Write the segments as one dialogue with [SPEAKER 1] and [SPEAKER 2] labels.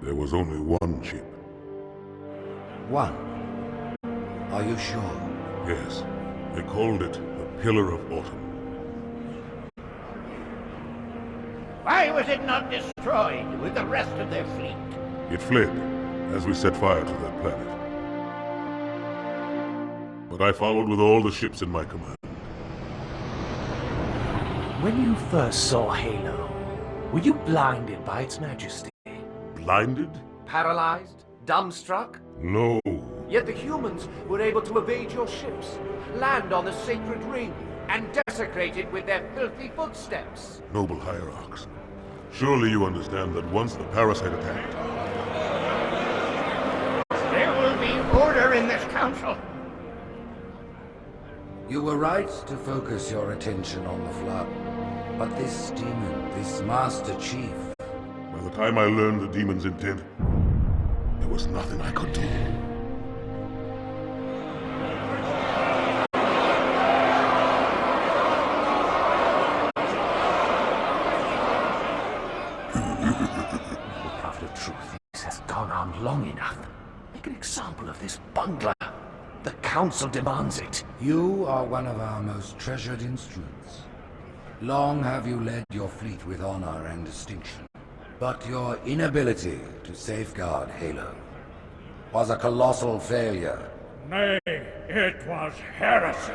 [SPEAKER 1] There was only one ship.
[SPEAKER 2] One? Are you sure?
[SPEAKER 1] Yes. They called it the Pillar of Autumn.
[SPEAKER 3] Why was it not destroyed with the rest of their fleet?
[SPEAKER 1] It fled as we set fire to their planet. But I followed with all the ships in my command.
[SPEAKER 4] When you first saw Halo, were you blinded by its majesty?
[SPEAKER 1] Blinded?
[SPEAKER 4] Paralyzed? Dumbstruck?
[SPEAKER 1] No.
[SPEAKER 4] Yet the humans were able to evade your ships, land on the sacred ring, and desecrate it with their filthy footsteps.
[SPEAKER 1] Noble hierarchs, surely you understand that once the parasite attacked...
[SPEAKER 3] There will be order in this council.
[SPEAKER 2] You were right to focus your attention on the Flood. But this demon, this Master Chief...
[SPEAKER 1] By the time I learned the demon's intent, there was nothing I could do.
[SPEAKER 4] The prophet of truth, this has gone on long enough. Make an example of this bungler. The council demands it.
[SPEAKER 2] You are one of our most treasured instruments. Long have you led your fleet with honor and distinction. But your inability to safeguard Halo was a colossal failure.
[SPEAKER 3] Nay, it was heresy.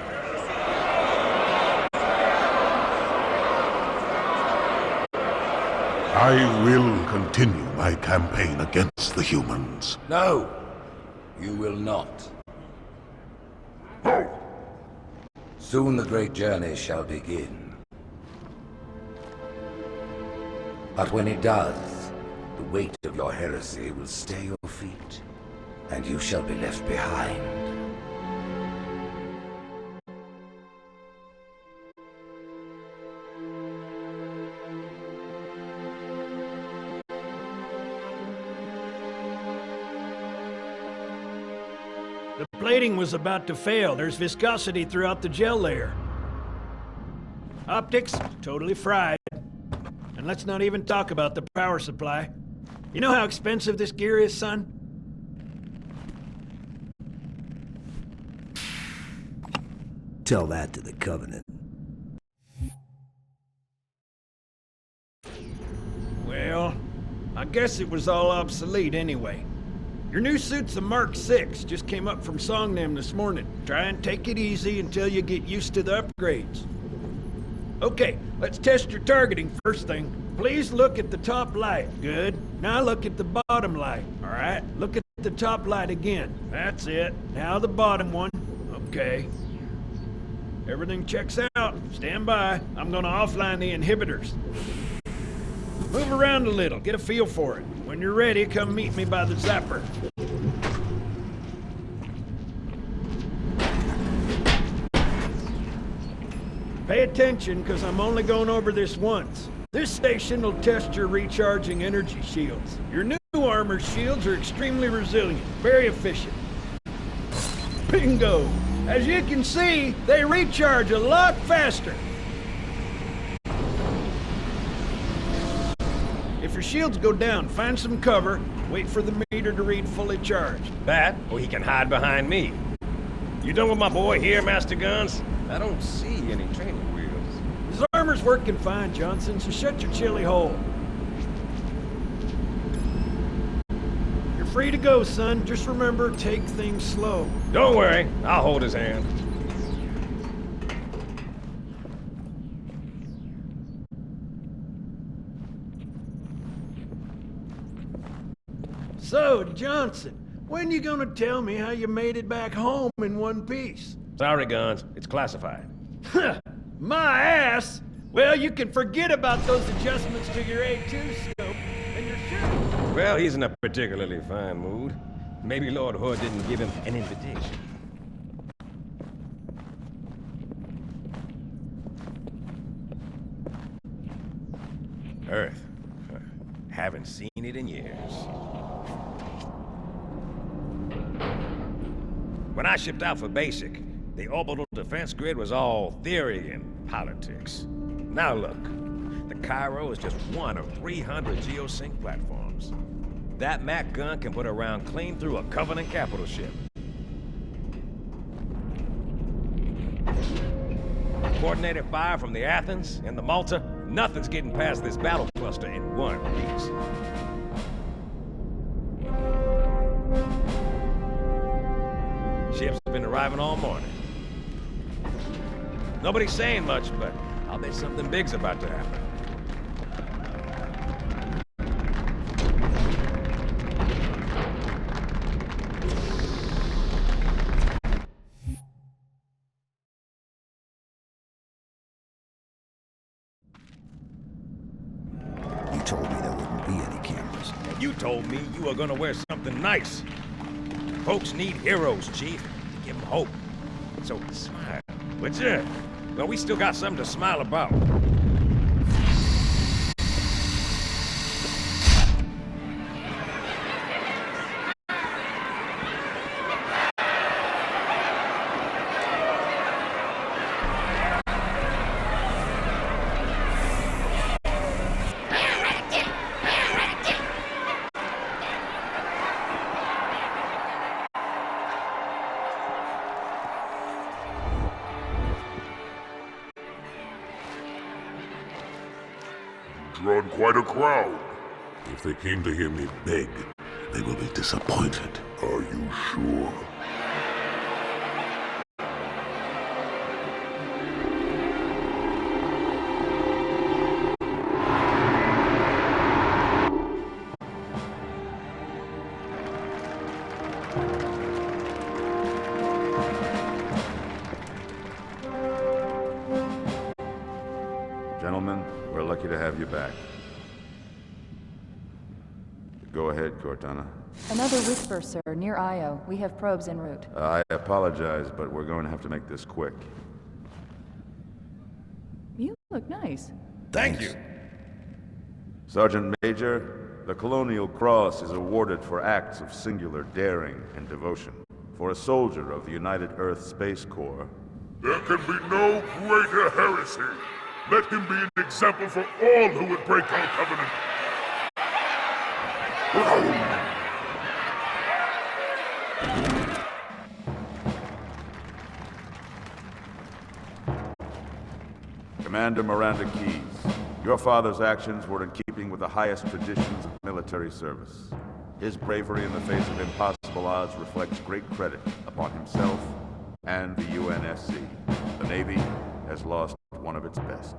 [SPEAKER 1] I will continue my campaign against the humans.
[SPEAKER 2] No, you will not. Soon the great journey shall begin. But when it does, the weight of your heresy will stay your feet, and you shall be left behind.
[SPEAKER 5] The plating was about to fail. There's viscosity throughout the gel layer. Optics, totally fried. And let's not even talk about the power supply. You know how expensive this gear is, son?
[SPEAKER 6] Tell that to the Covenant.
[SPEAKER 5] Well, I guess it was all obsolete anyway. Your new suit's a Mark 6, just came up from Songnam this morning. Try and take it easy until you get used to the upgrades. Okay, let's test your targeting first thing. Please look at the top light. Good. Now look at the bottom light. Alright, look at the top light again. That's it. Now the bottom one. Okay. Everything checks out. Stand by. I'm gonna offline the inhibitors. Move around a little, get a feel for it. When you're ready, come meet me by the zapper. Pay attention, because I'm only going over this once. This station will test your recharging energy shields. Your new armor shields are extremely resilient, very efficient. Bingo! As you can see, they recharge a lot faster. If your shields go down, find some cover, wait for the meter to read fully charged.
[SPEAKER 7] That, or he can hide behind me. You done with my boy here, Master Guns? I don't see any training wheels.
[SPEAKER 5] His armor's working fine, Johnson, so shut your chilly hole. You're free to go, son. Just remember, take things slow.
[SPEAKER 7] Don't worry, I'll hold his hand.
[SPEAKER 5] So, Johnson, when you gonna tell me how you made it back home in one piece?
[SPEAKER 7] Sorry, Guns. It's classified.
[SPEAKER 5] My ass! Well, you can forget about those adjustments to your A2 scope, and you're sure.
[SPEAKER 7] Well, he's in a particularly fine mood. Maybe Lord Hood didn't give him an invitation. Earth. Haven't seen it in years. When I shipped out for basic, the orbital defense grid was all theory and politics. Now look, the Cairo is just one of 300 geosync platforms. That Mac gun can put a round clean through a Covenant capital ship. Coordinated fire from the Athens and the Malta, nothing's getting past this battle cluster in one piece. Ships have been arriving all morning. Nobody's saying much, but I'll bet something big's about to happen.
[SPEAKER 6] You told me there wouldn't be any cameras.
[SPEAKER 7] And you told me you were gonna wear something nice. Folks need heroes, Chief. Give them hope. So smile, would you? Well, we still got something to smile about.
[SPEAKER 1] Drawn quite a crowd. If they came to hear me beg, they will be disappointed. Are you sure?
[SPEAKER 8] Gentlemen, we're lucky to have you back. Go ahead, Cortana.
[SPEAKER 9] Another whisper, sir, near Io. We have probes en route.
[SPEAKER 8] I apologize, but we're going to have to make this quick.
[SPEAKER 9] You look nice.
[SPEAKER 7] Thank you.
[SPEAKER 8] Sergeant Major, the Colonial Cross is awarded for acts of singular daring and devotion. For a soldier of the United Earth Space Corps.
[SPEAKER 1] There can be no greater heresy. Let him be an example for all who would break our covenant.
[SPEAKER 8] Commander Miranda Keyes, your father's actions were in keeping with the highest traditions of military service. His bravery in the face of impossible odds reflects great credit upon himself and the UNSC. The Navy has lost one of its best.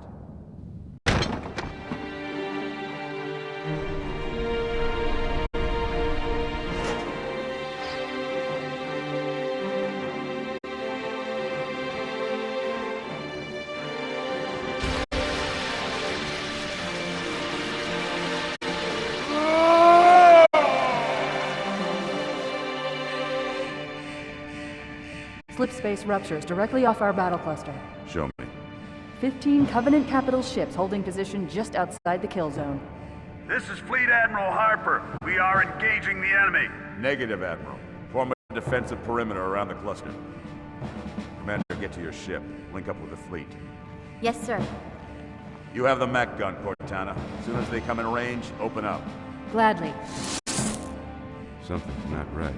[SPEAKER 9] Slip space ruptures directly off our battle cluster.
[SPEAKER 8] Show me.
[SPEAKER 9] 15 Covenant capital ships holding position just outside the kill zone.
[SPEAKER 10] This is Fleet Admiral Harper. We are engaging the enemy.
[SPEAKER 8] Negative, Admiral. Form a defensive perimeter around the cluster. Commander, get to your ship. Link up with the fleet.
[SPEAKER 11] Yes, sir.
[SPEAKER 8] You have the Mac gun, Cortana. As soon as they come in range, open up.
[SPEAKER 9] Gladly.
[SPEAKER 8] Something's not right.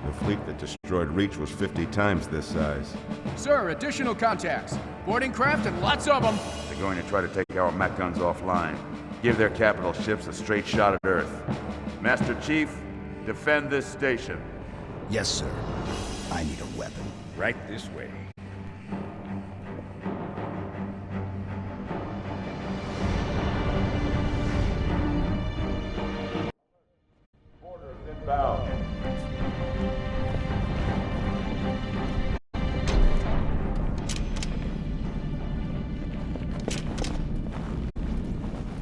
[SPEAKER 8] The fleet that destroyed Reach was 50 times this size.
[SPEAKER 12] Sir, additional contacts. Boarding craft and lots of them.
[SPEAKER 8] They're going to try to take our Mac guns offline. Give their capital ships a straight shot at Earth. Master Chief, defend this station.
[SPEAKER 6] Yes, sir. I need a weapon.
[SPEAKER 7] Right this way.
[SPEAKER 8] Orders inbound.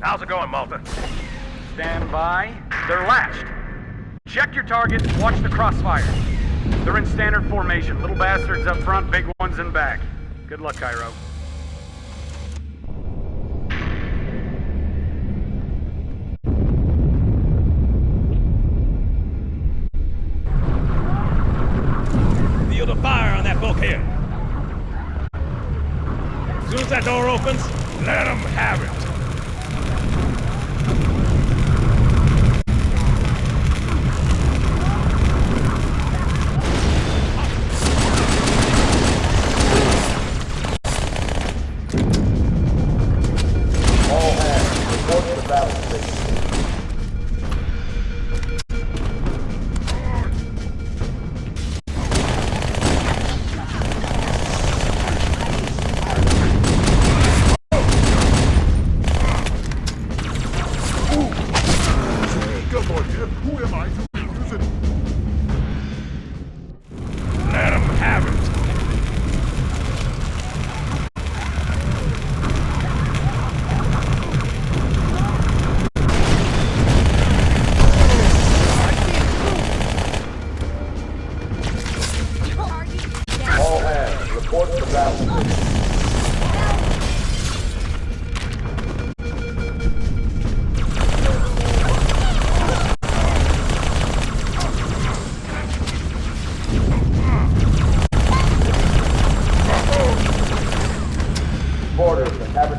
[SPEAKER 10] How's it going, Malta? Stand by. They're latched. Check your targets, watch the crossfire. They're in standard formation. Little bastards up front, big ones in back. Good luck, Cairo.
[SPEAKER 7] Feel the fire on that bulkhead. As soon as that door opens, let them have it.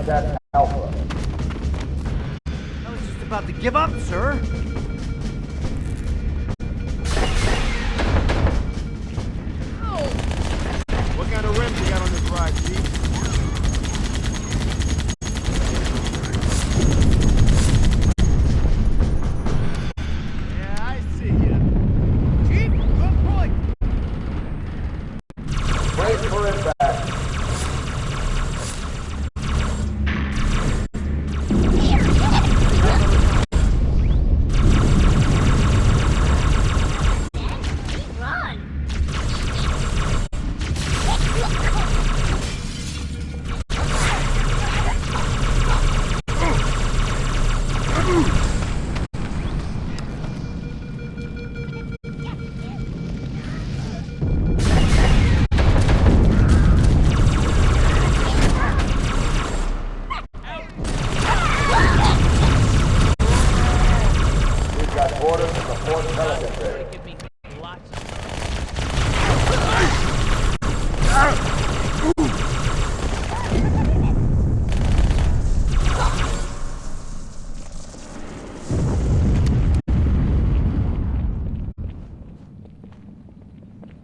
[SPEAKER 3] Habitat Alpha.
[SPEAKER 11] I was just about to give up, sir.
[SPEAKER 3] What kind of rims you got on this ride, Chief? Yeah, I see ya. Chief, good point. Wait for impact.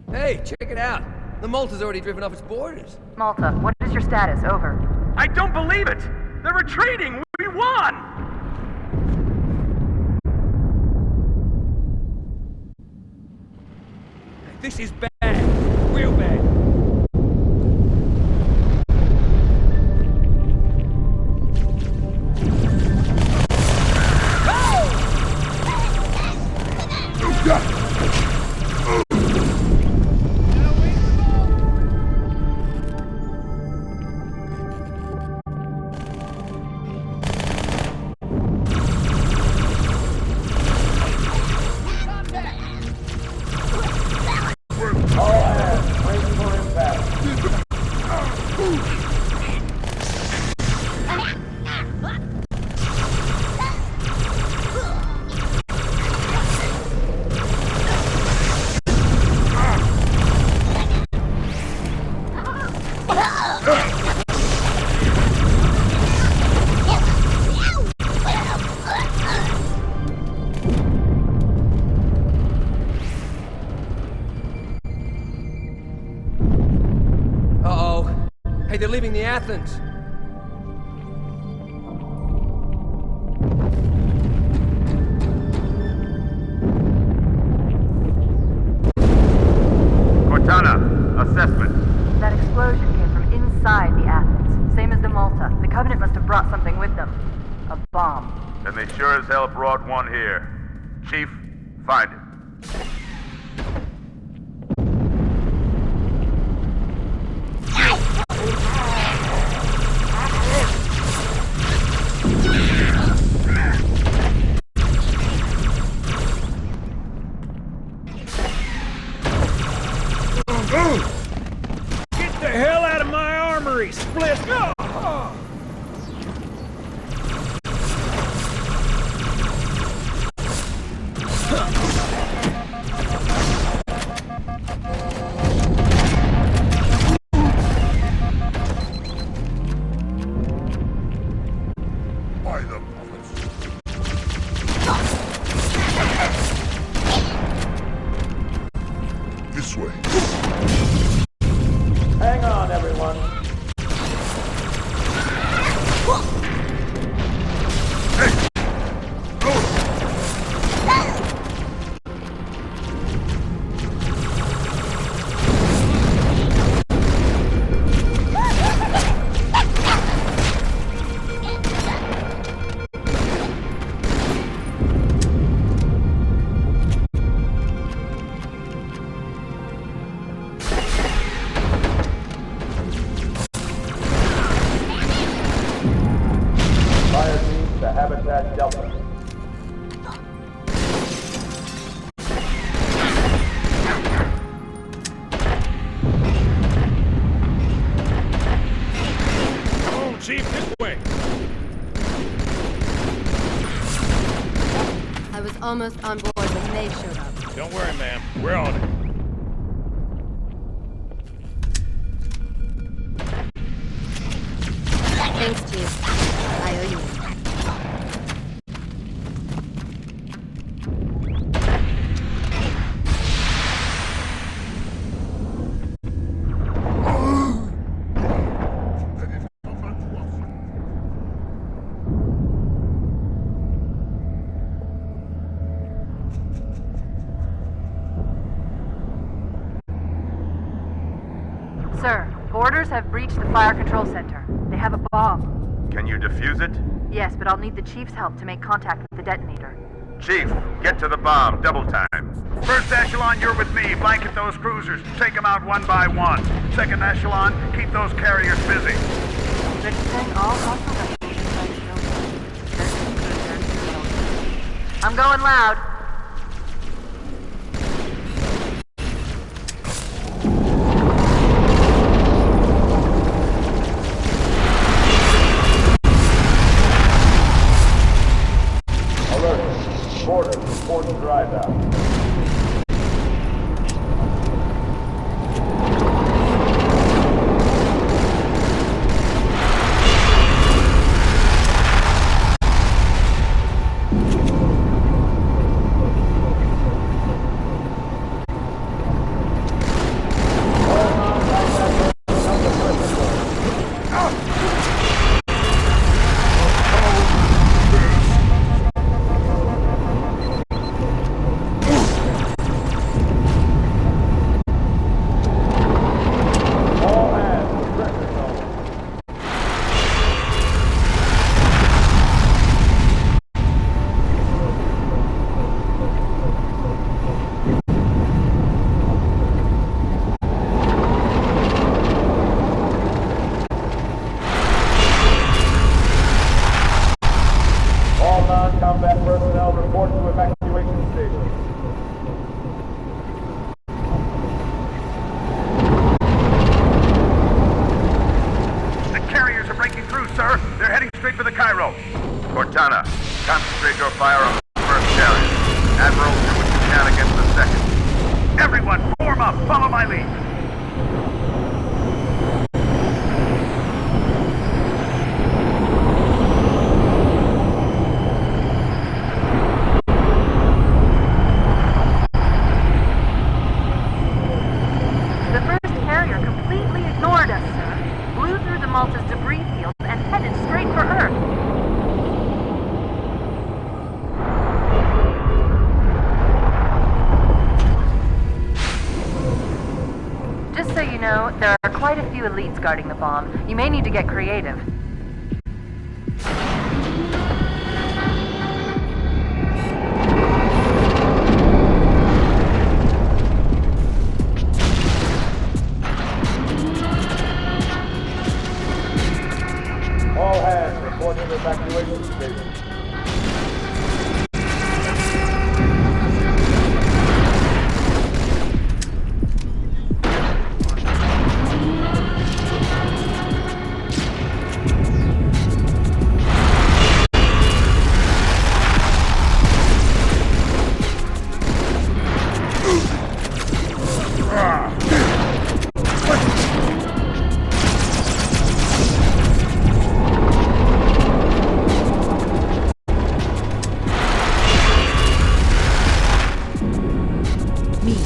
[SPEAKER 11] Hey, check it out. The Malta's already driven off its borders.
[SPEAKER 9] Malta, what is your status? Over.
[SPEAKER 10] I don't believe it! They're retreating! We won!
[SPEAKER 7] This is bad. Real bad.
[SPEAKER 11] Hey, they're leaving the Athens.
[SPEAKER 10] Cortana, assessment.
[SPEAKER 9] That explosion came from inside the Athens, same as the Malta. The Covenant must have brought something with them. A bomb.
[SPEAKER 8] Then they sure as hell brought one here. Chief, find it.
[SPEAKER 5] Get the hell out of my armory, Split!
[SPEAKER 1] By the prophets. This way.
[SPEAKER 3] Hang on, everyone. Fire team to Habitat Delta.
[SPEAKER 7] Come on, Chief, this way.
[SPEAKER 13] I was almost on board when they showed up.
[SPEAKER 7] Don't worry, ma'am. We're on it.
[SPEAKER 13] They Thanks, Chief. I owe you one.
[SPEAKER 9] Sir, boarders have breached the fire control center. They have a bomb.
[SPEAKER 8] Can you defuse it?
[SPEAKER 9] Yes, but I'll need the Chief's help to make contact with the detonator.
[SPEAKER 8] Chief, get to the bomb. Double time.
[SPEAKER 10] First echelon, you're with me. Blanket those cruisers. Take them out one by one. Second echelon, keep those carriers busy.
[SPEAKER 9] Registering all hostile vessels inside the building. I'm going loud.
[SPEAKER 8] Border, report to drive out. Non-combat personnel report to evacuation station.
[SPEAKER 10] The carriers are breaking through, sir. They're heading straight for the Cairo.
[SPEAKER 8] Cortana, concentrate your fire on the first carrier. Admiral, do what you can against the second.
[SPEAKER 10] Everyone, form up. Follow my lead.
[SPEAKER 9] Malta's debris field and headed straight for Earth. Just so you know, there are quite a few elites guarding the bomb. You may need to get creative.
[SPEAKER 8] All hands, report to the evacuation station.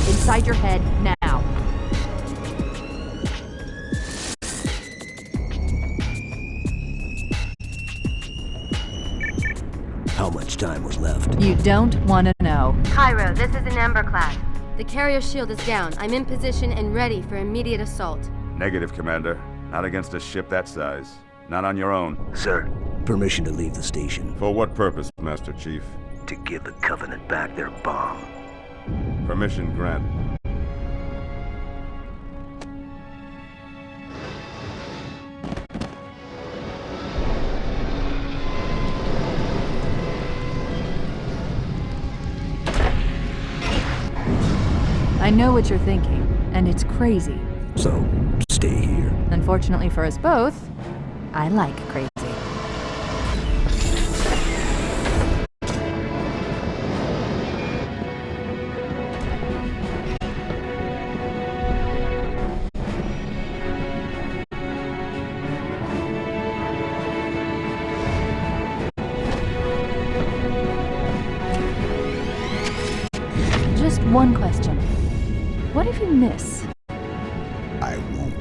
[SPEAKER 14] Inside your head now.
[SPEAKER 15] How much time was left?
[SPEAKER 14] You don't want to know.
[SPEAKER 13] Cairo, this is an Emberclad. The carrier shield is down. I'm in position and ready for immediate assault.
[SPEAKER 8] Negative, Commander. Not against a ship that size. Not on your own.
[SPEAKER 15] Sir, permission to leave the station.
[SPEAKER 8] For what purpose, Master Chief?
[SPEAKER 15] To give the Covenant back their bomb.
[SPEAKER 8] Permission granted.
[SPEAKER 14] I know what you're thinking, and it's crazy.
[SPEAKER 15] So, stay here.
[SPEAKER 14] Unfortunately for us both, I like crazy. One question. What if you miss?
[SPEAKER 6] I won't.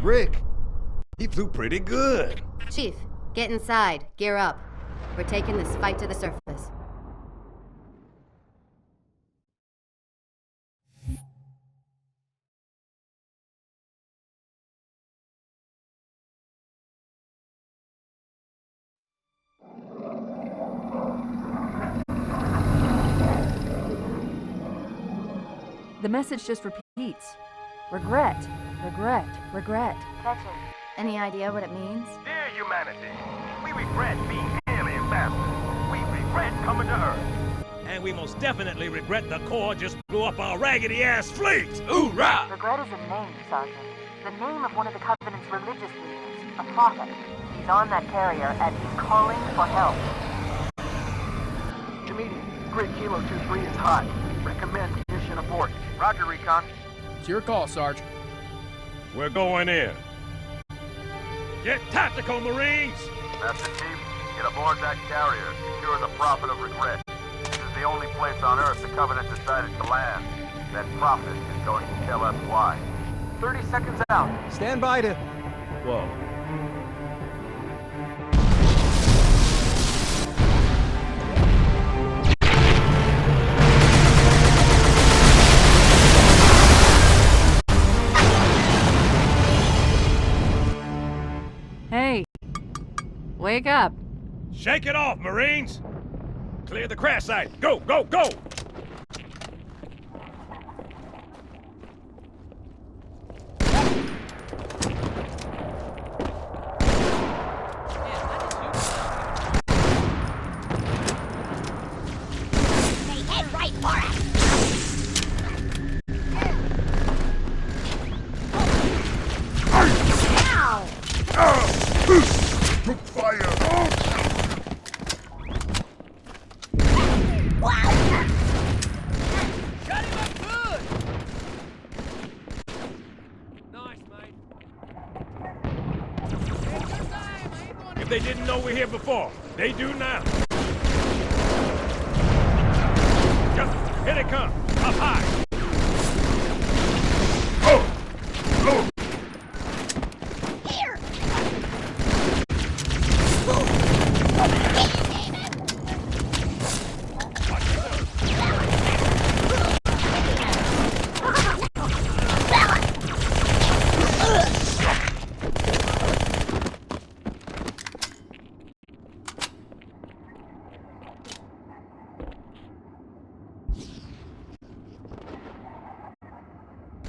[SPEAKER 7] Brick. He flew pretty good.
[SPEAKER 13] Chief, get inside. Gear up. We're taking this fight to the surface.
[SPEAKER 14] The message just repeats. Regret, regret, regret.
[SPEAKER 9] Catch it. Any idea what it means?
[SPEAKER 16] Dear humanity, we regret being alien bastards. We regret coming to Earth.
[SPEAKER 7] And we most definitely regret the Corps just blew up our raggedy-ass fleet! Hoorah!
[SPEAKER 9] Regret is a name, Sergeant. The name of one of the Covenant's religious leaders, a prophet. He's on that carrier, and he's calling for help.
[SPEAKER 16] Immediate. Grid Kilo 2-3 is hot. Recommend mission abort. Roger, Recon.
[SPEAKER 12] It's your call, Sarge.
[SPEAKER 7] We're going in. Get tactical, Marines!
[SPEAKER 8] Master Chief, get aboard that carrier. Secure the Prophet of Regret. This is the only place on Earth the Covenant decided to land. That Prophet is going to tell us why.
[SPEAKER 16] 30 seconds out.
[SPEAKER 12] Stand by to...
[SPEAKER 7] Whoa.
[SPEAKER 14] Hey, wake up.
[SPEAKER 7] Shake it off, Marines! Clear the crash site! Go, go, go!
[SPEAKER 17] They head right for us!
[SPEAKER 1] Took fire!
[SPEAKER 17] Wow!
[SPEAKER 11] Shut him up good! Nice, mate.
[SPEAKER 7] If they didn't know we're here before, they do now. Here they come, up high.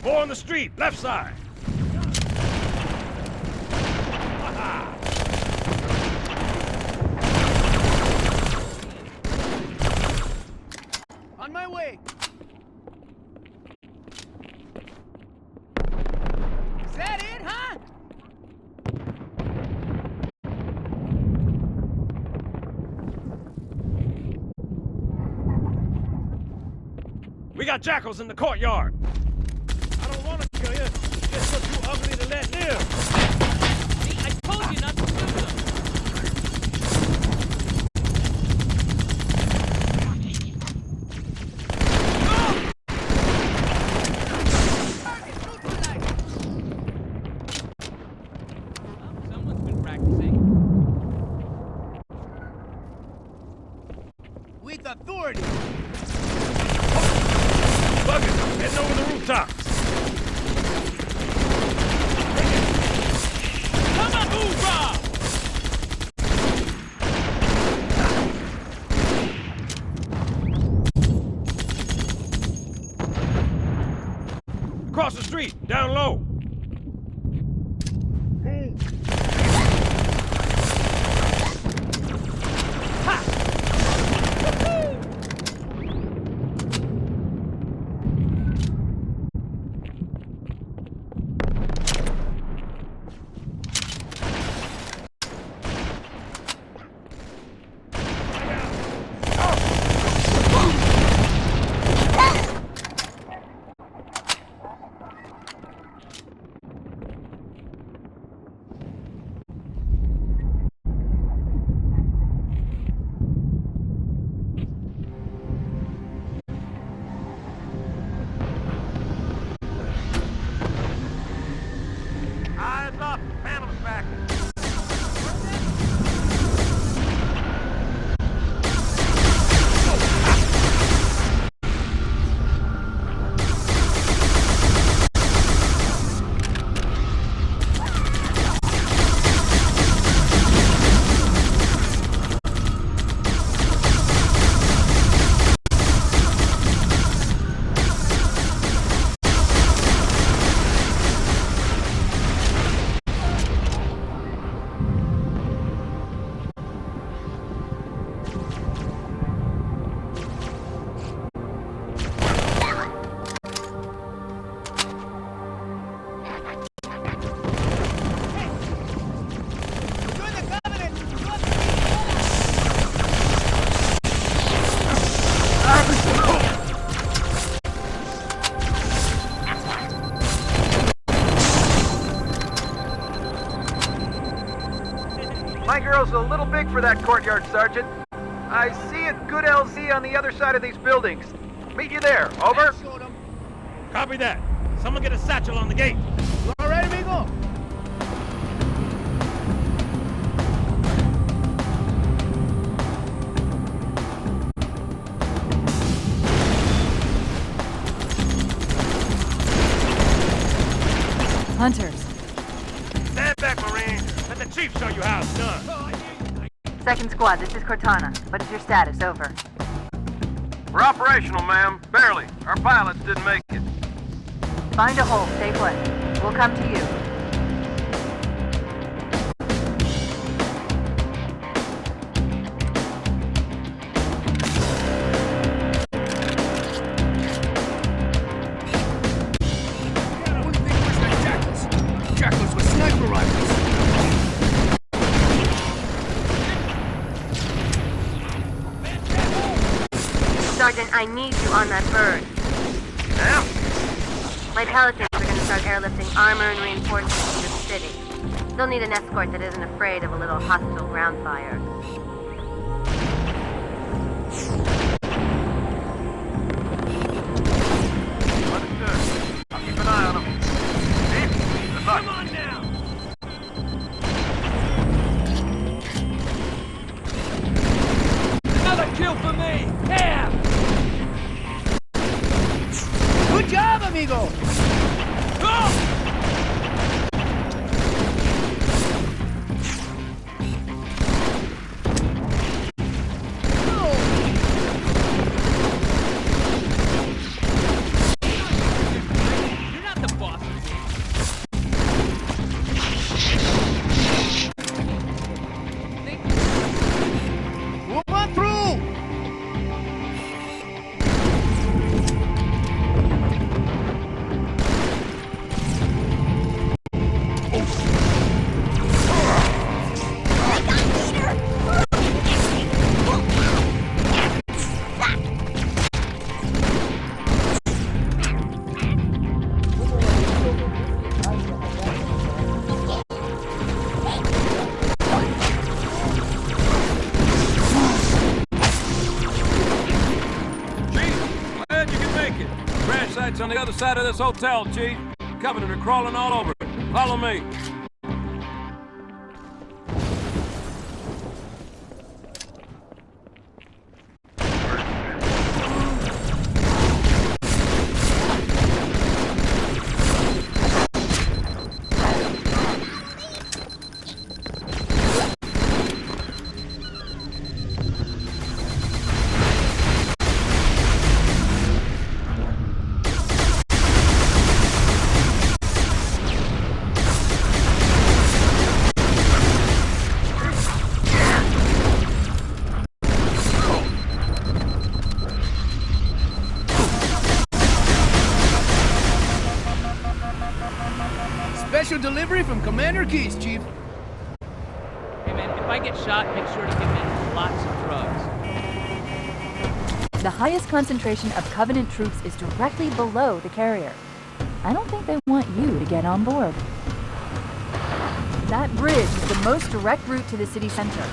[SPEAKER 7] More on the street, left side.
[SPEAKER 12] On my way. Is that it, huh?
[SPEAKER 7] We got jackals in the courtyard. I don't want to kill you. Just look too ugly to let live.
[SPEAKER 11] See, I
[SPEAKER 18] told you not to shoot them. Someone's been practicing.
[SPEAKER 12] With authority!
[SPEAKER 7] Buggers, heading over the rooftop.
[SPEAKER 18] Come on, hoorah!
[SPEAKER 7] Across the street, down low.
[SPEAKER 16] Eyes up, Phantom's back.
[SPEAKER 10] My girl's a little big for that courtyard, Sergeant. I see a good LZ on the other side of these buildings. Meet you there. Over.
[SPEAKER 7] Copy that. Someone get a satchel on the gate.
[SPEAKER 12] All right, amigo?
[SPEAKER 14] Hunters.
[SPEAKER 7] Stand back, Marine. Let the chief show you how it's done.
[SPEAKER 9] Second squad, this is Cortana. What is your status? Over.
[SPEAKER 16] We're operational, ma'am. Barely. Our pilots didn't make it.
[SPEAKER 9] Find a hole. Stay put. We'll come to you.
[SPEAKER 12] Jackals with sniper rifles!
[SPEAKER 13] Sergeant, I need you on that bird.
[SPEAKER 16] Now?
[SPEAKER 13] My Palatines are going to start airlifting armor and reinforcements to the city. They'll need an escort that isn't afraid of a little hostile ground fire.
[SPEAKER 16] Understood. I'll keep an eye on them. Chief, good luck.
[SPEAKER 18] Come on now! Another kill for me! Have!
[SPEAKER 12] Good job, amigo!
[SPEAKER 18] Oh! You're not the boss of me.
[SPEAKER 12] Move on through!
[SPEAKER 19] the other side of this hotel, Chief. Covenant are crawling all over it. Follow me.
[SPEAKER 12] Special delivery from Commander Keys, Chief.
[SPEAKER 18] Hey man, if I get shot, make sure to give me lots of drugs.
[SPEAKER 14] The highest concentration of Covenant troops is directly below the carrier. I don't think they want you to get on board. That bridge is the most direct route to the city center.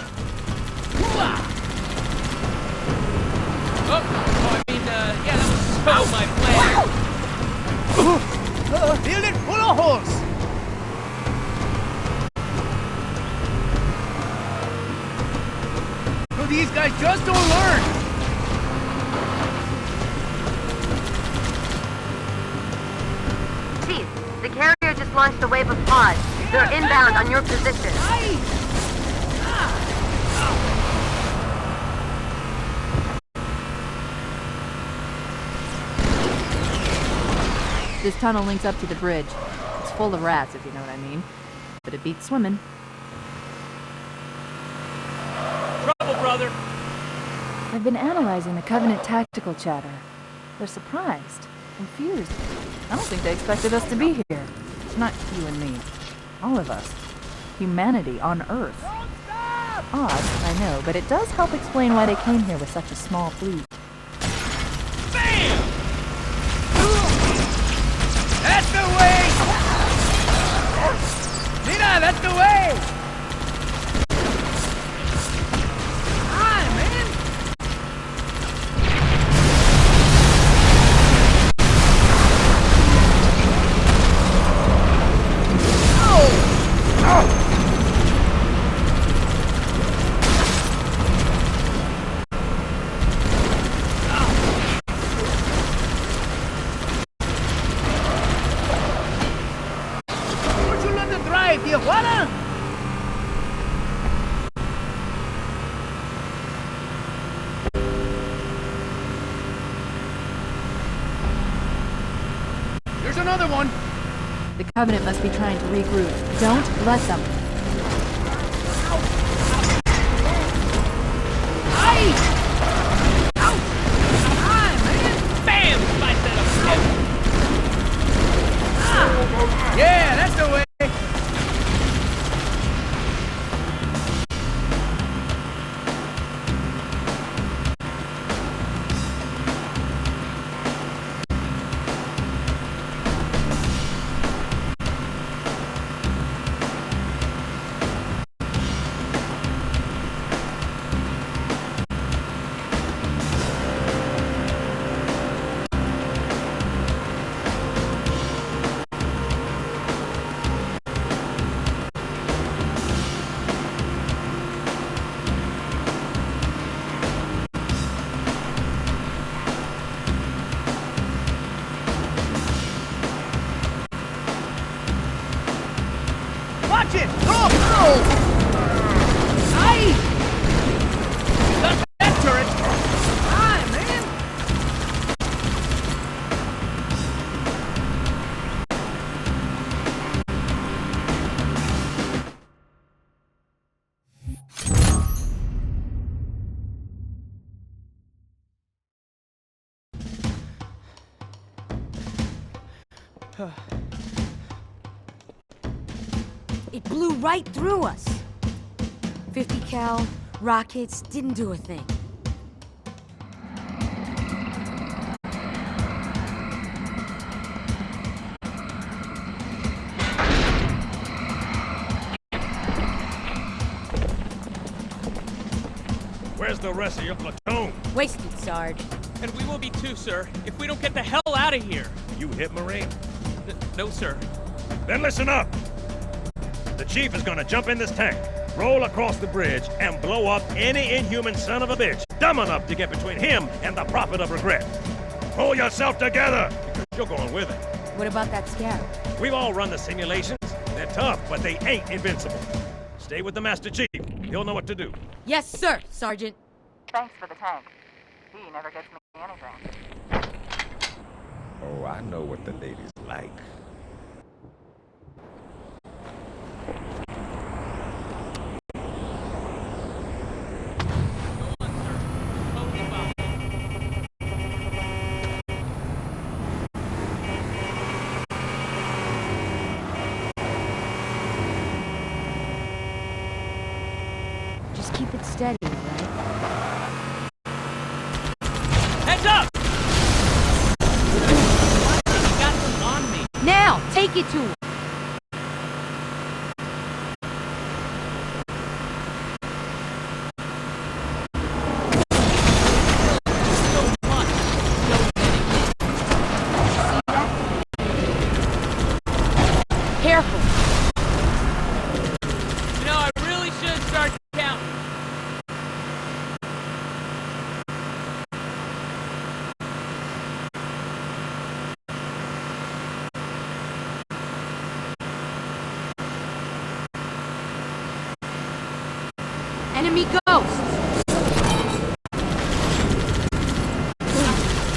[SPEAKER 18] Yeah, that was so my plan.
[SPEAKER 12] Build it full of holes! So these guys just don't learn!
[SPEAKER 9] Chief, the carrier just launched a wave of pods. They're inbound on your position.
[SPEAKER 14] This tunnel links up to the bridge. It's full of rats, if you know what I mean. But it beats swimming.
[SPEAKER 18] Trouble, brother!
[SPEAKER 14] I've been analyzing the Covenant tactical chatter. They're surprised, confused. I don't think they expected us to be here. Not you and me. All of us. Humanity on Earth. Odd, I know, but it does help explain why they came here with such a small fleet.
[SPEAKER 12] That's the way! Nina, that's the way! Hi, man! Tijuana? There's another one.
[SPEAKER 14] The Covenant must be trying to regroup. Don't let them.
[SPEAKER 18] Aye! Ow! Hi, man! Bam! Bicep up.
[SPEAKER 12] Ah! Yeah, that's the way. Watch it! Oh! Aye! Got that turret! Hi, man!
[SPEAKER 17] It blew right through us. 50 cal, rockets, didn't do a thing.
[SPEAKER 7] Where's the rest of your platoon?
[SPEAKER 17] Wasted, Sarge.
[SPEAKER 18] And we will be too, sir, if we don't get the hell out out of here.
[SPEAKER 7] You hit, Marine?
[SPEAKER 18] No, sir.
[SPEAKER 7] Then listen up. The chief is gonna jump in this tank, roll across the bridge, and blow up any inhuman son of a bitch dumb enough to get between him and the prophet of regret. Pull yourself together, because you're going with it.
[SPEAKER 17] What about that scout?
[SPEAKER 7] We've all run the simulations. They're tough, but they ain't invincible. Stay with the Master Chief. He'll know what to do.
[SPEAKER 17] Yes, sir, Sergeant.
[SPEAKER 9] Thanks for the tank. He never gets me anything.
[SPEAKER 7] Oh, I know what the ladies like.
[SPEAKER 17] Just keep it steady, all right?
[SPEAKER 18] Heads up! You got them on me.
[SPEAKER 17] Now, take it to him. Careful.
[SPEAKER 18] You know, I really should start counting.
[SPEAKER 17] Enemy ghosts.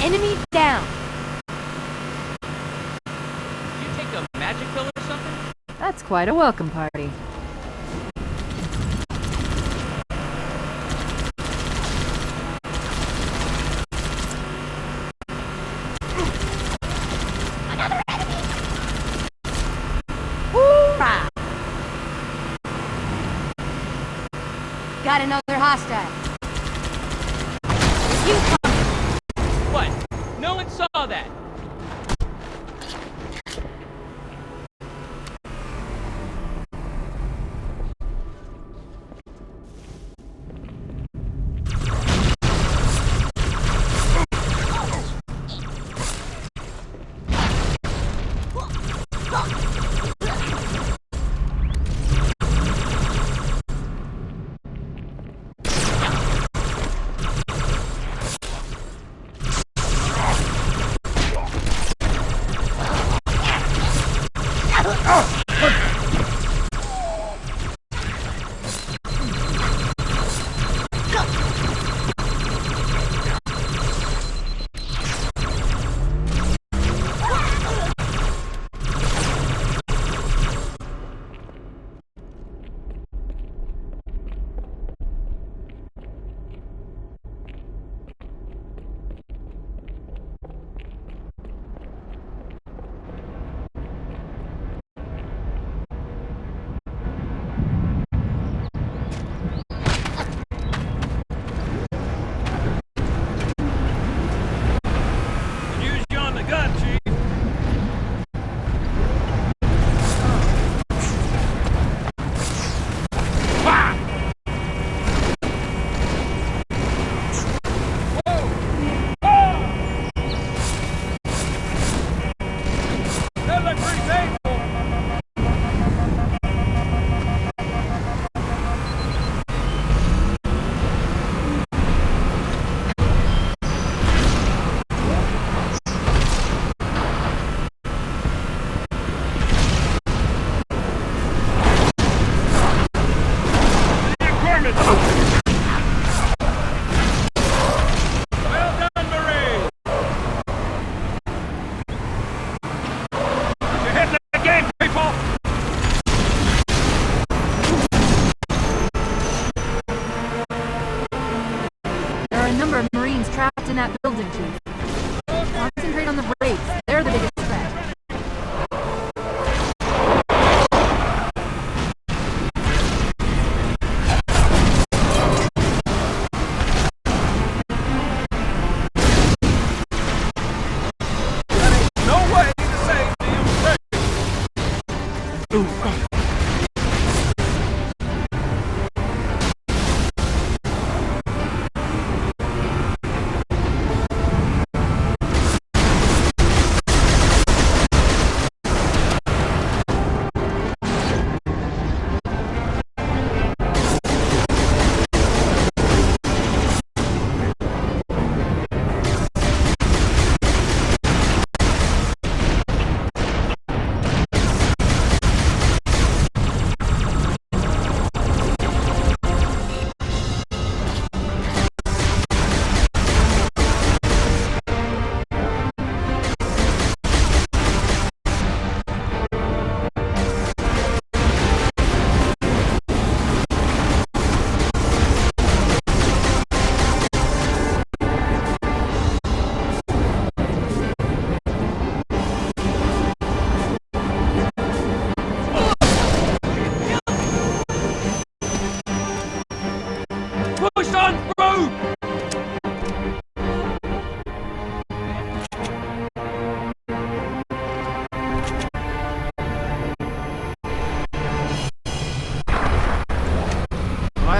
[SPEAKER 17] Enemy down.
[SPEAKER 18] Did you take a magic pill or something?
[SPEAKER 14] That's quite a welcome party.
[SPEAKER 17] Hoorah! Got another hostile. You
[SPEAKER 18] What? No one saw that.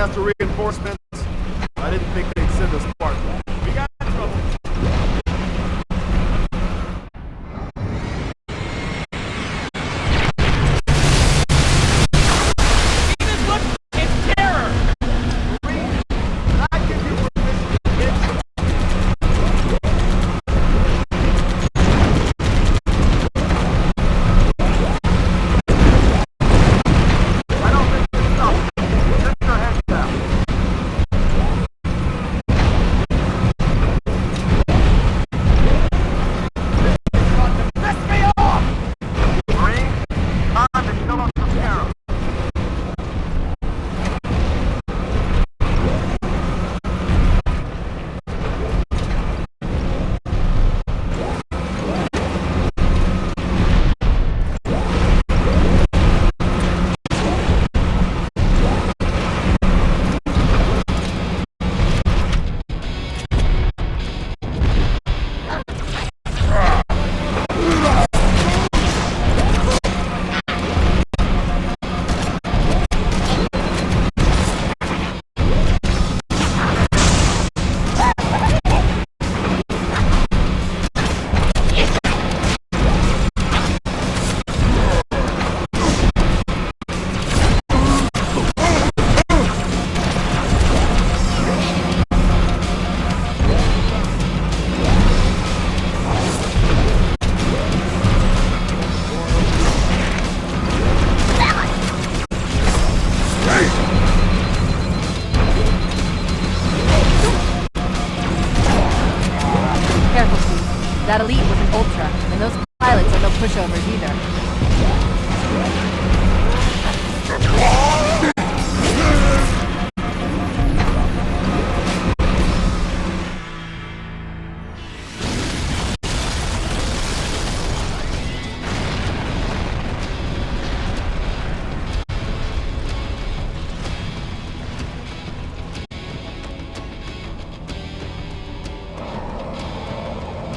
[SPEAKER 20] after reinforcements. I didn't think they'd send us part. We got trouble.
[SPEAKER 18] It's terror!
[SPEAKER 20] I give you permission to get some. I don't think it's enough. Sit your heads down. Piss me off! Marine, time to kill us some terror.
[SPEAKER 14] Careful, Chief. That elite was an ultra, and those pilots are no pushovers either.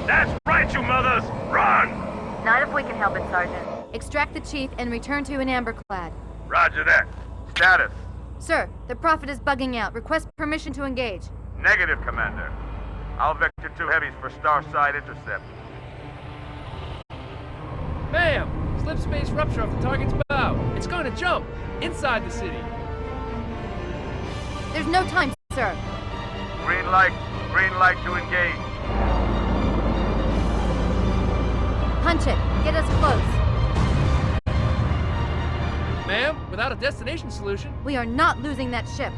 [SPEAKER 7] That's right, you mothers! Run!
[SPEAKER 9] Not if we can help it, Sergeant.
[SPEAKER 17] Extract the chief and return to an amberclad.
[SPEAKER 7] Roger that.
[SPEAKER 8] Status.
[SPEAKER 17] Sir, the Prophet is bugging out. Request permission to engage.
[SPEAKER 8] Negative, Commander. I'll vector 2 heavies for Starside intercept.
[SPEAKER 11] Bam! Slip space rupture off the target's bow. It's going to jump inside the city.
[SPEAKER 17] There's no time, sir.
[SPEAKER 8] Green light to engage.
[SPEAKER 17] Punch it. Get us close.
[SPEAKER 11] Ma'am, without a destination solution.
[SPEAKER 17] We are not losing that ship.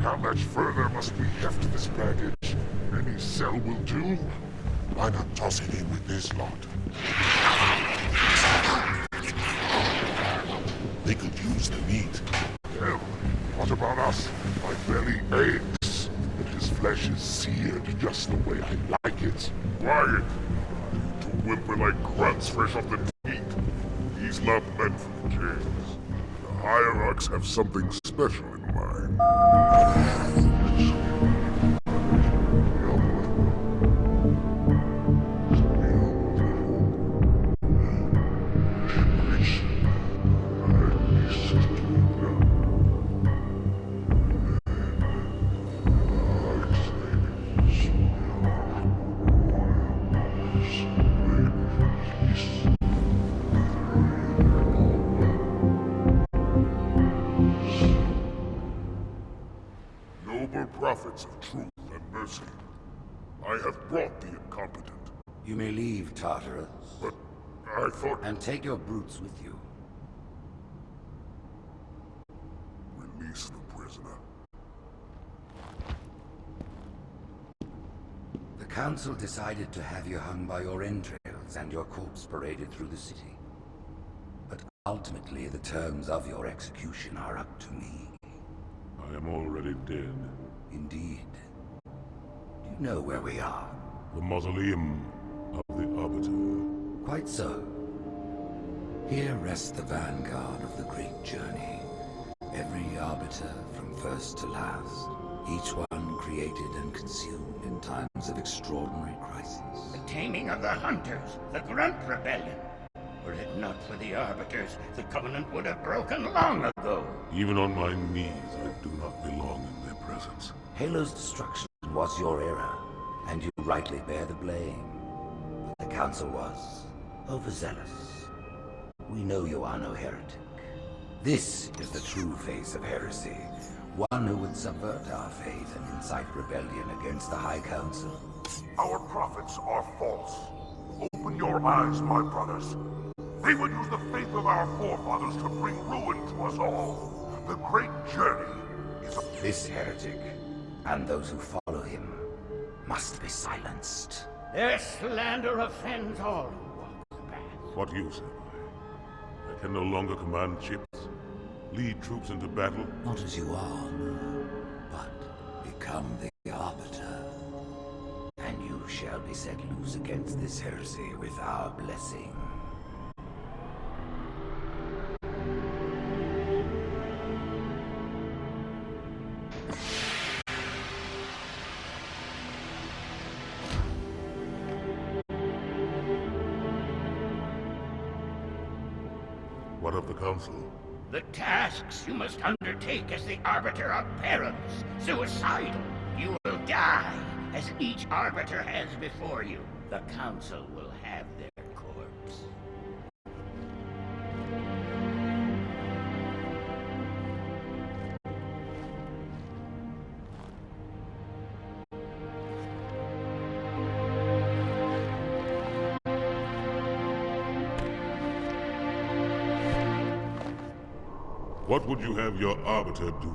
[SPEAKER 1] How much further must we heft this baggage? Any cell will do? Why not toss it in with this lot? They could use the meat. Hell, what about us? My belly aches, and his flesh is seared just the way I like it. Quiet! You two whimper like grunts fresh off the meat. He's not meant for James. The hierarchs have something special in mind. Prophets of truth and mercy, I have brought the incompetent.
[SPEAKER 2] You may leave, Tartarus.
[SPEAKER 1] But I thought...
[SPEAKER 2] And take your brutes with you.
[SPEAKER 1] prisoner.
[SPEAKER 2] The Council decided to have you hung by your entrails and your corpse paraded through the city. But ultimately, the terms of your execution are up to me.
[SPEAKER 1] I am already dead.
[SPEAKER 2] Indeed. Do you know where we are?
[SPEAKER 1] The mausoleum of the Arbiter.
[SPEAKER 2] Quite so. Here rests the vanguard of the great journey. Every Arbiter from first to last. Each one created and consumed in times of extraordinary crisis.
[SPEAKER 3] The taming of the Hunters, the Grunt Rebellion. Were it not for the Arbiters, the Covenant would have broken long ago.
[SPEAKER 1] Even on my knees, I do not belong in their presence.
[SPEAKER 2] Halo's destruction was your error, and you rightly bear the blame. But the Council was overzealous. We know you are no heretic. This is the true face of heresy. One who would subvert our faith and incite rebellion against the High Council.
[SPEAKER 1] Our prophets are false. Open your eyes, my brothers. They will use the faith of our forefathers to bring ruin to us all. The great journey is...
[SPEAKER 2] This heretic, and those who follow him, must be silenced.
[SPEAKER 3] Their slander offends all who walk the path.
[SPEAKER 1] What use have I? I can no longer command ships, lead troops into battle.
[SPEAKER 2] Not as you are, but become the Arbiter. And you shall be set loose against this heresy with our blessing.
[SPEAKER 1] What of the Council?
[SPEAKER 3] The tasks you must undertake as the Arbiter are perilous, suicidal. You will die, as each Arbiter has before you. The Council will have their corpse.
[SPEAKER 1] What would you have your Arbiter do?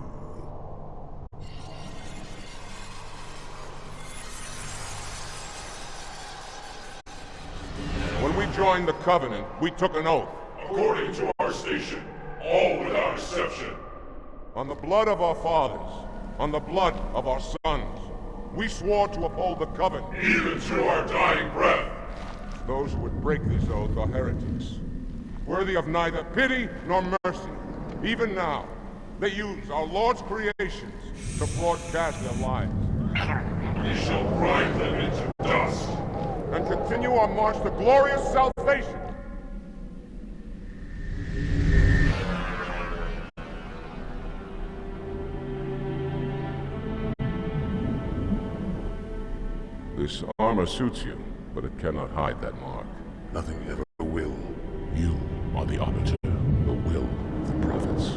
[SPEAKER 21] When we joined the Covenant, we took an oath.
[SPEAKER 1] According to our station, all without exception.
[SPEAKER 21] On the blood of our fathers, on the blood of our sons, we swore to uphold the Covenant.
[SPEAKER 1] Even to our dying breath.
[SPEAKER 21] Those who would break this oath are heretics, worthy of neither pity nor mercy. Even now, they use our Lord's creations to broadcast their lives.
[SPEAKER 1] We shall grind them into dust.
[SPEAKER 21] And continue our march to glorious salvation. This armor suits you, but it cannot hide that mark.
[SPEAKER 1] Nothing ever will. You are the Arbiter.
[SPEAKER 21] The will of the prophets.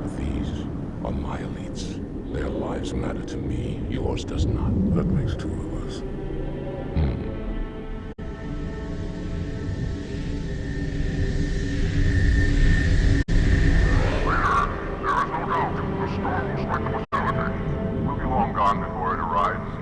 [SPEAKER 21] But these are my elites. Their lives matter to me. Yours does not.
[SPEAKER 1] That makes two of us.
[SPEAKER 21] We'll be long gone before it arrives.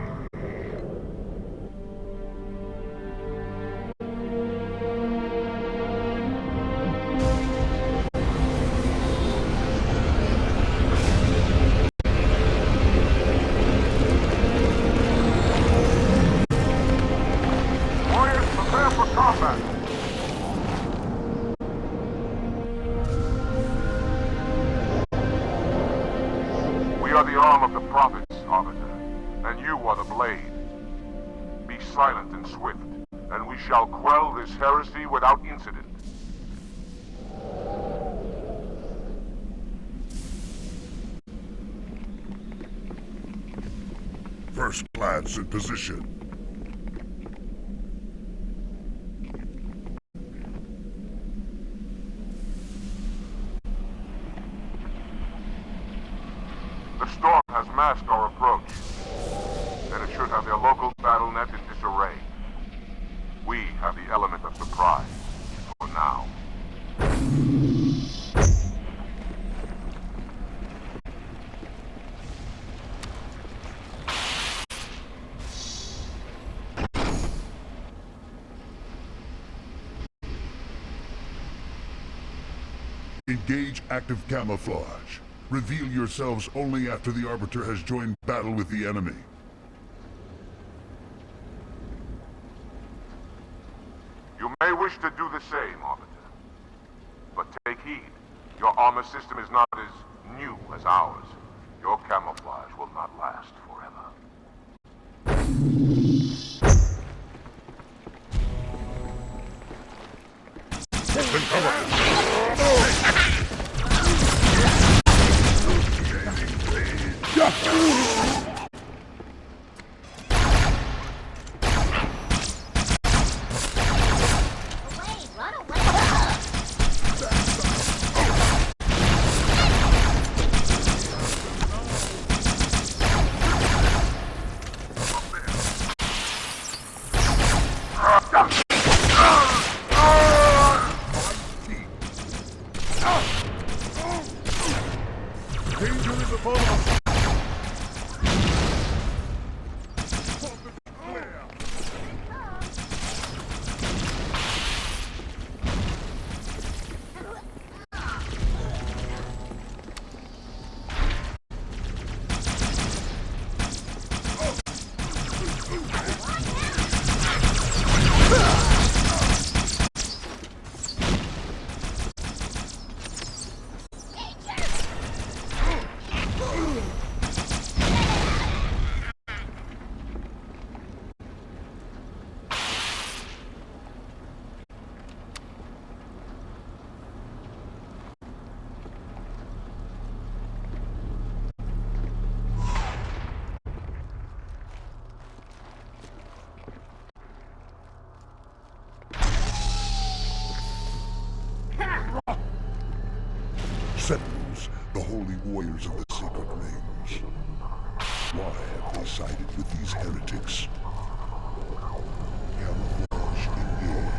[SPEAKER 21] Warriors, prepare for combat! We are the arm of the prophets, Arbiter, and you are the blade. Be silent and swift, and we shall quell this heresy without incident.
[SPEAKER 1] First class in position.
[SPEAKER 21] The storm has masked our approach, and it should have their local battle net in disarray. We have the element of surprise, for now.
[SPEAKER 1] Engage active camouflage. Reveal yourselves only after the Arbiter has joined battle with the enemy.
[SPEAKER 21] You may wish to do the same, Arbiter. But take heed. Your armor system is not as new as ours. Your camouflage will not last forever.
[SPEAKER 1] Sentinels, the holy warriors of the sacred rings. Why have they sided with these heretics? Camouflage engaged.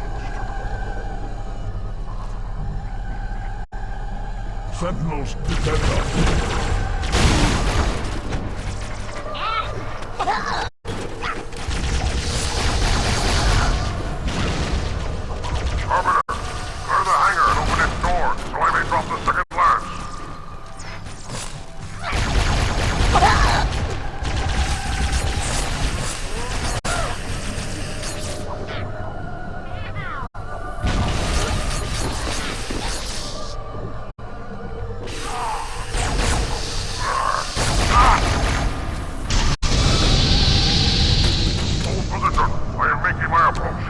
[SPEAKER 1] Sentinels, defend us!
[SPEAKER 21] Arbiter, go to the hangar and open its door, so I may drop the second lance. Hold position. I am making my approach.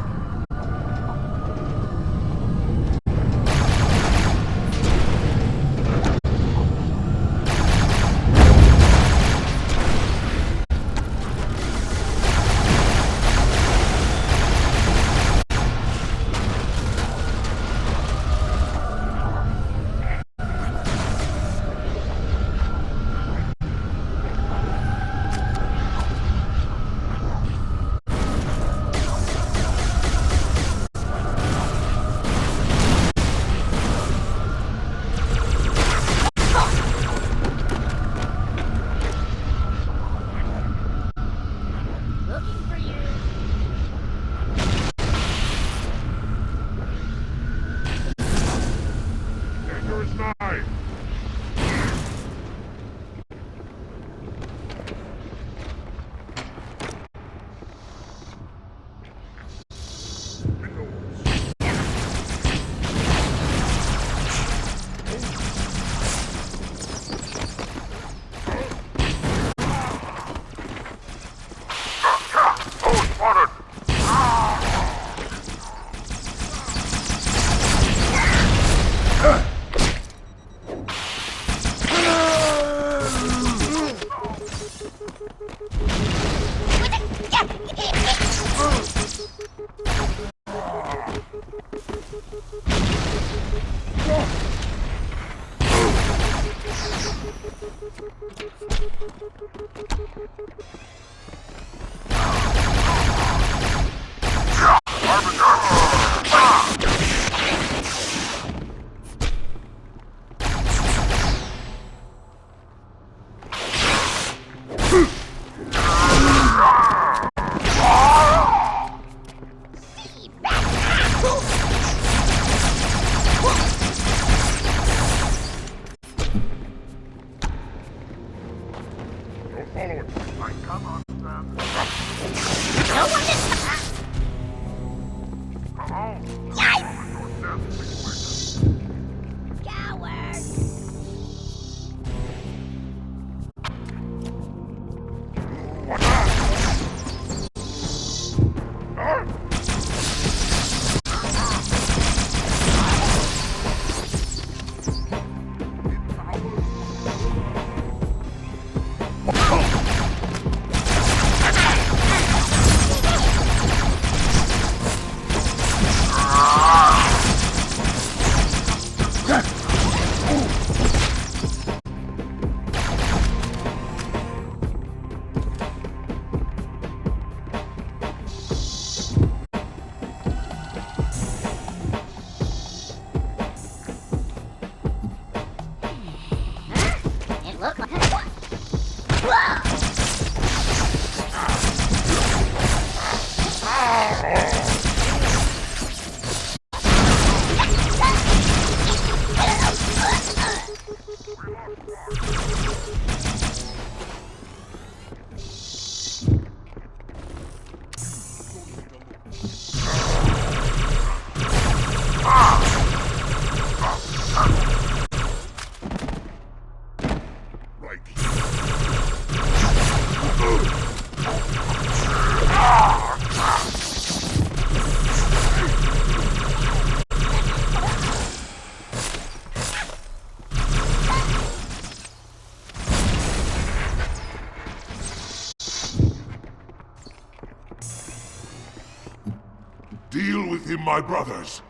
[SPEAKER 1] Deal with him, my brothers.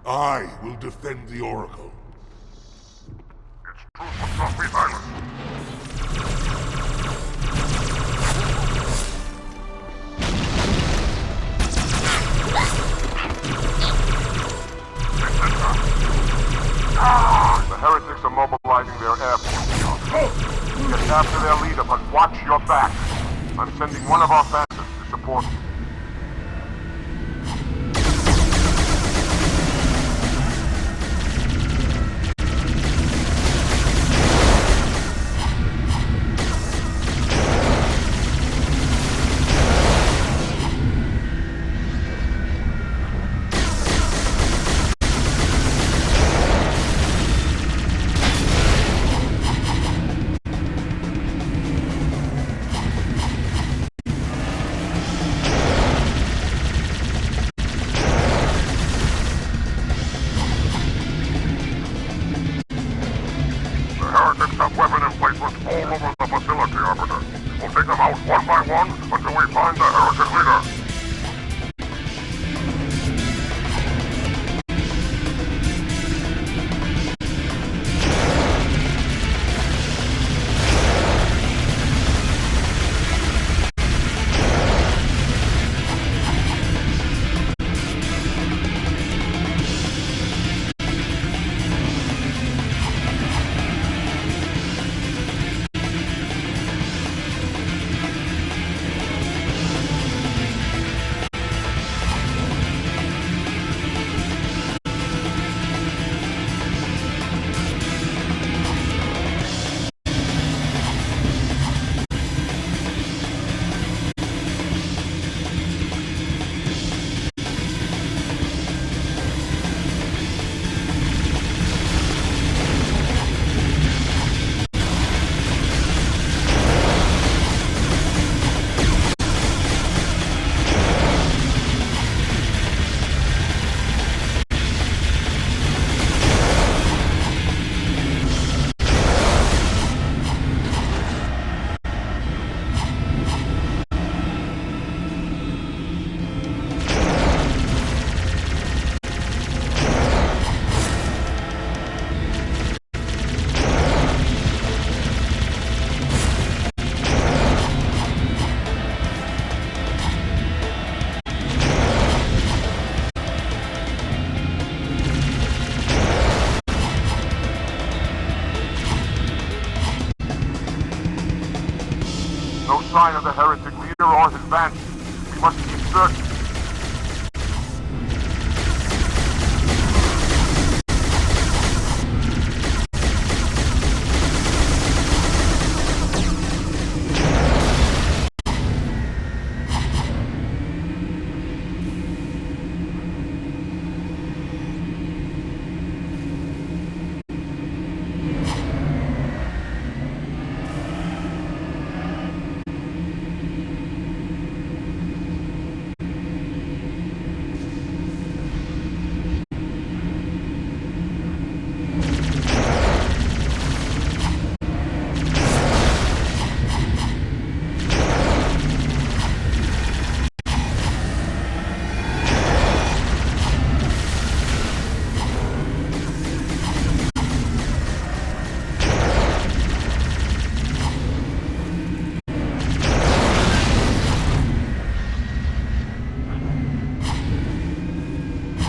[SPEAKER 1] I will defend the Oracle. Its truth must not be silenced. The heretics are mobilizing their air force. Get after their leader, but watch your back. I'm sending one of our phantoms to support you. Heretics have weapon emplacements all over the facility, Arbiter. We'll take them out one by one until we find the heretic leader. No sign of the heretic leader or his band. We must keep searching.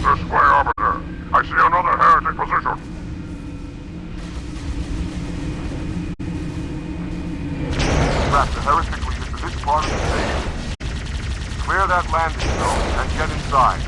[SPEAKER 1] This way, Arbiter. I see another heretic position. Track the heretic leader to this part of the station. Clear that landing zone and get inside.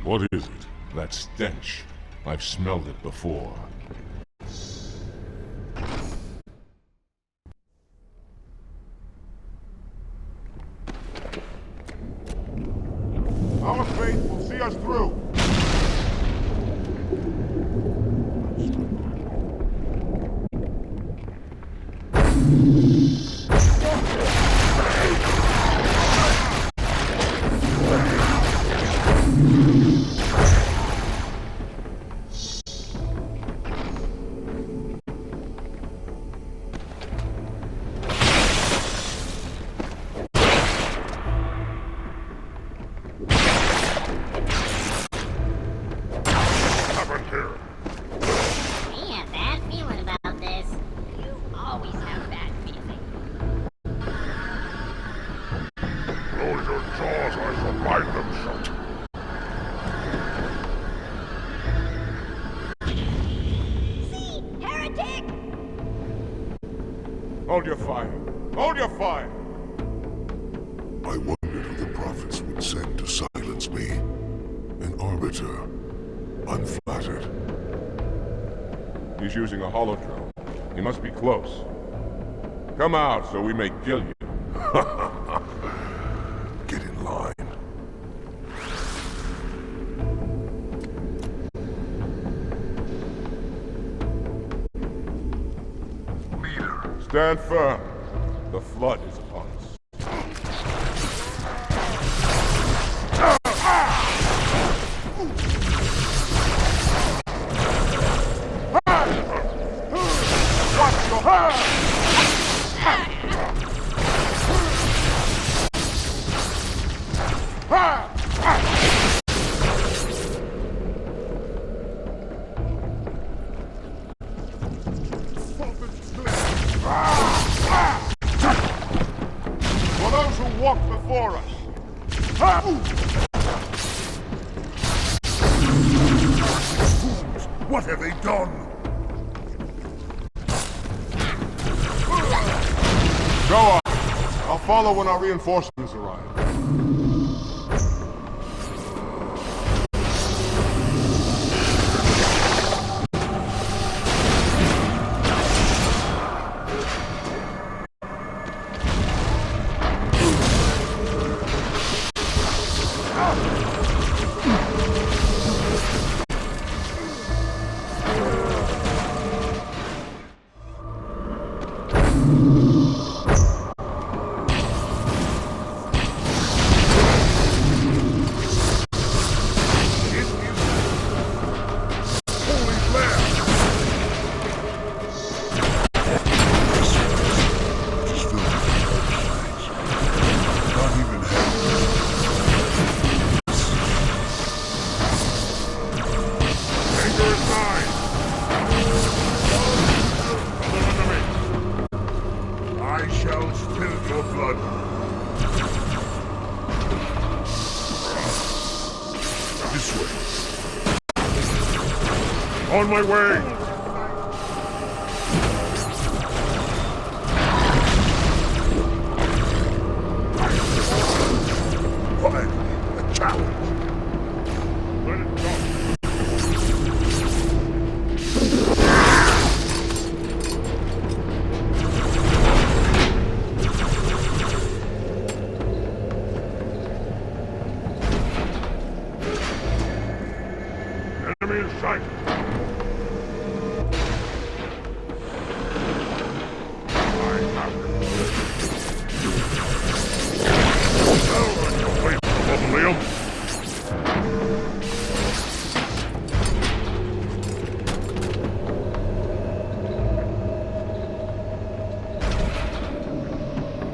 [SPEAKER 1] What is it? That stench. I've smelled it before. Our faith will see us through. Hold your fire. Hold your fire! I wondered who the prophets would send to silence me. An arbiter. Unflattered.
[SPEAKER 21] He's using a holodrome. He must be close. Come out so we may kill you.
[SPEAKER 1] Get in line.
[SPEAKER 21] Stand firm. The flood is upon us.
[SPEAKER 1] Watch your hand!
[SPEAKER 21] For those who walk before us.
[SPEAKER 1] What have they done?
[SPEAKER 21] Go on. I'll follow when our reinforcements arrive.
[SPEAKER 1] I shall spill your blood. This way. On my way! Finally, a challenge. Let it go. Enemy in sight.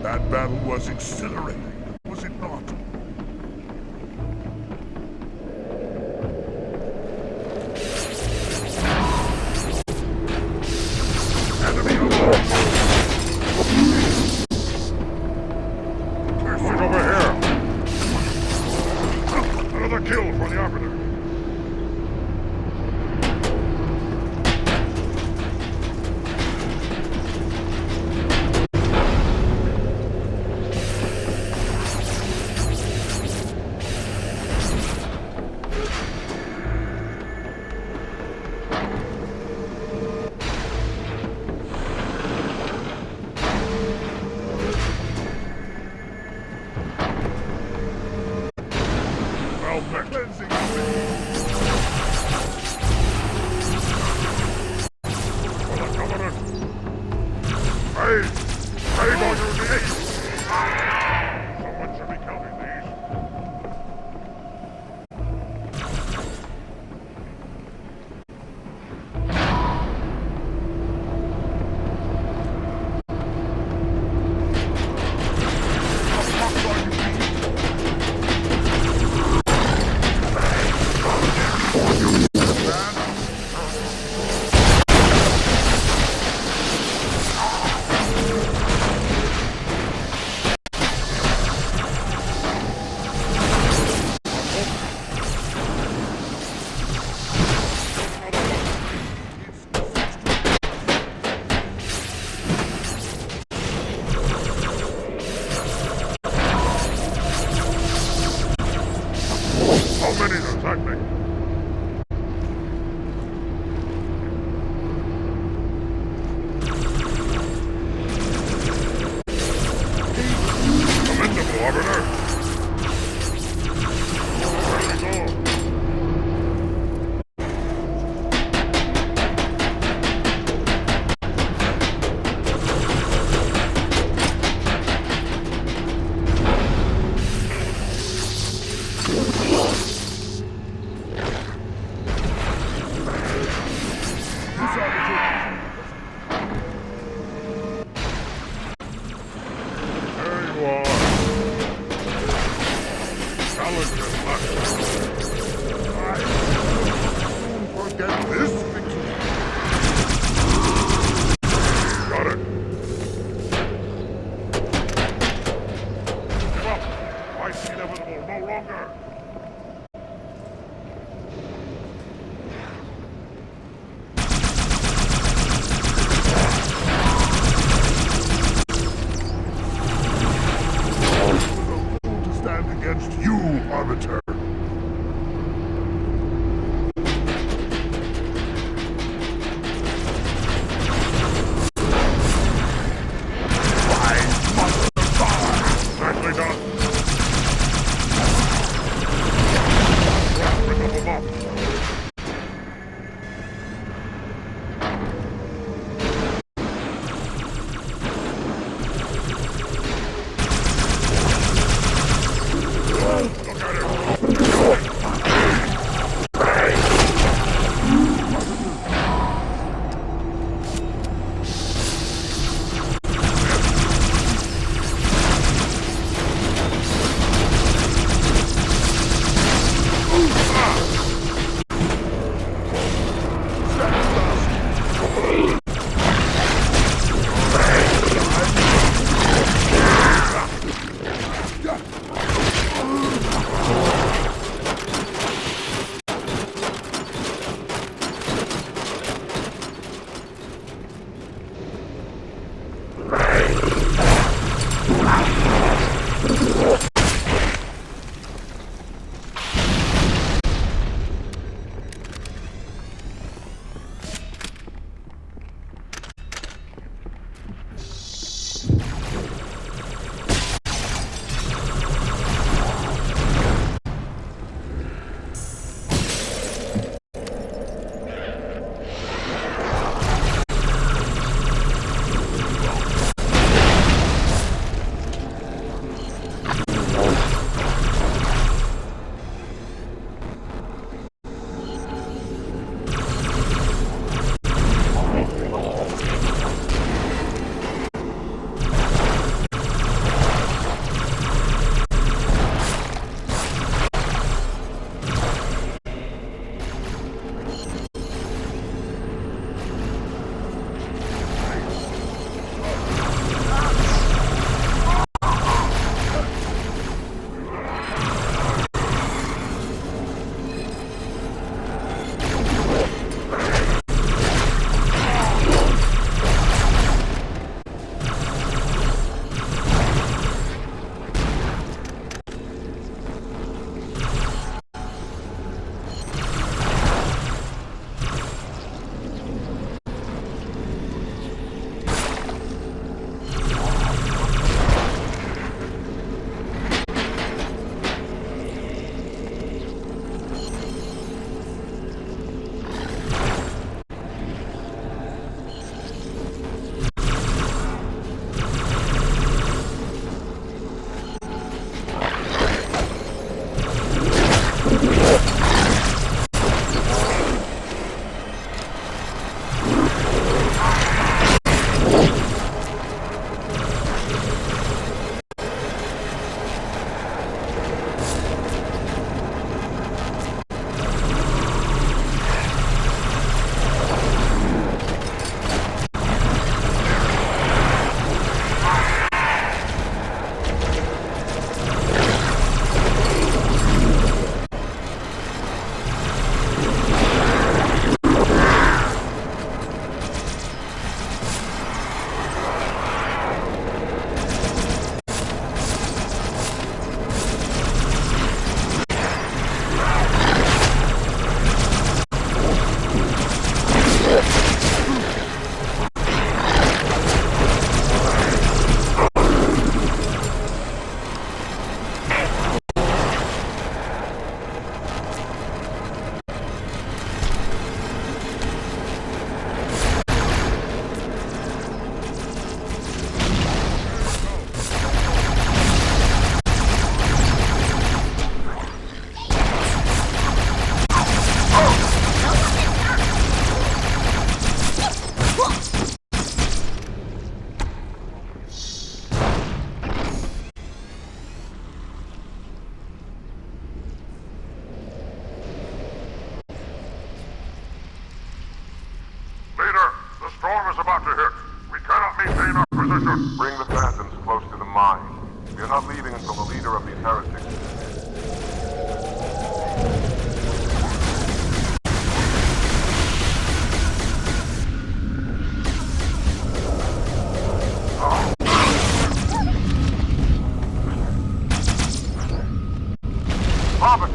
[SPEAKER 1] That battle was exhilarating, was it not? Enemy alone! Look over here! Another kill for the Arbiter! cleansing flames. For the Covenant. Brave on your knees. Someone should be counting these. How many attack me? Commendable, Arbiter. Where we go? There you are. Challenge is I won't forget this victory. Got it. Give up. Fight's inevitable no longer. To stand against you, Arbiter. I must survive. Nicely done. Bring them up.
[SPEAKER 21] is about to hit. We cannot maintain our position. Bring the phantoms close to the mine. We are not leaving until the leader of these heretics. Robert,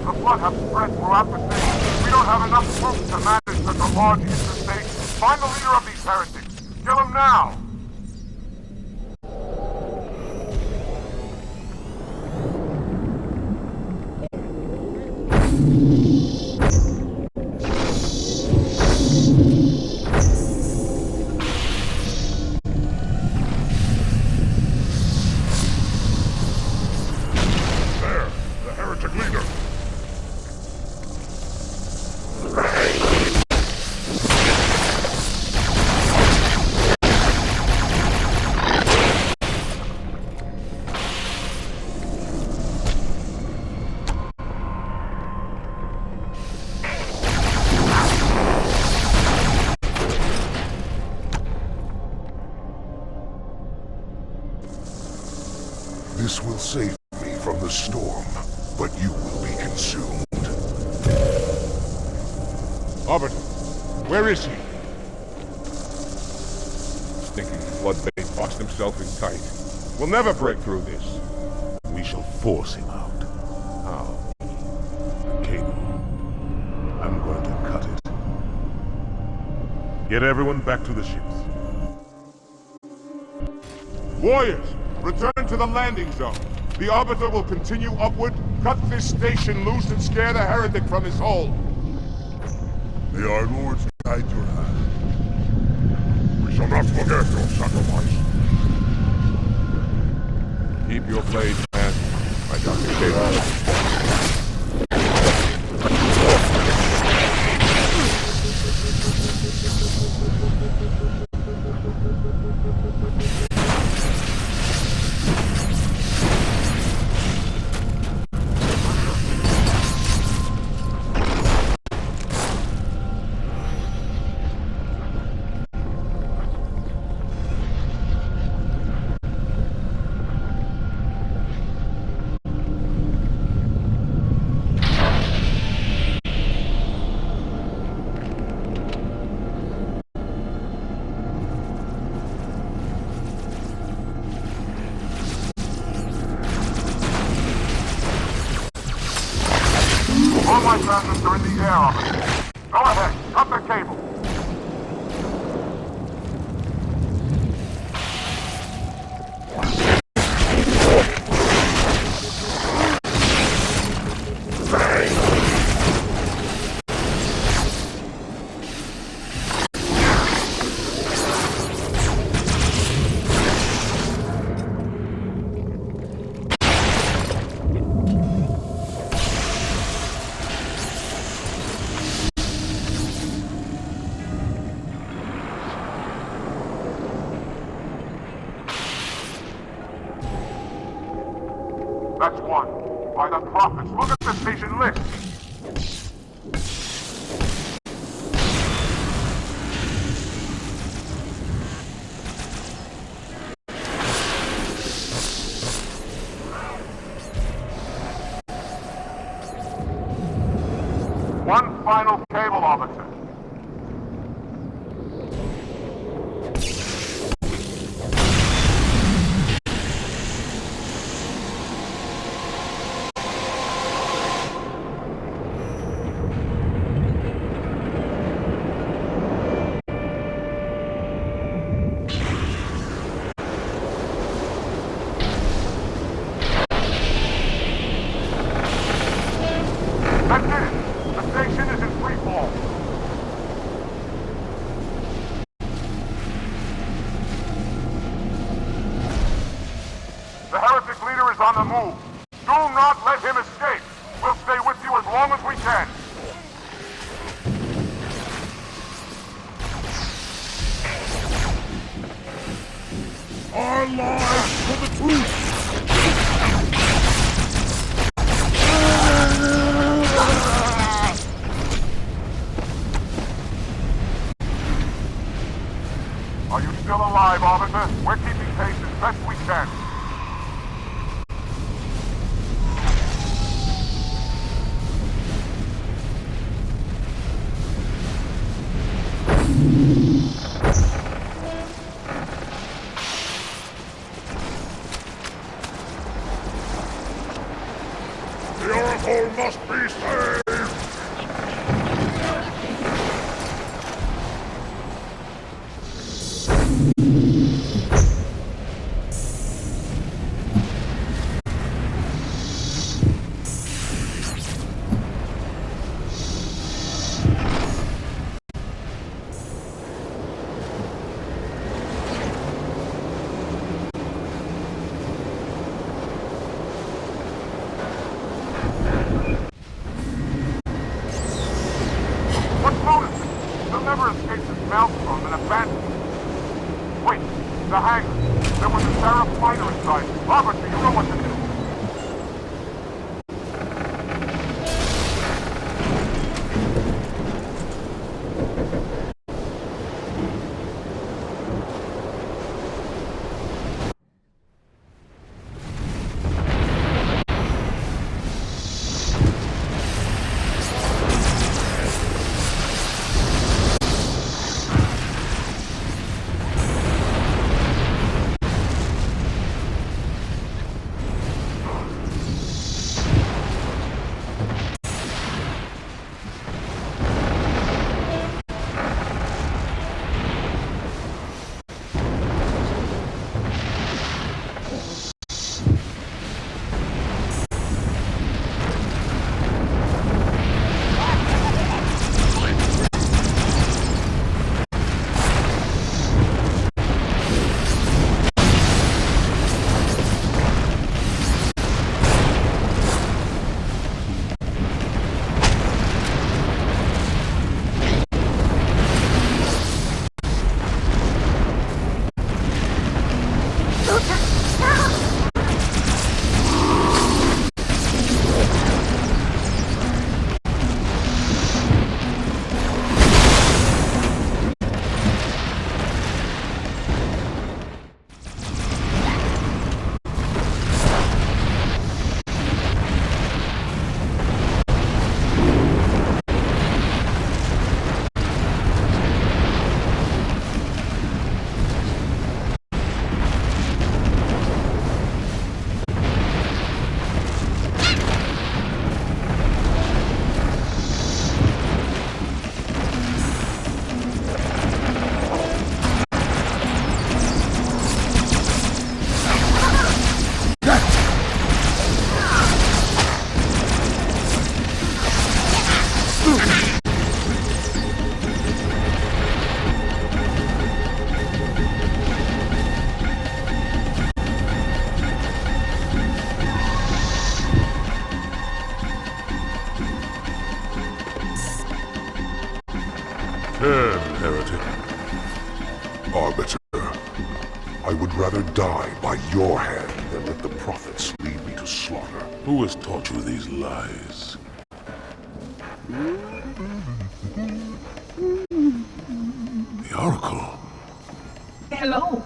[SPEAKER 21] the flood has spread throughout the city. We don't have enough troops to manage such a large interstate. Find the leader of these heretics. Kill him now!
[SPEAKER 1] This will save me from the storm, but you will be consumed.
[SPEAKER 21] Arbiter, where is he? Thinking Floodbait boxed himself in tight. We'll never break through this.
[SPEAKER 1] We shall force him out. How? The cable. I'm going to cut it. Get everyone back to the ships.
[SPEAKER 21] Warriors, return to the landing zone. The Arbiter will continue upward, cut this station loose, and scare the heretic from his hole.
[SPEAKER 1] May our lords guide your hand. We shall not forget your sacrifice.
[SPEAKER 21] Keep your blade, man. My Dr. Cable. All my phantoms are in the air, Officer. Go ahead, cut the cable. That's one. By the prophets, look at the station list. One final cable, Officer. That's it! The station is in free fall. The heretic leader is on the move. Do not let him escape. We'll stay with you as long as we can.
[SPEAKER 1] Our lives for the truth!
[SPEAKER 21] Arbiter. We're keeping pace as best we can.
[SPEAKER 1] The Oracle must be saved! Heretic. Arbiter, I would rather die by your hand than let the prophets lead me to slaughter. Who has taught you these lies? The Oracle.
[SPEAKER 4] Hello.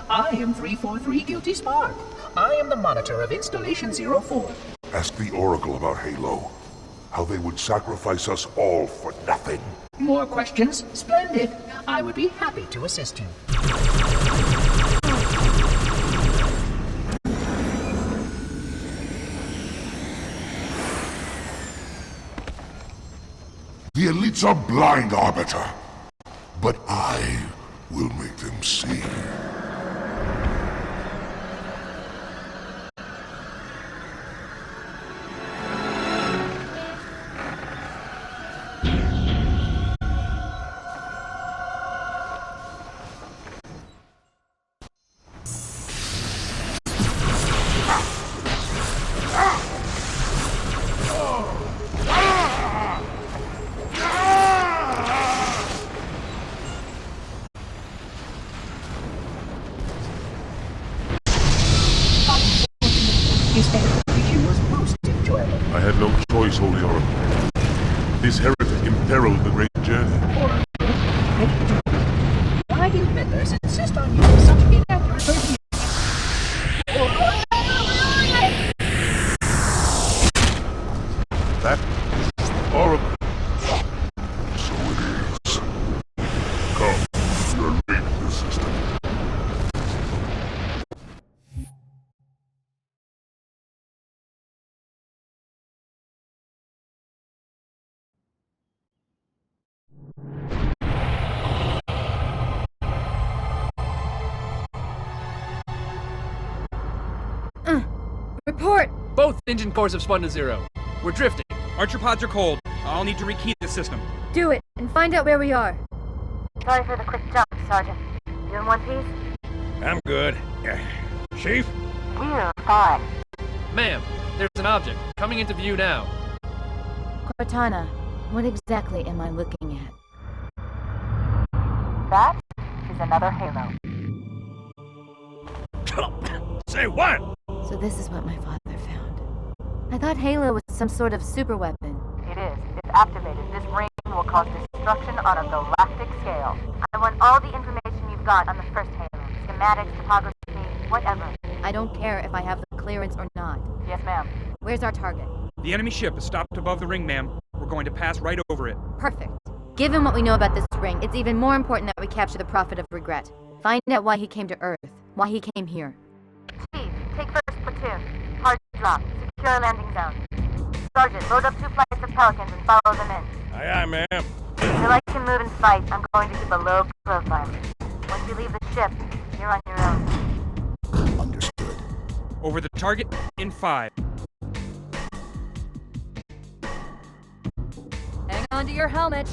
[SPEAKER 4] I am 343 Guilty Spark. I am the monitor of Installation 04.
[SPEAKER 1] Ask the Oracle about Halo. How they would sacrifice us all for nothing.
[SPEAKER 4] More questions? Splendid. I would be happy to assist you.
[SPEAKER 1] The elites are blind, Arbiter. But I will make them see.
[SPEAKER 4] I
[SPEAKER 1] had no choice, Holy Oracle. This heretic imperiled the great journey.
[SPEAKER 4] Why do members insist on using such
[SPEAKER 17] Report!
[SPEAKER 11] Both engine cores have spun to zero. We're drifting.
[SPEAKER 12] Archer pods are cold. I'll need to rekey the system.
[SPEAKER 17] Do it, and find out where we are.
[SPEAKER 9] Sorry for the quick jump, Sergeant. You in one piece?
[SPEAKER 7] I'm good. Chief?
[SPEAKER 9] We're fine.
[SPEAKER 11] Ma'am, there's an object coming into view now.
[SPEAKER 14] Cortana, what exactly am I looking at?
[SPEAKER 9] That is another Halo.
[SPEAKER 7] Say what?
[SPEAKER 14] So this is what my father found. I thought Halo was some sort of super weapon.
[SPEAKER 9] It is. If activated, this ring will cause destruction on a galactic scale. I want all the information you've got on the first Halo. Schematics, photography, whatever.
[SPEAKER 14] I don't care if I have the clearance or not.
[SPEAKER 9] Yes, ma'am.
[SPEAKER 14] Where's our target?
[SPEAKER 12] The enemy ship is stopped above the ring, ma'am. We're going to pass right over it.
[SPEAKER 14] Perfect. Given what we know about this ring, it's even more important that we capture the Prophet of Regret. Find out why he came to Earth, why he came here.
[SPEAKER 9] Chief, take first platoon. Hard drop. Secure landing zone. Sergeant, load up 2 flights of Pelicans and follow them in.
[SPEAKER 7] Aye, aye, ma'am.
[SPEAKER 9] If you like to move and fight, I'm going to keep a low profile. Once you leave the ship, you're on your own.
[SPEAKER 15] Understood.
[SPEAKER 12] Over the target in 5.
[SPEAKER 14] Hang on to your helmet.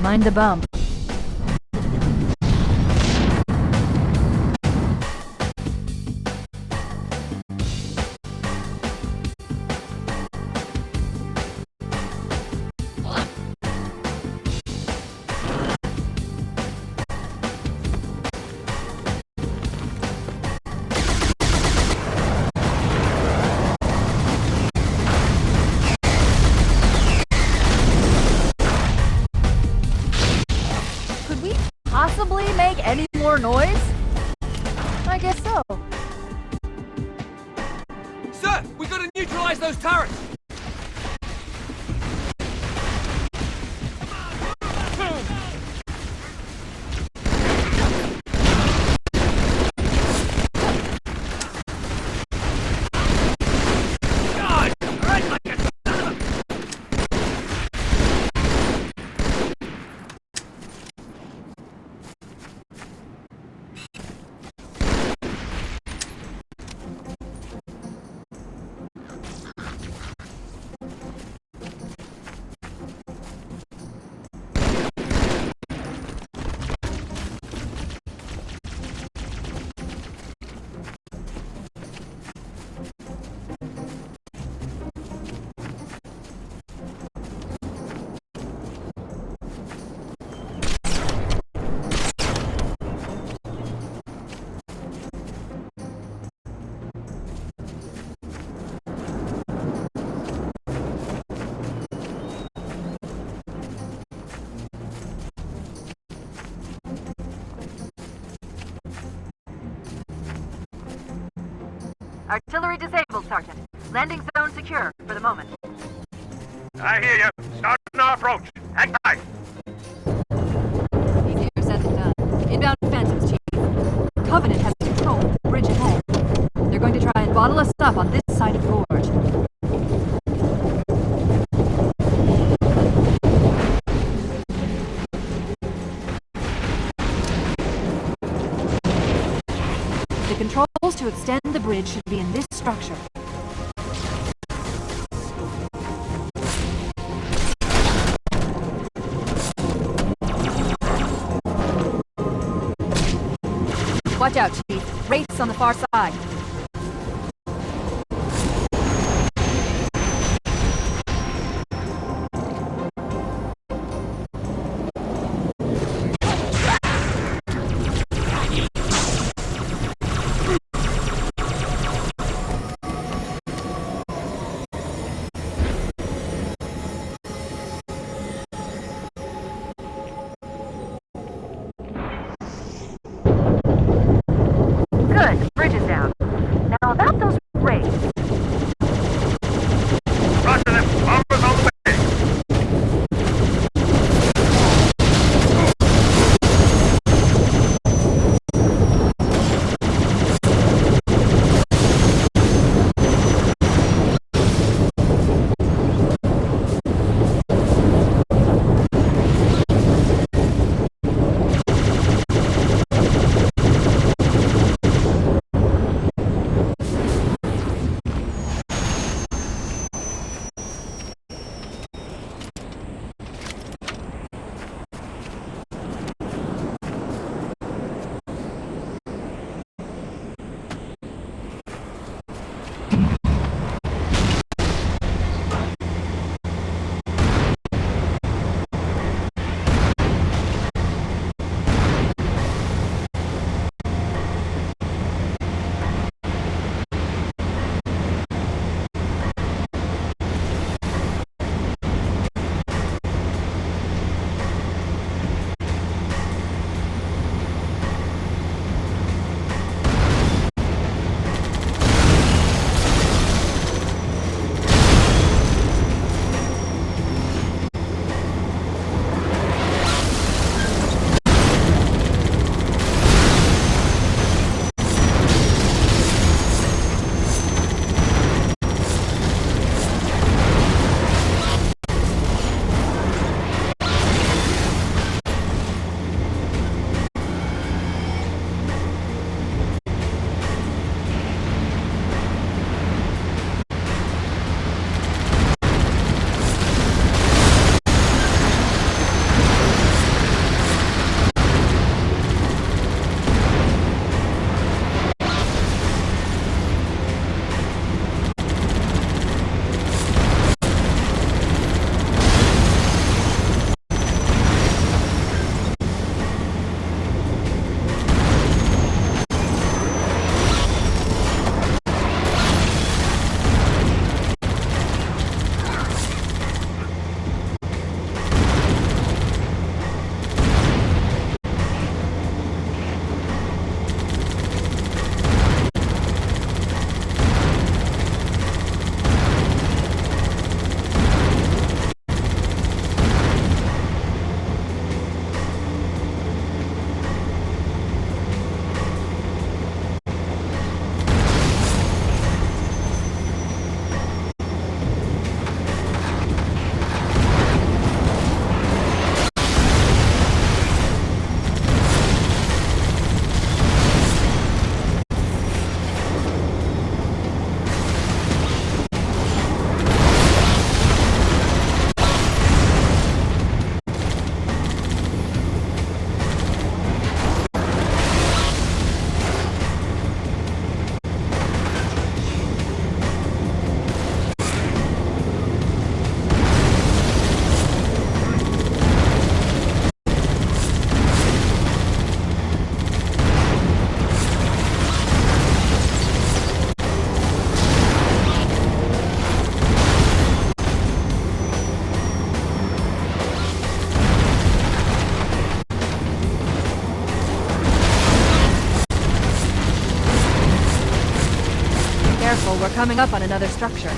[SPEAKER 14] Mind the bump. Possibly make any more noise? I guess so.
[SPEAKER 19] Sir, we gotta neutralize those turrets!
[SPEAKER 9] Artillery disabled, Sergeant. Landing zone secure for the moment.
[SPEAKER 16] I hear you. Starting our approach. Hang tight.
[SPEAKER 14] Easier said than done. Inbound Phantoms, Chief. Covenant has control of the bridge ahead. They're going to try and bottle us up on this side of Gorge. The controls to extend the bridge should be in this structure. Watch out, Chief. Wraiths on the far side.
[SPEAKER 9] Good. Bridge is down.
[SPEAKER 14] Careful, we're coming up on another structure.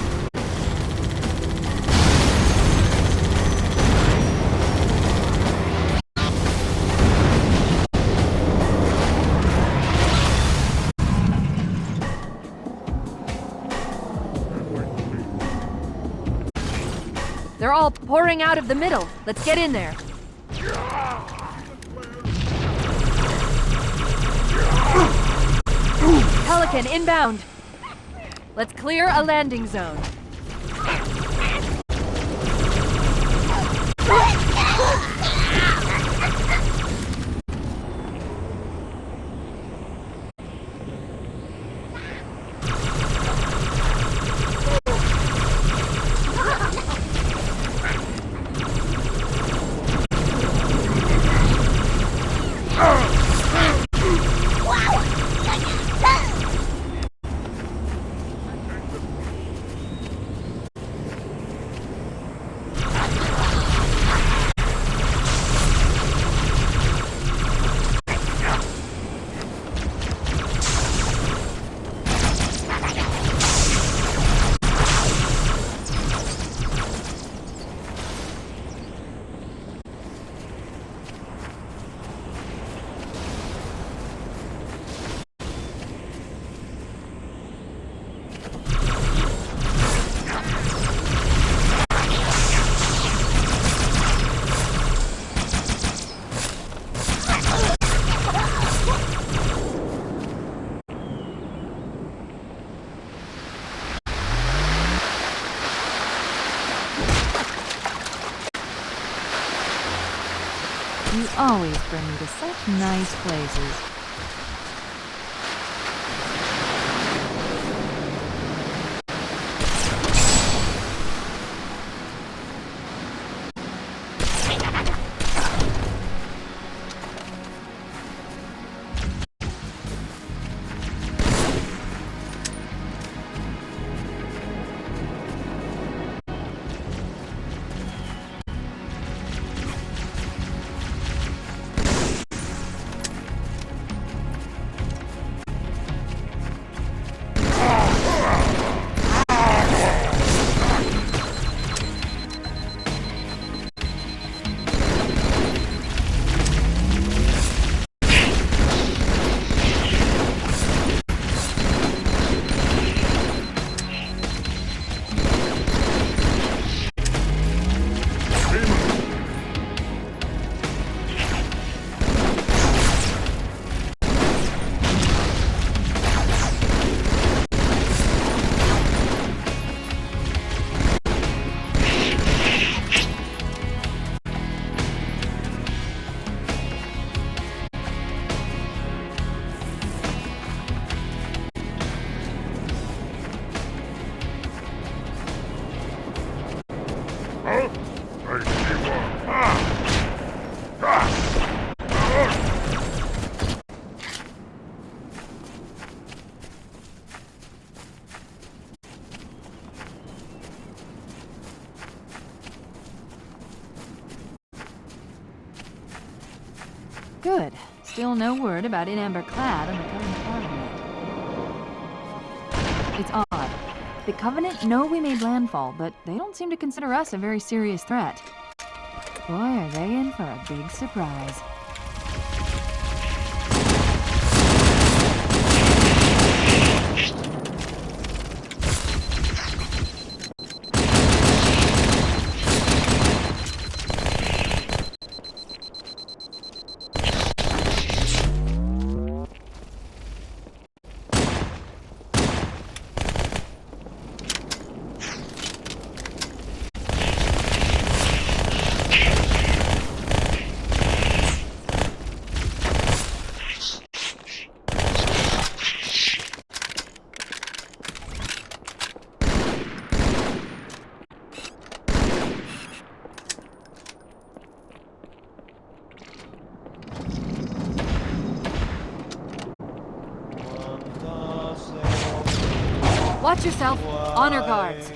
[SPEAKER 14] They're all pouring out of the middle. Let's get in there. Pelican inbound. Let's clear a landing zone. You always bring me to such nice places. Good. Still no word about In Amber Clad on the Covenant Covenant. It's odd. The Covenant know we made landfall, but they don't seem to consider us a very serious threat. Boy, are they in for a big surprise. Watch yourself. Honor guards.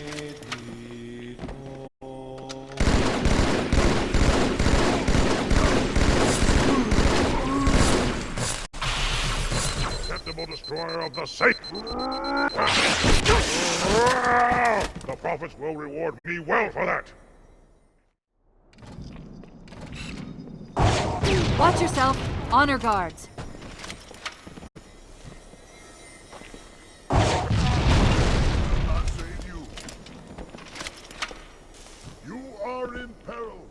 [SPEAKER 1] Acceptable destroyer of the sacred. The prophets will reward me well for that.
[SPEAKER 14] Watch yourself. Honor guards.
[SPEAKER 1] I'll save you. You are in peril.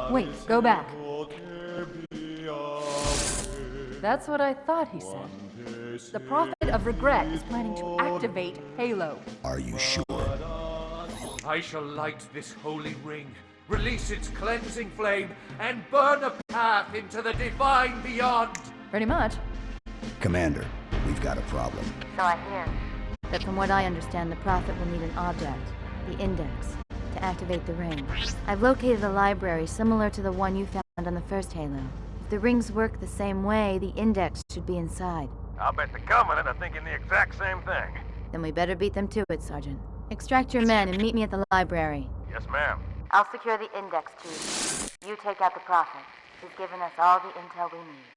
[SPEAKER 14] Wait, go back. That's what I thought he said. The Prophet of Regret is planning to activate Halo.
[SPEAKER 6] Are you sure?
[SPEAKER 5] I shall light this holy ring, release its cleansing flame, and burn a path into the divine beyond.
[SPEAKER 14] Pretty much.
[SPEAKER 6] Commander, we've got a problem.
[SPEAKER 9] So I hear.
[SPEAKER 13] But from what I understand, the Prophet will need an object, the Index, to activate the ring. I've located a library similar to the one you found on the first Halo. If the rings work the same way, the Index should be inside.
[SPEAKER 19] I'll bet the Covenant are thinking the exact same thing.
[SPEAKER 13] Then we better beat them to it, Sergeant. Extract your men and meet me at the library.
[SPEAKER 19] Yes, ma'am.
[SPEAKER 9] I'll secure the Index, Chief. You take out the Prophet. He's given us all the intel we need.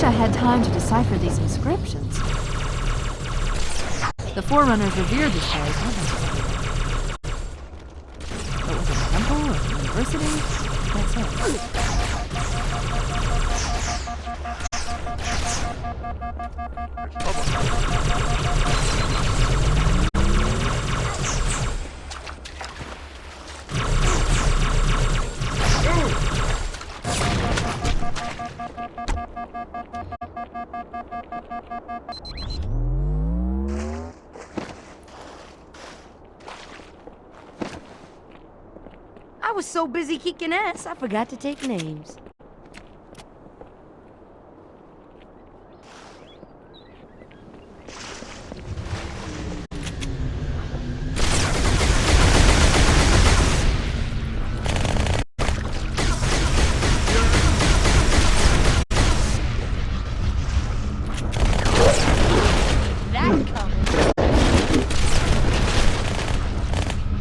[SPEAKER 14] I had time to decipher these inscriptions. The Forerunners revered this place, but was it a temple or a university? Can't say.
[SPEAKER 17] I was so busy kicking ass, I forgot to take names.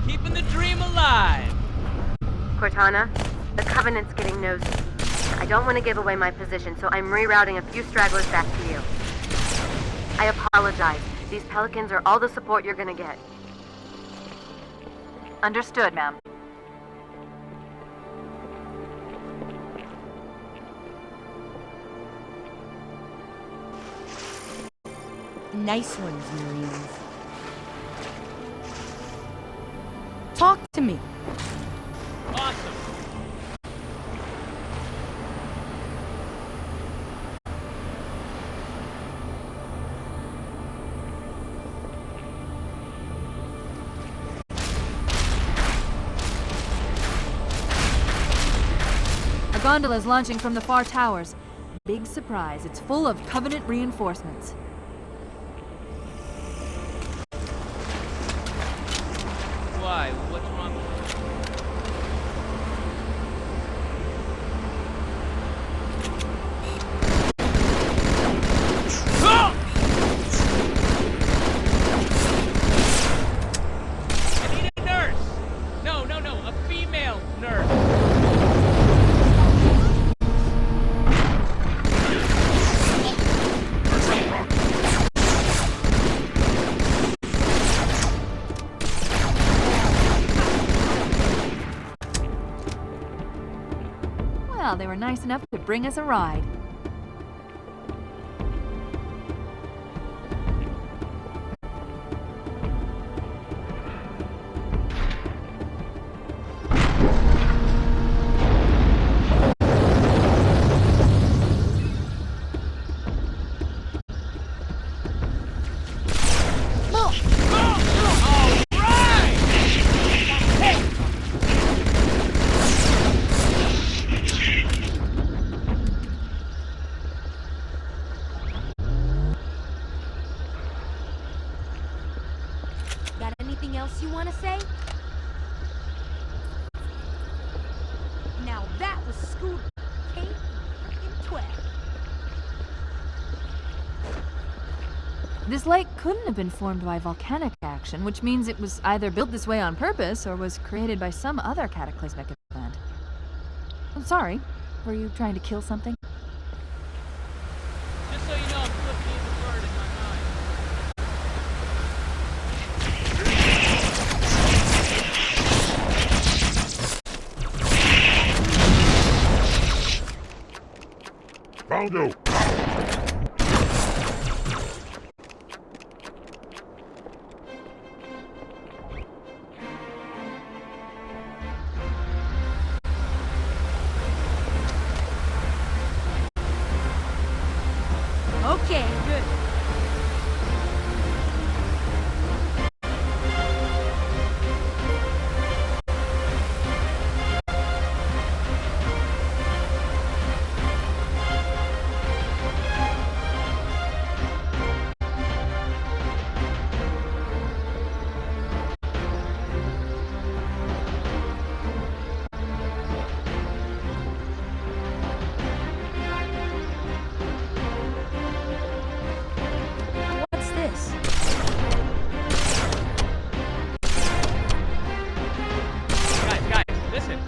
[SPEAKER 18] Keeping the dream alive.
[SPEAKER 13] Cortana, the Covenant's getting nosy. I don't want to give away my position, so I'm rerouting a few stragglers back to you. I apologize. These Pelicans are all the support you're gonna get.
[SPEAKER 14] Understood, ma'am.
[SPEAKER 17] Nice ones, Marines. Talk to me.
[SPEAKER 18] Awesome.
[SPEAKER 14] A gondola is launching from the far towers. big surprise. It's full of Covenant reinforcements.
[SPEAKER 18] Why? What's wrong with I need a nurse! No, a female nurse!
[SPEAKER 14] Well, they were nice enough to bring us a ride.
[SPEAKER 17] Got anything else you want to say? Now that was Scooter. Kate and 12.
[SPEAKER 14] This lake couldn't have been formed by volcanic action, which means it was either built this way on purpose or was created by some other cataclysmic event. I'm sorry. Were you trying to kill something?
[SPEAKER 18] Just so you know, I'm flipping you the bird in my mind.
[SPEAKER 1] Found you!
[SPEAKER 17] Okay, good. What's this?
[SPEAKER 18] Guys, listen.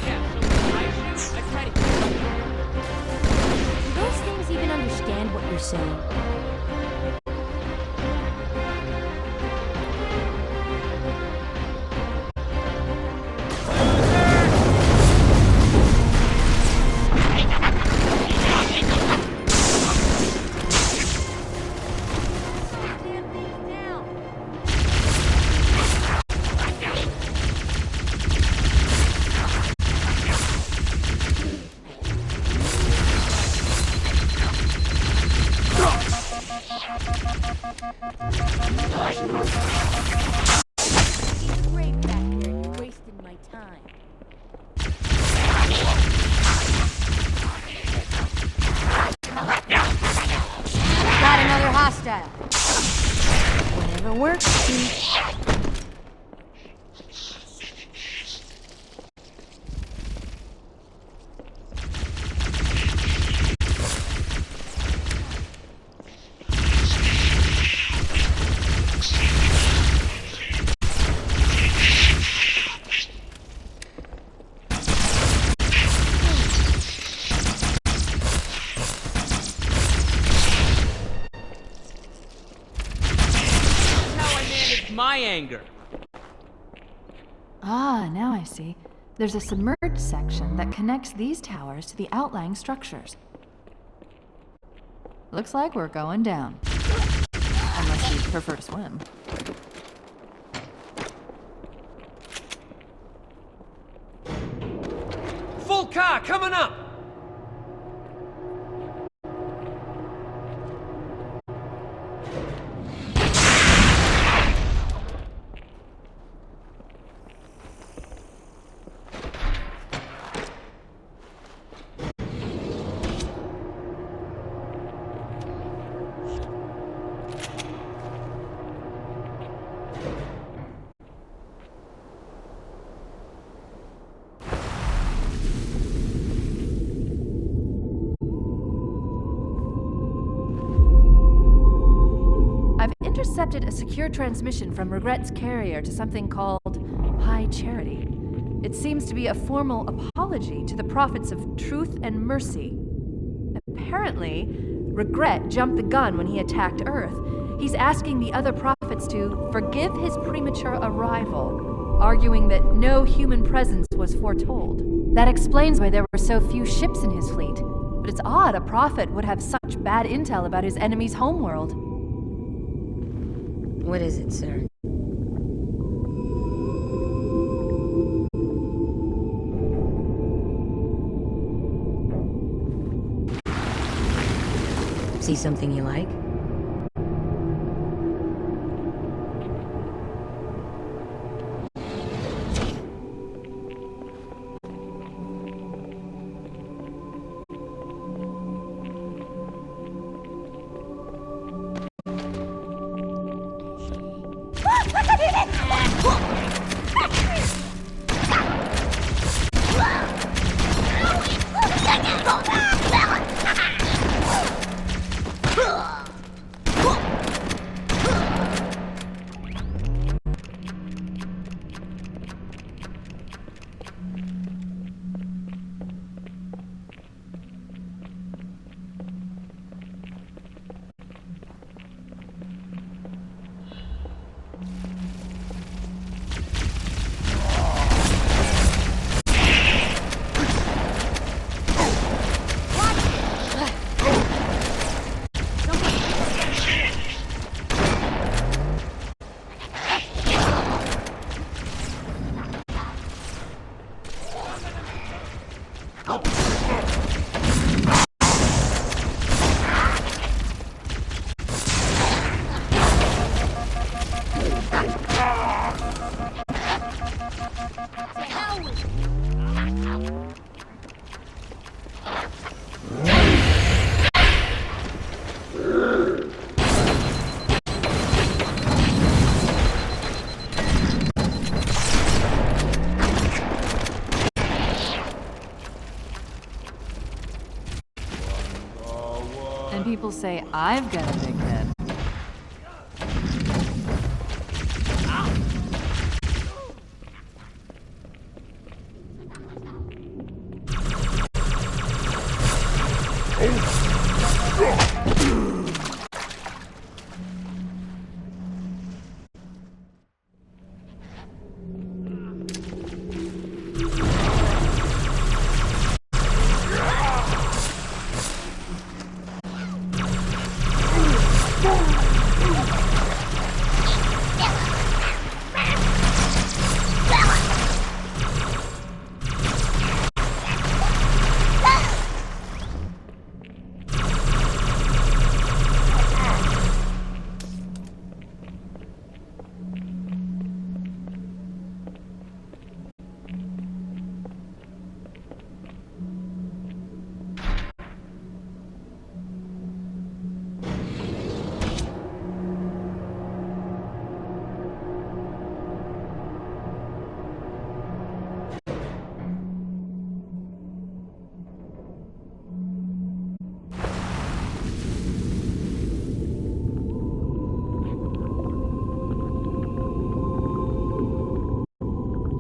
[SPEAKER 18] Yeah, so when I shoot, I try to kill them.
[SPEAKER 17] Do those things even understand what you're saying? Great back there, you're wasting my time. Got another hostile. Whatever works, dude.
[SPEAKER 18] My anger.
[SPEAKER 14] Ah, now I see. There's a submerged section that connects these towers to the outlying structures. Looks like we're going down. Unless you prefer to swim.
[SPEAKER 5] Full car coming up!
[SPEAKER 14] intercepted a secure transmission from Regret's carrier to something called High Charity. It seems to be a formal apology to the prophets of truth and mercy. Apparently, Regret jumped the gun when he attacked Earth. He's asking the other prophets to forgive his premature arrival, arguing that no human presence was foretold. That explains why there were so few ships in his fleet. But it's odd a prophet would have such bad intel about his enemy's homeworld.
[SPEAKER 17] What is it, sir? See something you like?
[SPEAKER 14] And people say I've got a big head.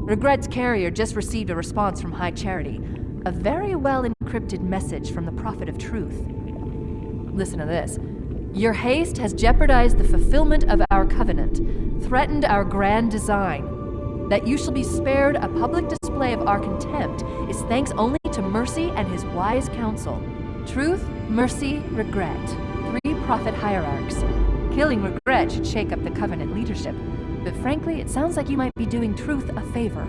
[SPEAKER 14] Regret's carrier just received a response from High Charity. A very well-encrypted message from the Prophet of Truth. Listen to this. Your haste has jeopardized the fulfillment of our covenant, threatened our grand design. That you shall be spared a public display of our contempt is thanks only to Mercy and his wise counsel. Truth, Mercy, Regret. 3 prophet hierarchs. Killing Regret should shake up the covenant leadership. But frankly, it sounds like you might be doing Truth a favor.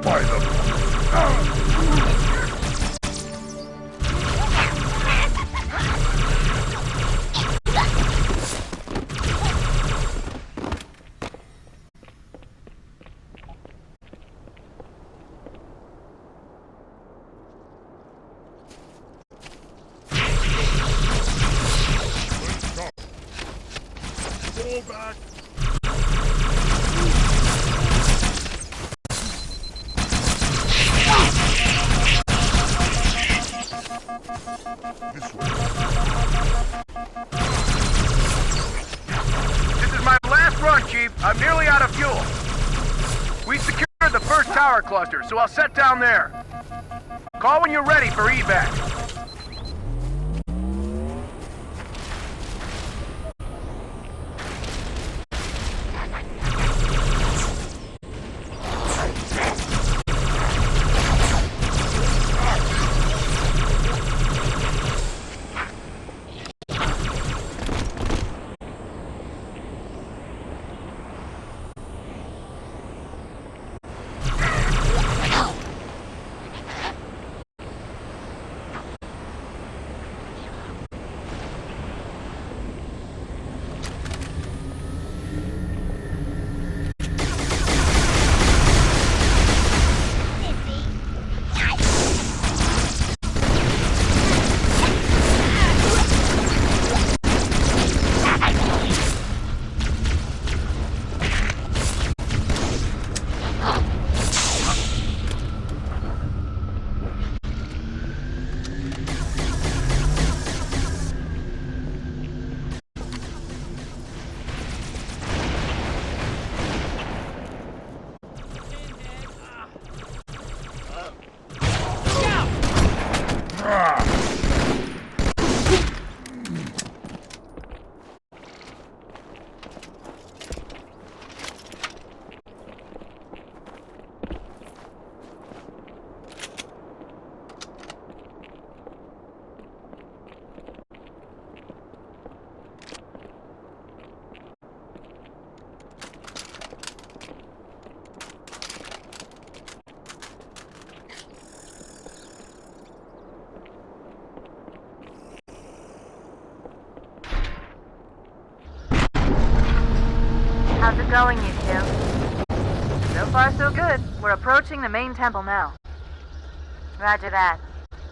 [SPEAKER 1] By the...
[SPEAKER 12] I'm nearly out of fuel. We secured the first tower cluster, so I'll set down there. Call when you're ready for evac.
[SPEAKER 9] How's it going, you two? So far, so good. We're approaching the main temple now. Roger that.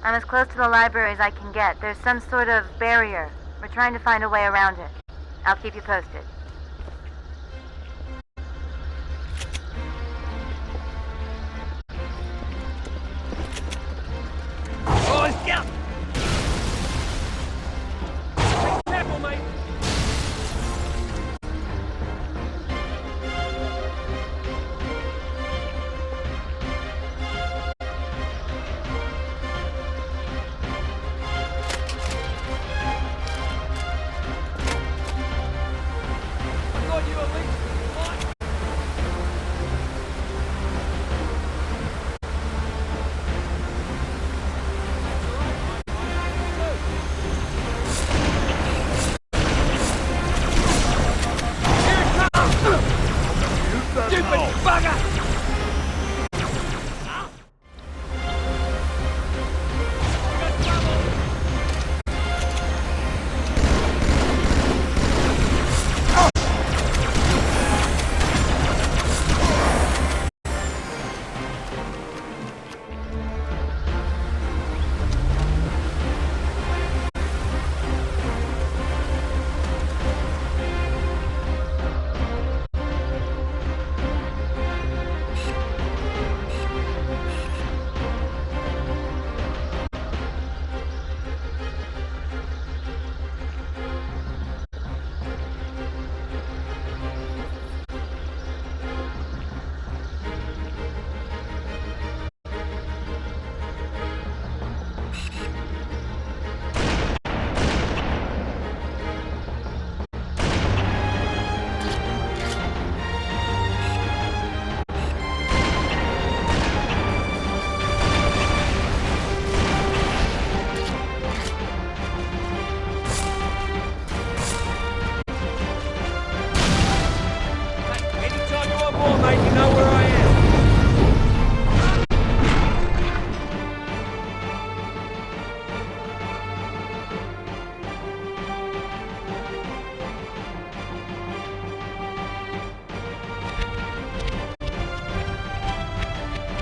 [SPEAKER 9] I'm as close to the library as I can get. There's some sort of barrier. We're trying to find a way around it. I'll keep you posted.
[SPEAKER 19] Boys, get up! Careful, mate!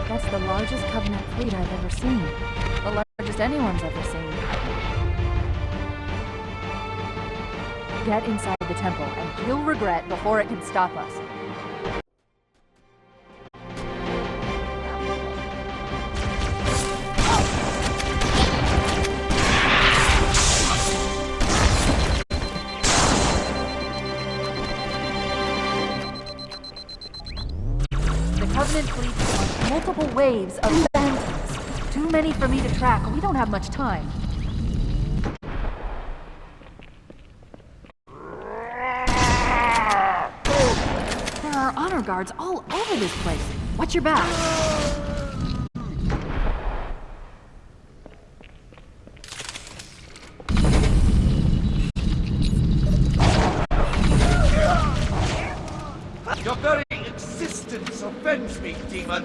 [SPEAKER 14] That's the largest Covenant fleet I've ever seen. The largest anyone's ever seen. Get inside the temple, and you'll regret before it can stop us. waves of phantoms. Too many for me to track. We don't have much time. There are honor guards all over this place. Watch your back.
[SPEAKER 5] Your very existence offends me, demon.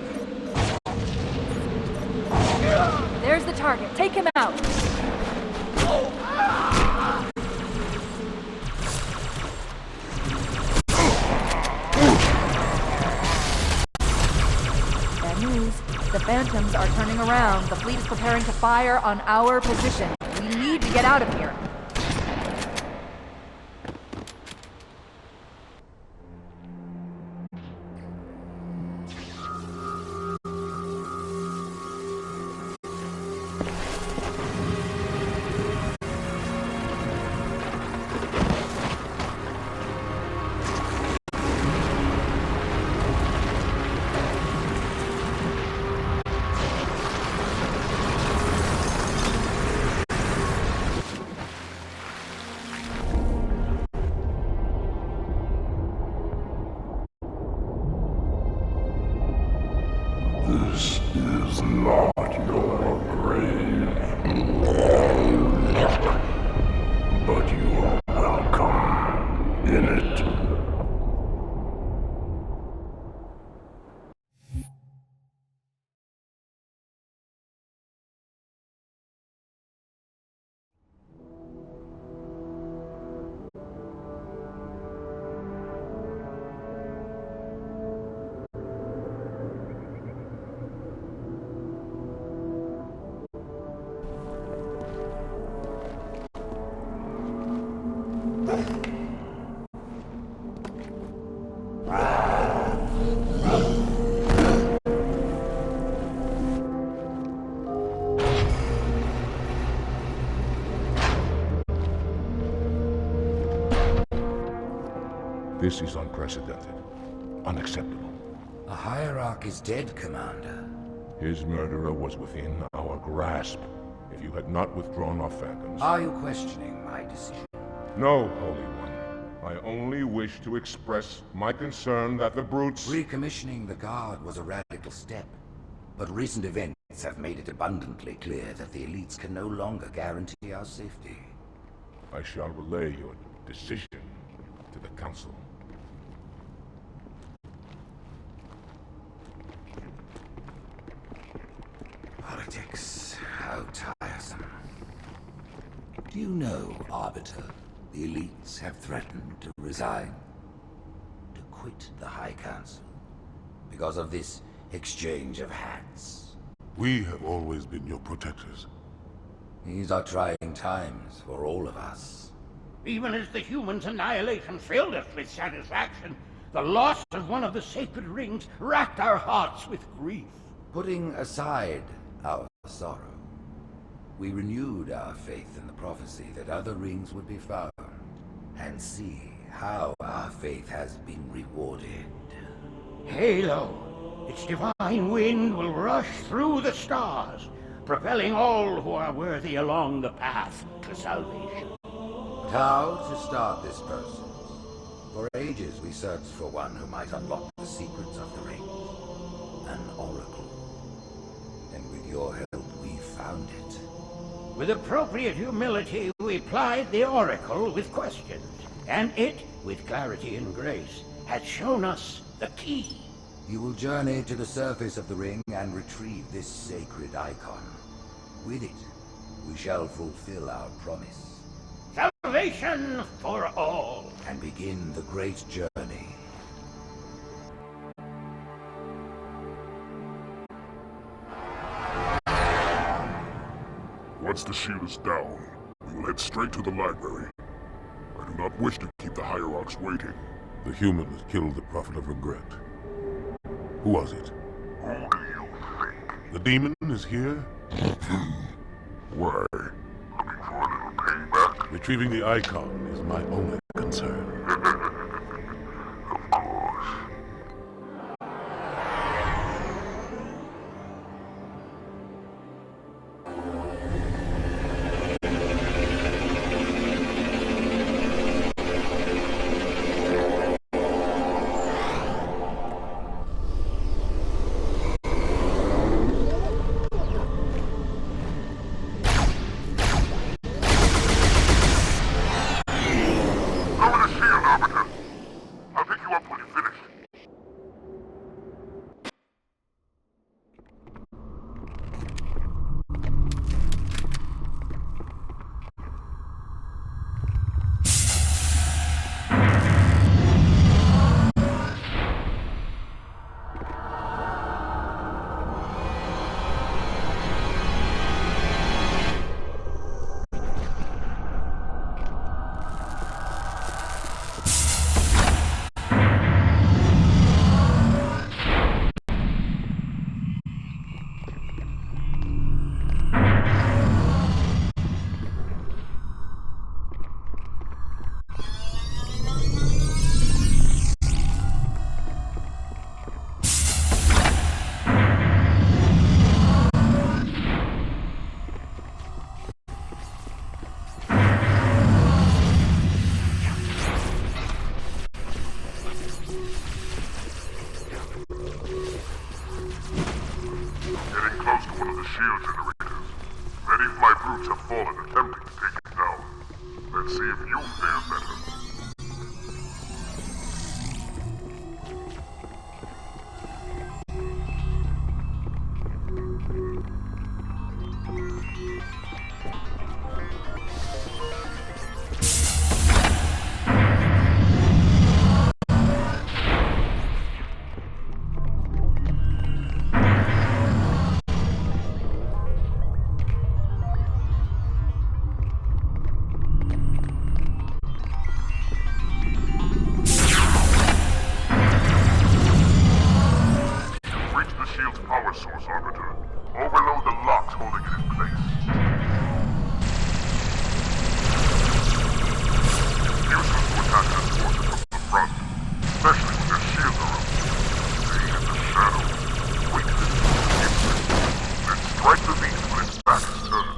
[SPEAKER 14] There's the target. Take him out. Bad news. The phantoms are turning around. The fleet is preparing to fire on our position. We need to get out of here.
[SPEAKER 1] This is not your grave. But you are welcome in it. This is unprecedented. Unacceptable.
[SPEAKER 2] A hierarch is dead, Commander.
[SPEAKER 1] His murderer was within our grasp. If you had not withdrawn our phantoms...
[SPEAKER 2] Are you questioning my decision?
[SPEAKER 1] No, Holy One. I only wish to express my concern that the brutes...
[SPEAKER 2] Recommissioning the Guard was a radical step. But recent events have made it abundantly clear that the elites can no longer guarantee our safety.
[SPEAKER 1] I shall relay your decision to the Council.
[SPEAKER 2] Politics, how tiresome. Do you know, Arbiter, the elites have threatened to resign? To quit the High Council? Because of this exchange of hats?
[SPEAKER 1] We have always been your protectors.
[SPEAKER 2] These are trying times for all of us.
[SPEAKER 3] Even as the humans' annihilation filled us with satisfaction, the loss of one of the sacred rings racked our hearts with grief.
[SPEAKER 2] Putting aside our sorrow, we renewed our faith in the prophecy that other rings would be found, and see how our faith has been rewarded.
[SPEAKER 3] Halo, its divine wind will rush through the stars, propelling all who are worthy along the path to salvation.
[SPEAKER 2] But how to start this process? For ages we searched for one who might unlock the secrets of the ring. An oracle. And with your help, we found it.
[SPEAKER 3] With appropriate humility, we plied the oracle with questions, and it, with clarity and grace, has shown us the key.
[SPEAKER 2] You will journey to the surface of the ring and retrieve this sacred icon. With it, we shall fulfill our promise.
[SPEAKER 3] Salvation for all.
[SPEAKER 2] And begin the great journey.
[SPEAKER 1] Once the shield is down, we will head straight to the library. I do not wish to keep the hierarchs waiting. The humans killed the Prophet of Regret. Who was it? Who do you think? The demon is here? Why? Looking for a little payback? Retrieving the icon is my only concern. Of course.
[SPEAKER 21] close to one of the shield generators. Many of my brutes have fallen attempting to take it down. Let's see if you fare better. Power source, Arbiter. Overload the locks holding it in place. It's useless to attack as forces from the front, especially when their shields are up. Stay in the shadows, weakness is instant, then strike the beast when its back is turned.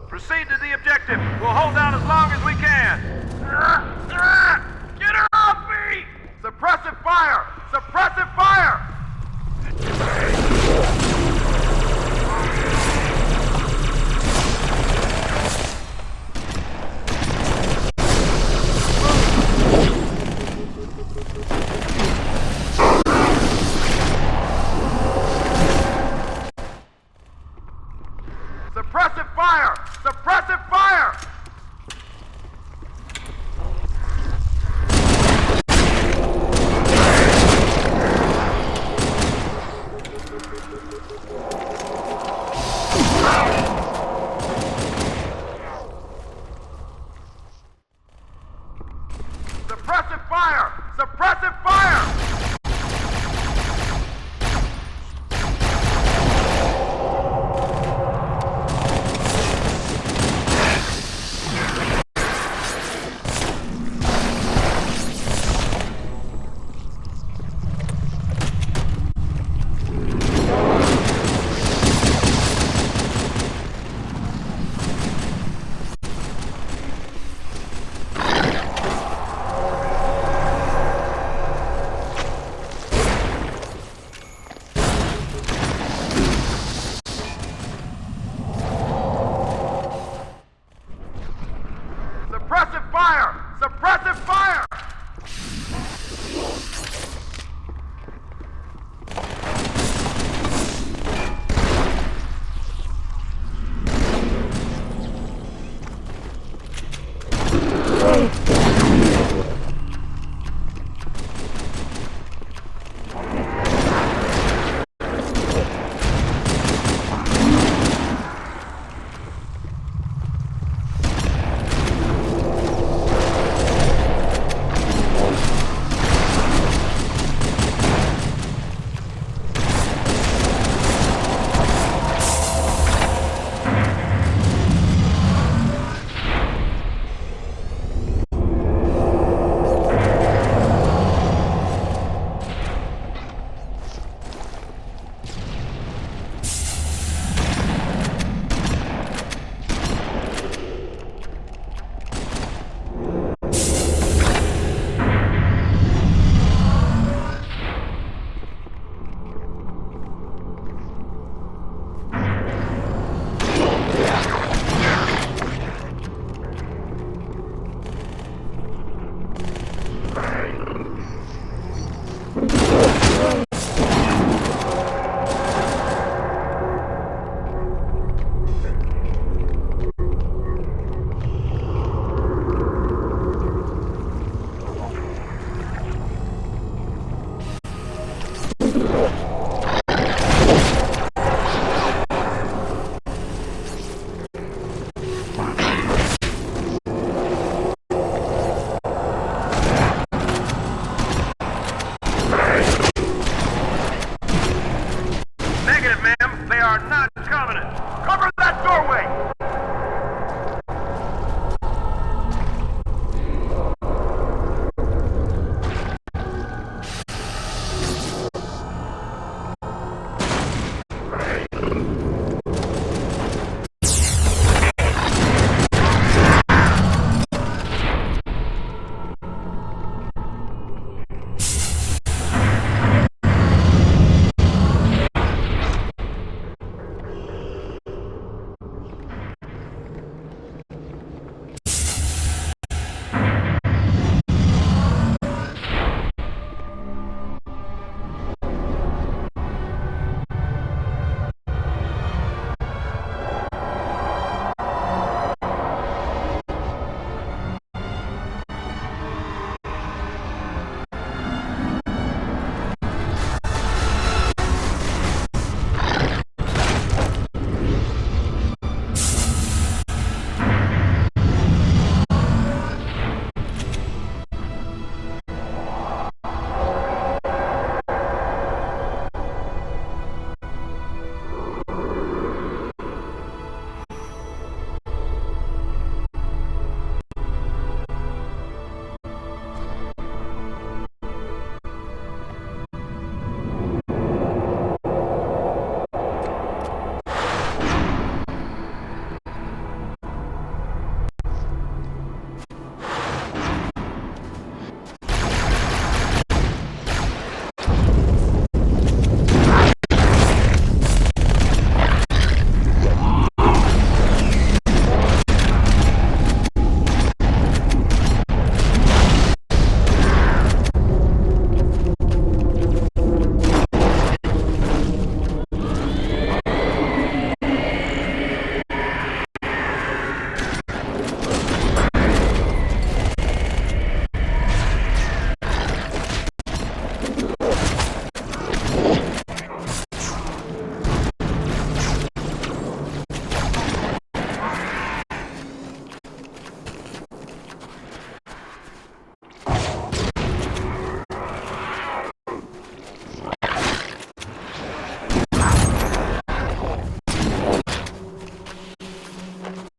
[SPEAKER 16] Proceed to the objective. We'll hold out as long as we can. Get her off me! Suppressive fire! Suppressive fire!
[SPEAKER 12] Suppressive fire! Suppressive fire! Suppressive fire! Suppressive fire! Suppressive fire! Suppressive fire!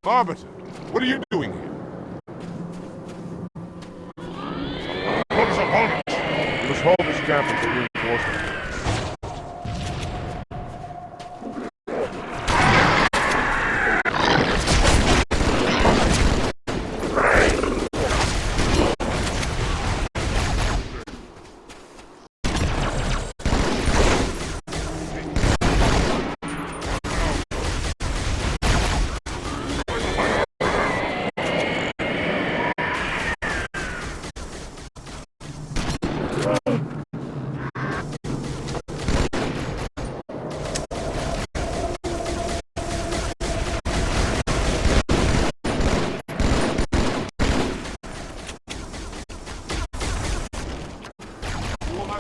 [SPEAKER 1] Arbiter, what are you doing here? Close up, hold it! We must hold this camp until reinforcements.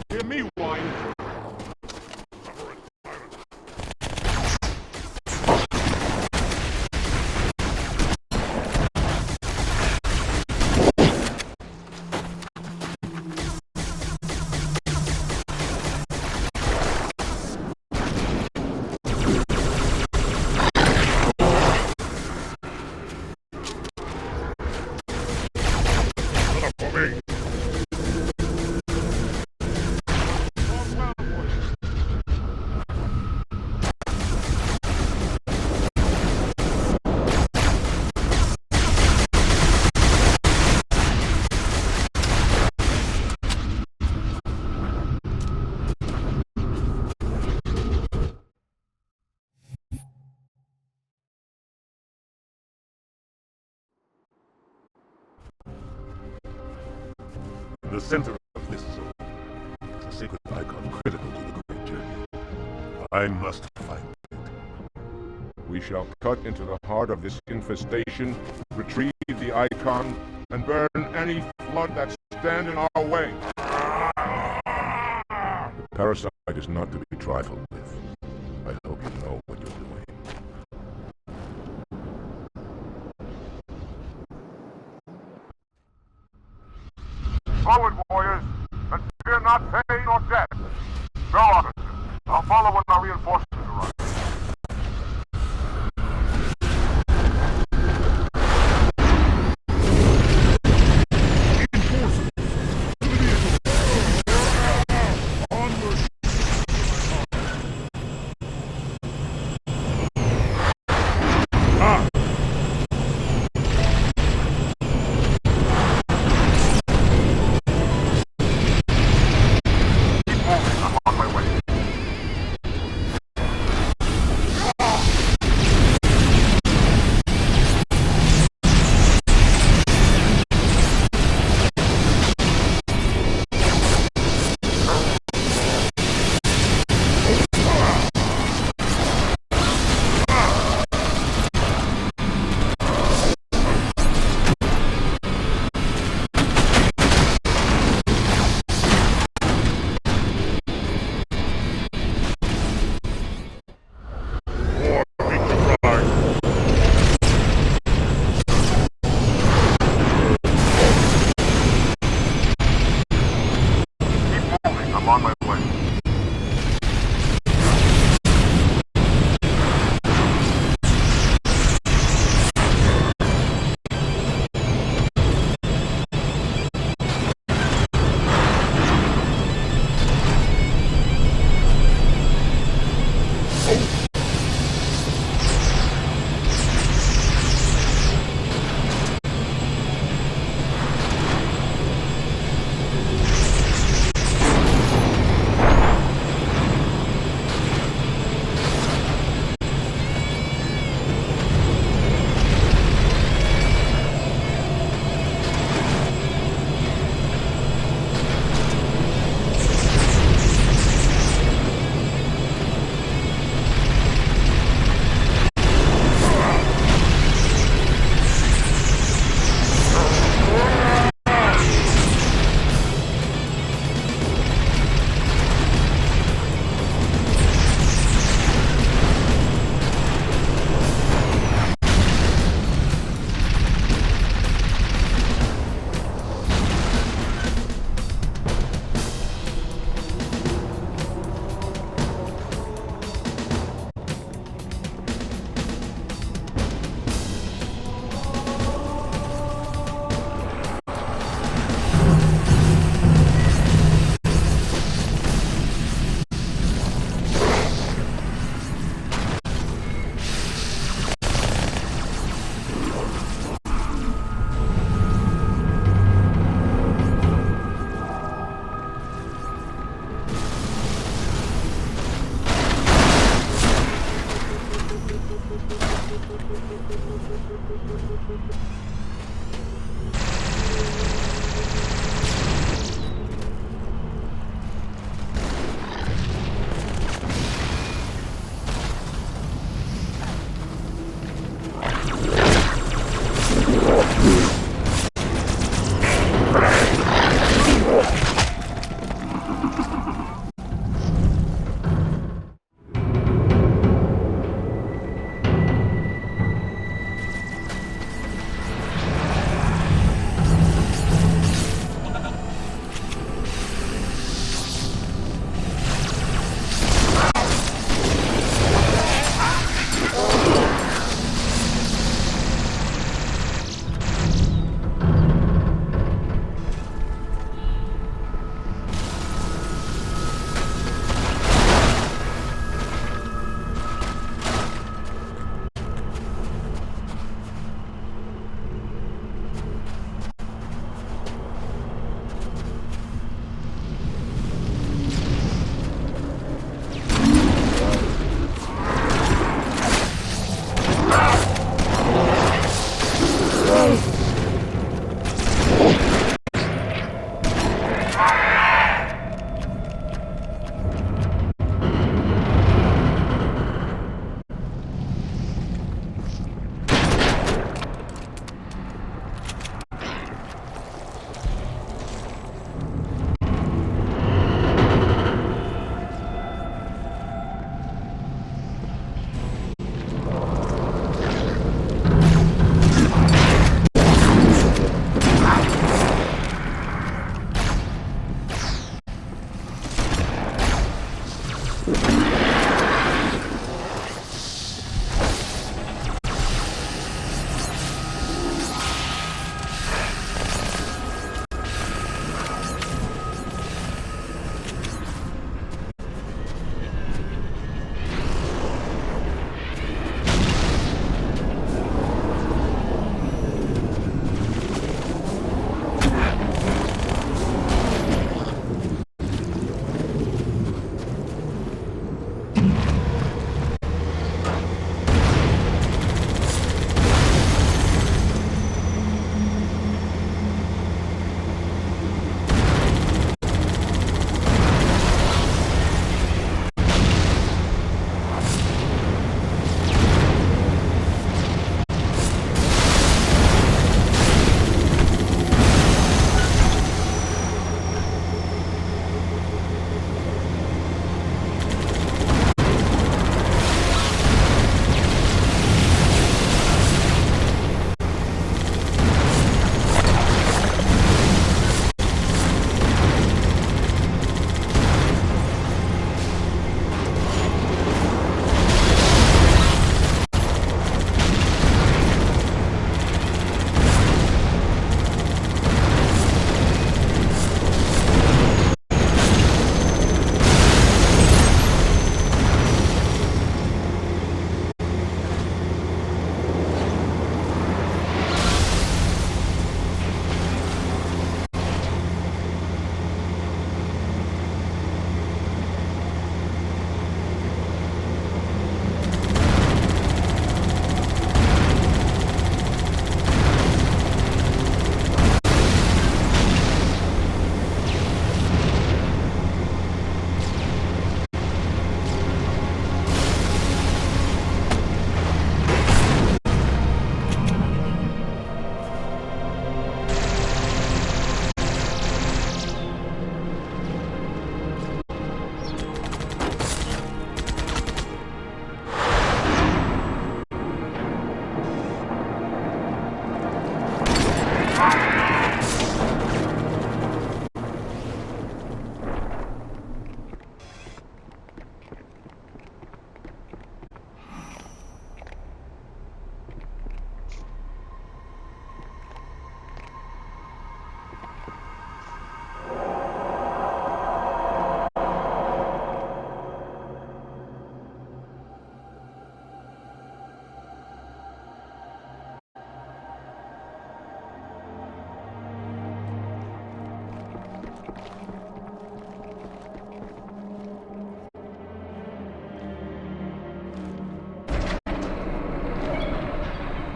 [SPEAKER 1] Hear me whine. In the center of this zone is a sacred icon critical to the great journey. I must find it. We shall cut into the heart of this infestation, retrieve the icon, and burn any flood that stand in our way. The parasite is not to be trifled with. I hope you know what you're doing. Forward, warriors, and fear not pain or death. Go, officer. I'll follow when our reinforcements arrive.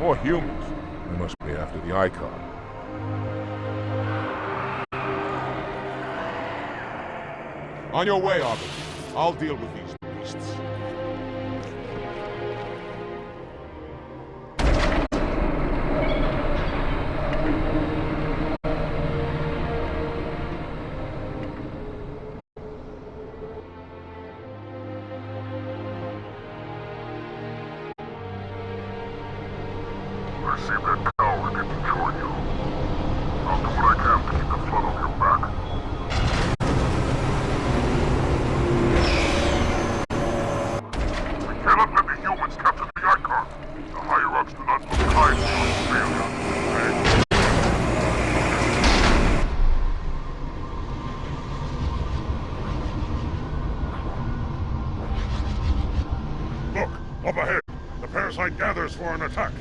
[SPEAKER 1] More humans. They must be after the icon. On your way, Arbiter. I'll deal with these beasts.
[SPEAKER 21] I see that coward getting toward you. I'll do what I can to keep the flood off your back. We cannot let the humans capture the icon. The higher-ups do not look kindly on failure. Look, up ahead. The parasite gathers for an attack.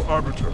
[SPEAKER 21] Arbiter.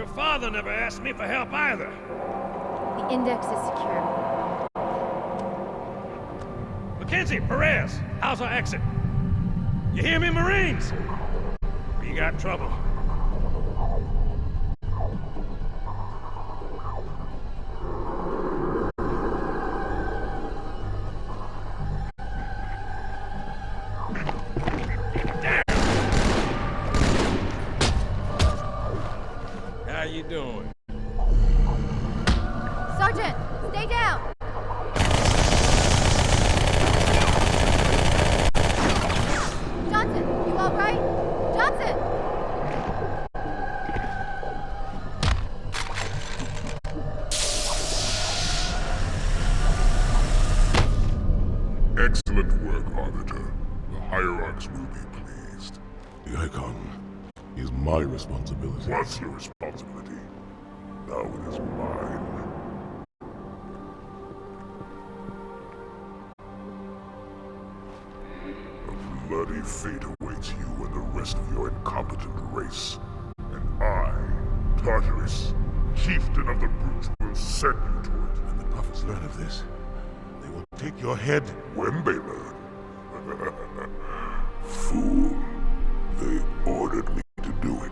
[SPEAKER 7] father never asked me for help either.
[SPEAKER 13] The index is secure.
[SPEAKER 7] Mackenzie, Perez, how's our exit? You hear me, Marines? We got trouble. How you doing?
[SPEAKER 13] Sergeant, stay down! Johnson, you all right? Johnson!
[SPEAKER 1] Excellent work, Arbiter. The Hierarchs will be pleased. The Icon is my responsibility. What's your responsibility? Now it is mine. A bloody fate awaits you and the rest of your incompetent race. And I, Tartarus, chieftain of the brutes, will send you to it. When the prophets learn of this, they will take your head when they learn. Fool. They ordered me to do it.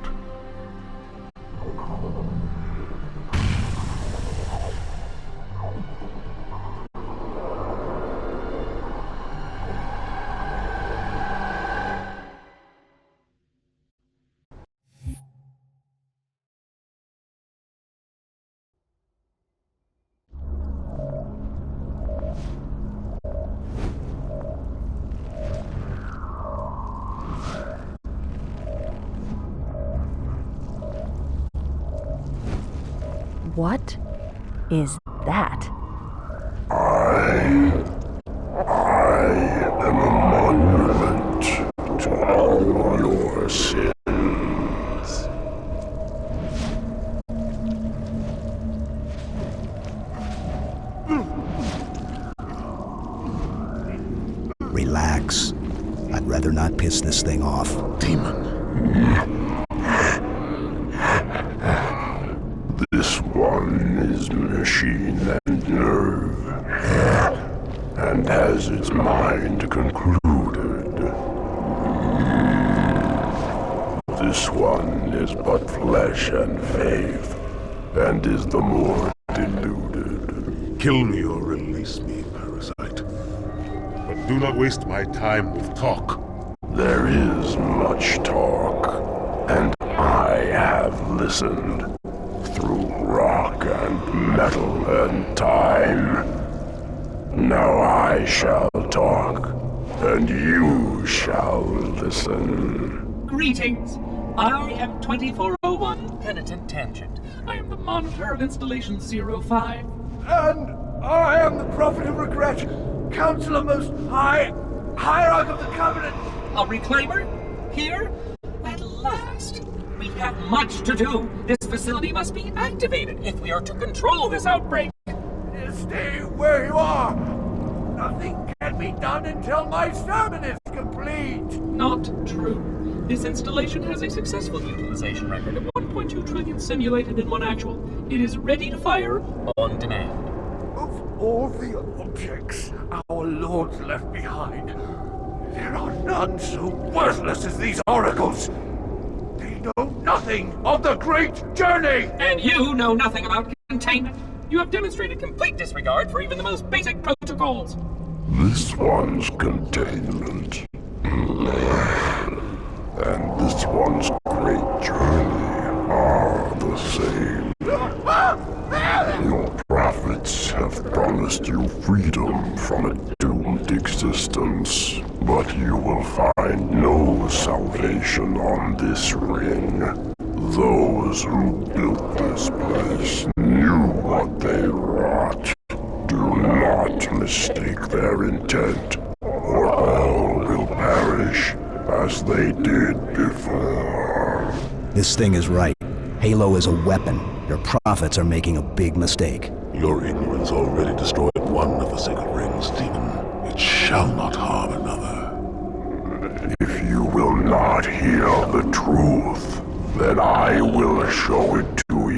[SPEAKER 14] What is that?
[SPEAKER 1] I am a monument to all your sins.
[SPEAKER 6] Relax. I'd rather not piss this thing off.
[SPEAKER 1] Demon. This one is machine and nerve, and has its mind concluded. This one is but flesh and faith, and is the more deluded. Kill me or release me, parasite. But do not waste my time with talk. There is much talk, and I have listened. Through rock and metal and time. Now I shall talk, and you shall listen.
[SPEAKER 4] Greetings. I am 2401 Penitent Tangent. I am the monitor of Installation 05.
[SPEAKER 5] And I am the Prophet of Regret, Counselor Most High, Hierarch of the Covenant.
[SPEAKER 4] A reclaimer? Here? At last. We have much to do. This facility must be activated if we are to control this outbreak.
[SPEAKER 5] Stay where you are. Nothing can be done until my sermon is complete.
[SPEAKER 4] Not true. This installation has a successful utilization record of 1.2 trillion simulated and 1 actual. It is ready to fire on demand.
[SPEAKER 5] Of all the objects our lords left behind, there are none so worthless as these oracles. They know nothing of the great journey!
[SPEAKER 4] And you know nothing about containment. You have demonstrated complete disregard for even the most basic protocols.
[SPEAKER 1] This one's containment. And this one's great journey are the same. Your prophets have promised you freedom from a doomed existence, but you will find no salvation on this ring. Those who built this place knew what they wrought. Do not mistake their intent, or all will perish as they did before.
[SPEAKER 6] This thing is right. Halo is a weapon. Your prophets are making a big mistake.
[SPEAKER 1] Your ignorance already destroyed one of the sacred rings, demon. It shall not harm another. If you will not hear the truth, then I will show it to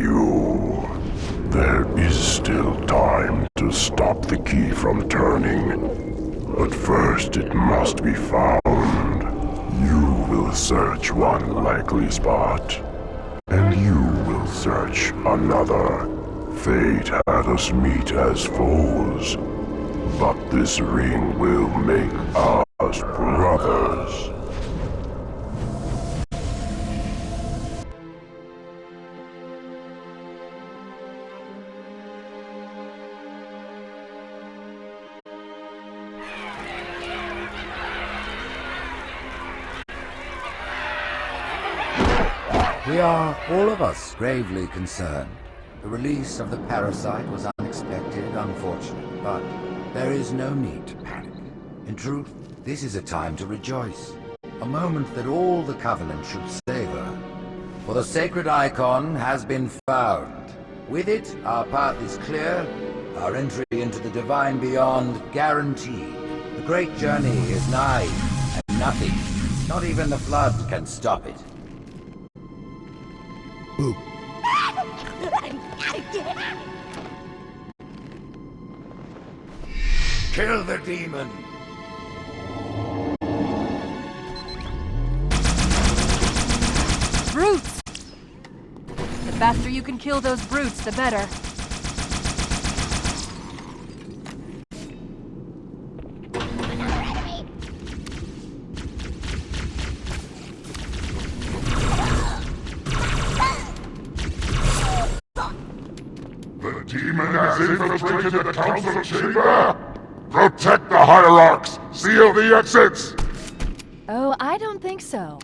[SPEAKER 1] There is still time to stop the key from turning. But first it must be found. You will search one likely spot, and you will search another. Fate had us meet as foes, but this ring will make us brothers.
[SPEAKER 2] We are, all of us, gravely concerned. The release of the parasite was unexpected, unfortunate, but there is no need to panic. In truth, this is a time to rejoice. A moment that all the Covenant should savor. For the sacred icon has been found. With it, our path is clear, our entry into the divine beyond guaranteed. The great journey is nigh, and nothing, not even the flood, can stop it. Kill the demon!
[SPEAKER 14] Brutes! The faster you can kill those brutes, the better.
[SPEAKER 1] The demon has infiltrated the council chamber! Protect the hierarchs! Seal the exits!
[SPEAKER 14] Oh, I don't think so.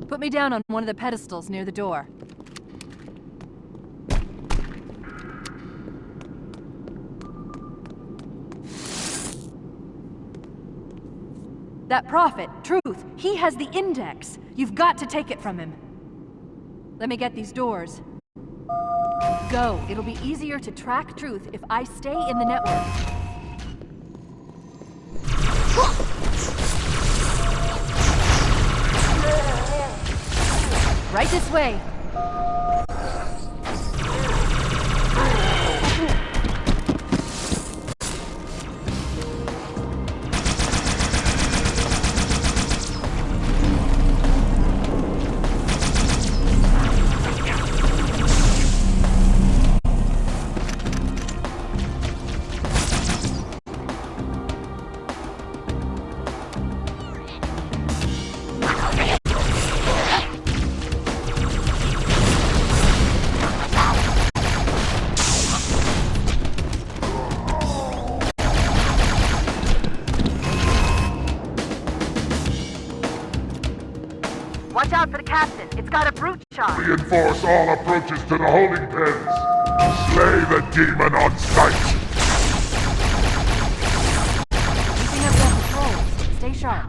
[SPEAKER 14] Put me down on one of the pedestals near the door. That prophet, Truth, he has the index. You've got to take it from him. Let me get these doors. Go. It'll be easier to track Truth if I stay in the network. Right this way.
[SPEAKER 9] Watch out for the captain. It's got a brute shot.
[SPEAKER 1] Reinforce all approaches to the holding pens. Slay the demon on sight.
[SPEAKER 14] Keeping up their patrols. Stay sharp.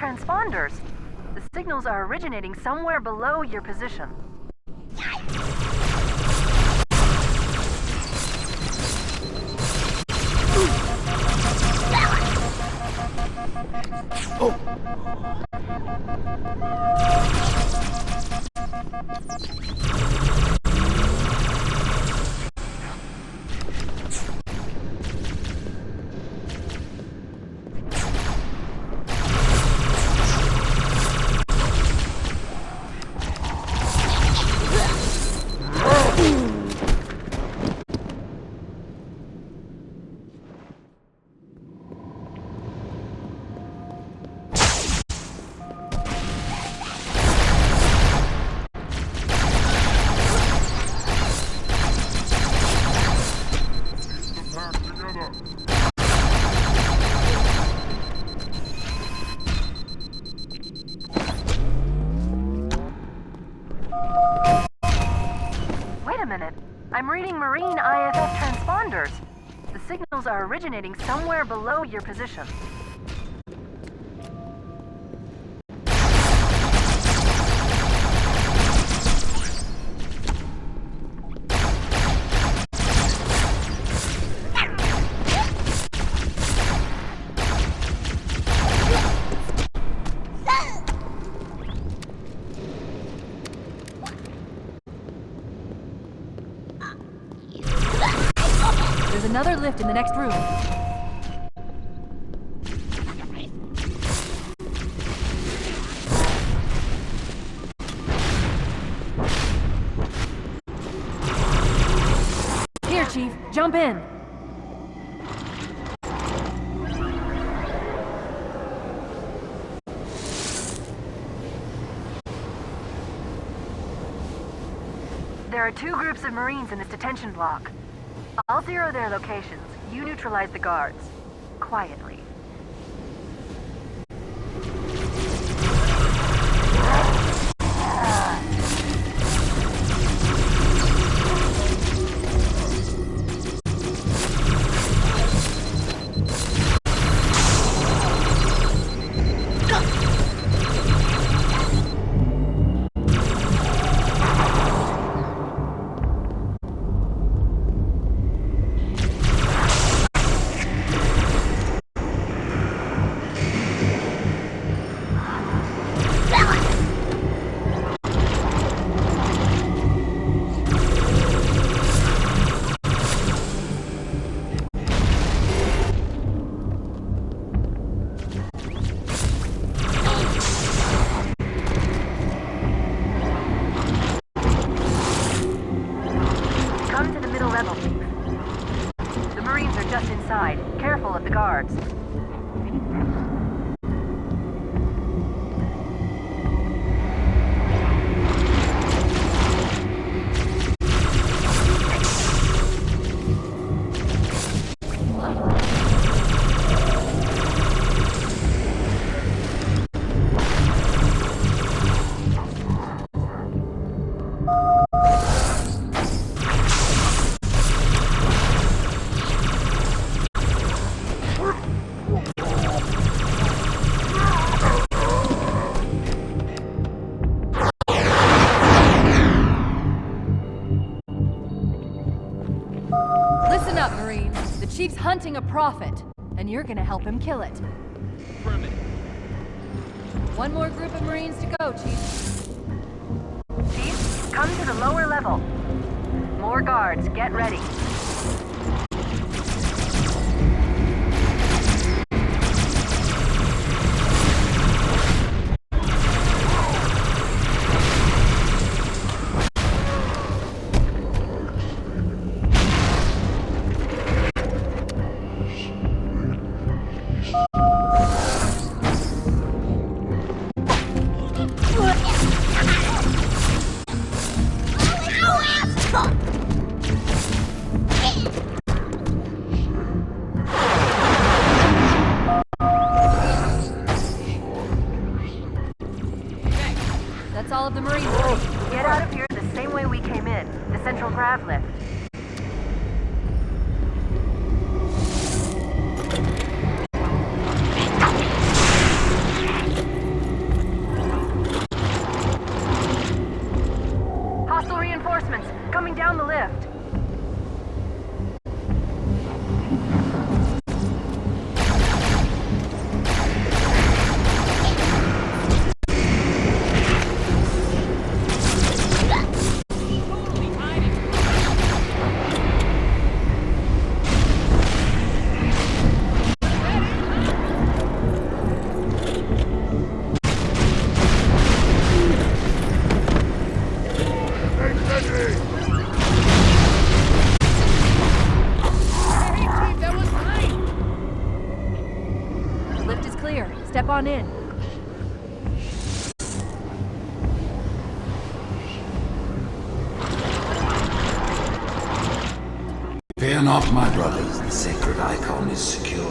[SPEAKER 9] transponders. The signals are originating somewhere below your position. Wait a minute. I'm reading Marine IFF transponders. The signals are originating somewhere below your position.
[SPEAKER 14] There's another lift in the next room. Here, Chief. Jump in.
[SPEAKER 9] There are 2 groups of Marines in this detention block. I'll zero their locations. You neutralize the guards. Quietly. Careful of the guards.
[SPEAKER 14] Listen up, Marine. The Chief's hunting a prophet, and you're gonna help him kill it.
[SPEAKER 11] Affirmative.
[SPEAKER 14] One more group of Marines to go, Chief.
[SPEAKER 9] Chief, come to the lower level. More guards, get ready.
[SPEAKER 14] That's all of the Marines.
[SPEAKER 9] Get out of here the same way we came in. The central grav lift.
[SPEAKER 14] on in.
[SPEAKER 2] Fear not, my brothers, the sacred icon is secure.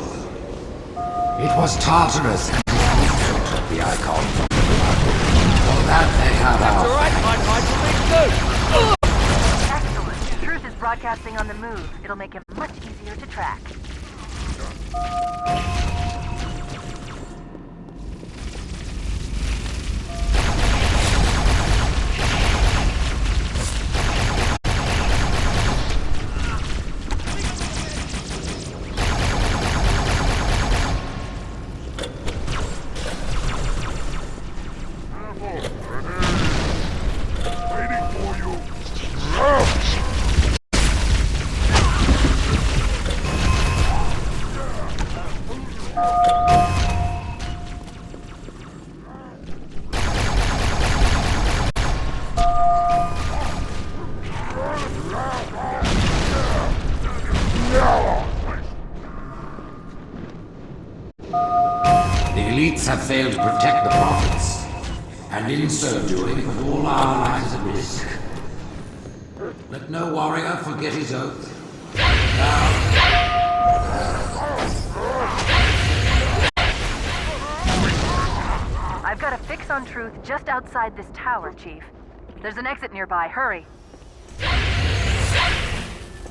[SPEAKER 2] It was Tartarus and his people who took the icon from the blood. For that they have
[SPEAKER 11] That's
[SPEAKER 2] our
[SPEAKER 11] alright,
[SPEAKER 2] thanks.
[SPEAKER 9] Excellent. Truth is broadcasting on the move. It'll make him much easier to track.
[SPEAKER 2] The elites have failed to protect the prophets, and in so doing put all our lives at risk. Let no warrior forget his oath.
[SPEAKER 9] I've got a fix on Truth just outside this tower, Chief. There's an exit nearby. Hurry.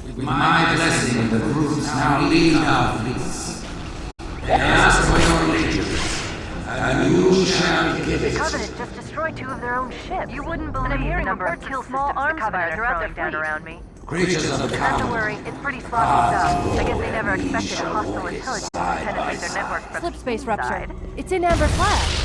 [SPEAKER 2] With my blessing, the crews now lead our fleets. They ask for your allegiance, and you shall give it.
[SPEAKER 9] The Covenant just destroyed 2 of their own ships. You wouldn't believe the number of kill small arms fire throughout their fleet around me.
[SPEAKER 2] Creatures of the
[SPEAKER 9] Not to
[SPEAKER 2] Covenant.
[SPEAKER 9] worry, it's pretty sloppy stuff. I guess they never expected a hostile intelligence to penetrate their network from
[SPEAKER 14] Slip space
[SPEAKER 9] the
[SPEAKER 14] rupture.
[SPEAKER 9] inside.
[SPEAKER 14] It's in Amber Flash.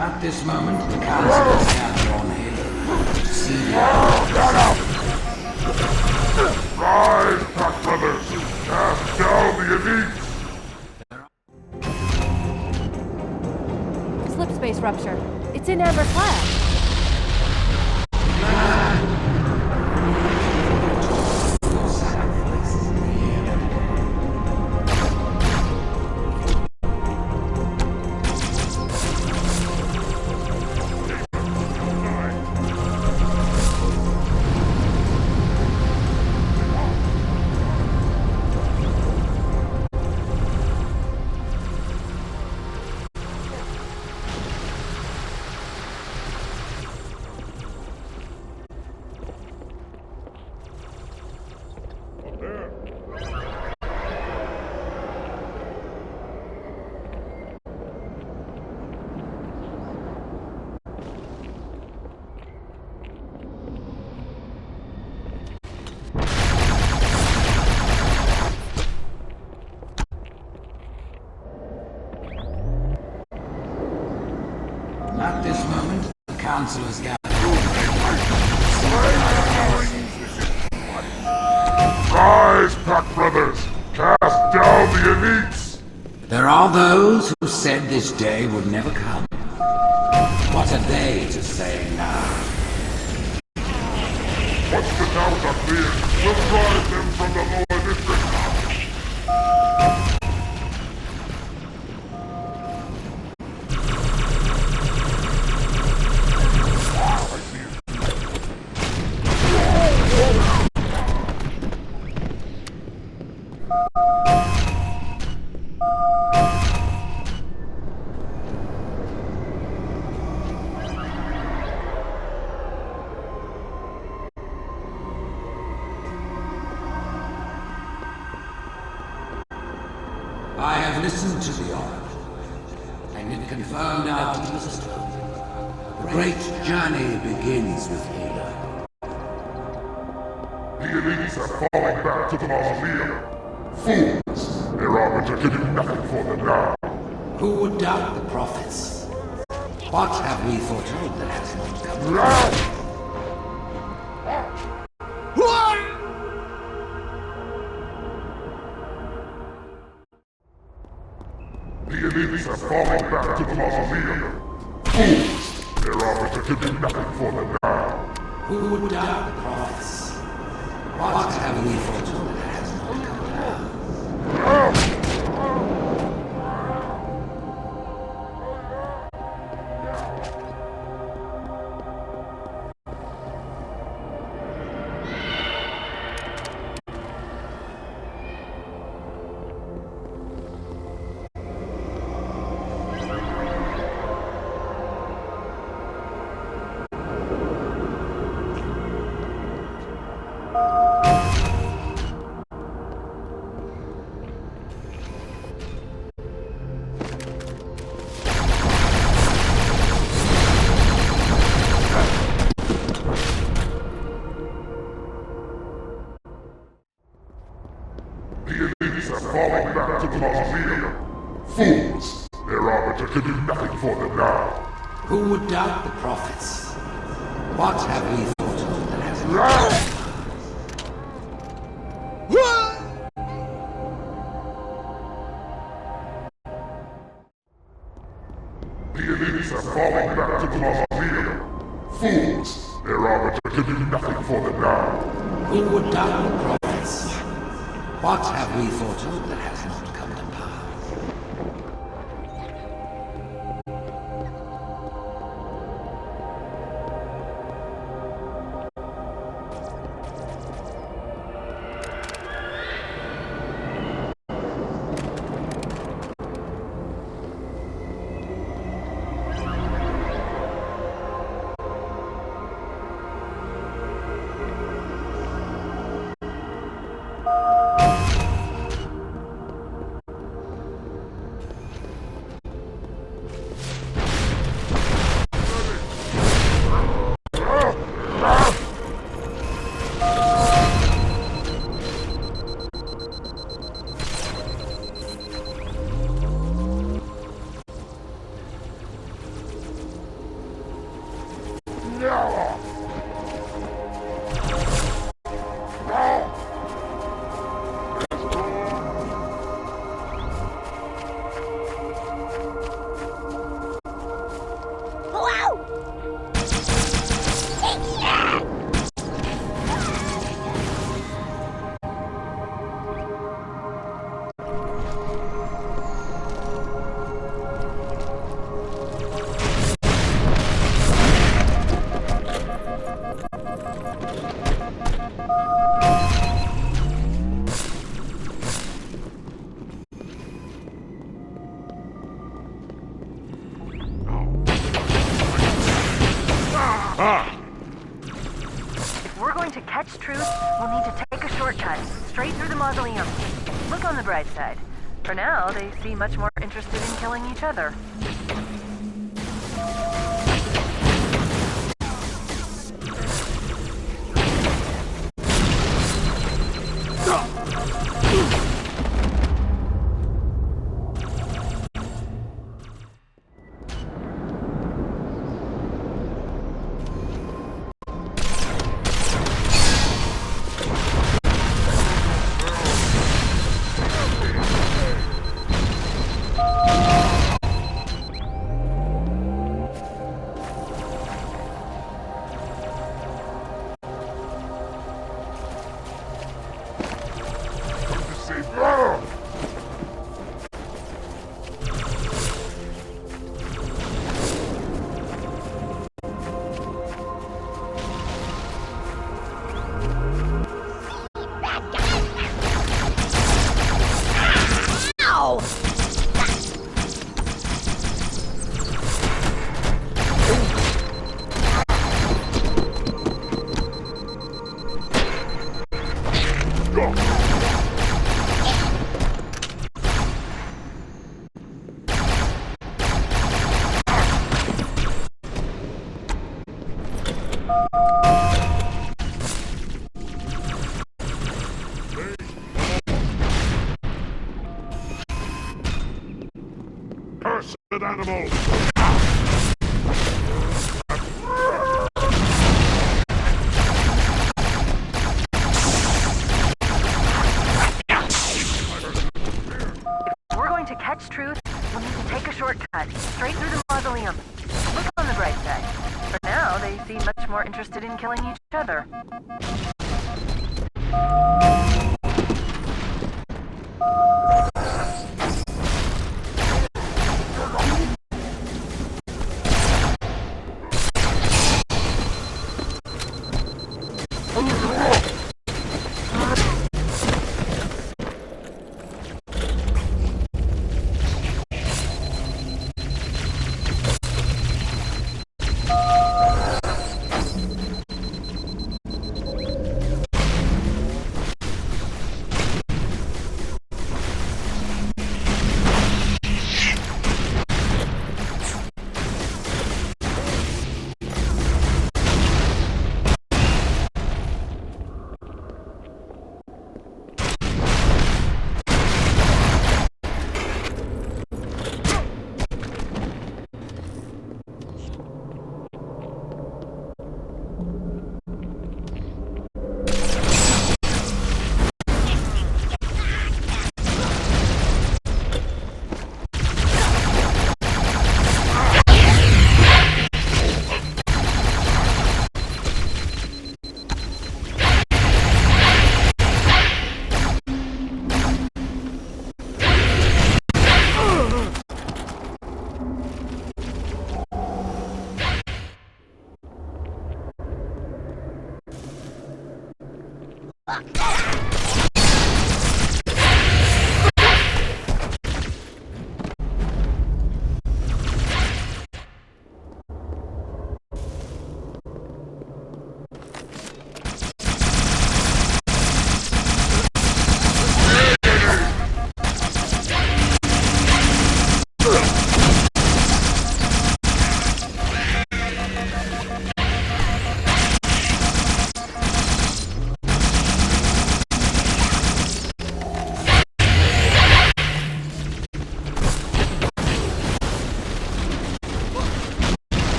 [SPEAKER 2] At this moment, the council is gathered on Halo to see the
[SPEAKER 1] Rise, Pack Brothers! Cast down the elite!
[SPEAKER 14] Slip space rupture. It's in Amber Flash.
[SPEAKER 2] At this moment, the council is gathered.
[SPEAKER 1] Rise, Pack Brothers! Cast down the elites!
[SPEAKER 2] There are those who said this day would never come. What are they to say now?
[SPEAKER 1] Once the towers are cleared, we'll drive them from the lower district.
[SPEAKER 2] I have listened to the oracle, and it confirmed our deepest hope. The great journey begins with Halo.
[SPEAKER 1] The elites are falling back to the mausoleum. Fools! Their arbiter can do nothing for them now.
[SPEAKER 2] Who would doubt the prophets? What have we foretold that has not come true?
[SPEAKER 1] The elites are falling back to the mausoleum. Fools! Their arbiter can do nothing for them now.
[SPEAKER 2] Who would doubt the prophets? What have we foretold that has not come true?
[SPEAKER 1] Falling back to the mausoleum. Fools! Their arbiter can do nothing for them now.
[SPEAKER 2] Who would doubt the prophets? What have we foretold that has not
[SPEAKER 1] The elites are falling back to the mausoleum. Fools! Their arbiter can do nothing for them now.
[SPEAKER 2] Who would doubt the prophets? What have we foretold that has not come to pass?
[SPEAKER 9] If we're going to catch truth, we'll need to take a shortcut, straight through the mausoleum. Look on the bright side. For now, they seem much more interested in killing each other.
[SPEAKER 1] Cursed animal!
[SPEAKER 9] We're going to catch truth. We'll need to take a shortcut, straight through the mausoleum. Look on the bright side. For now, they seem much more interested in killing each other.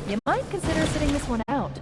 [SPEAKER 14] You might consider sitting this one out.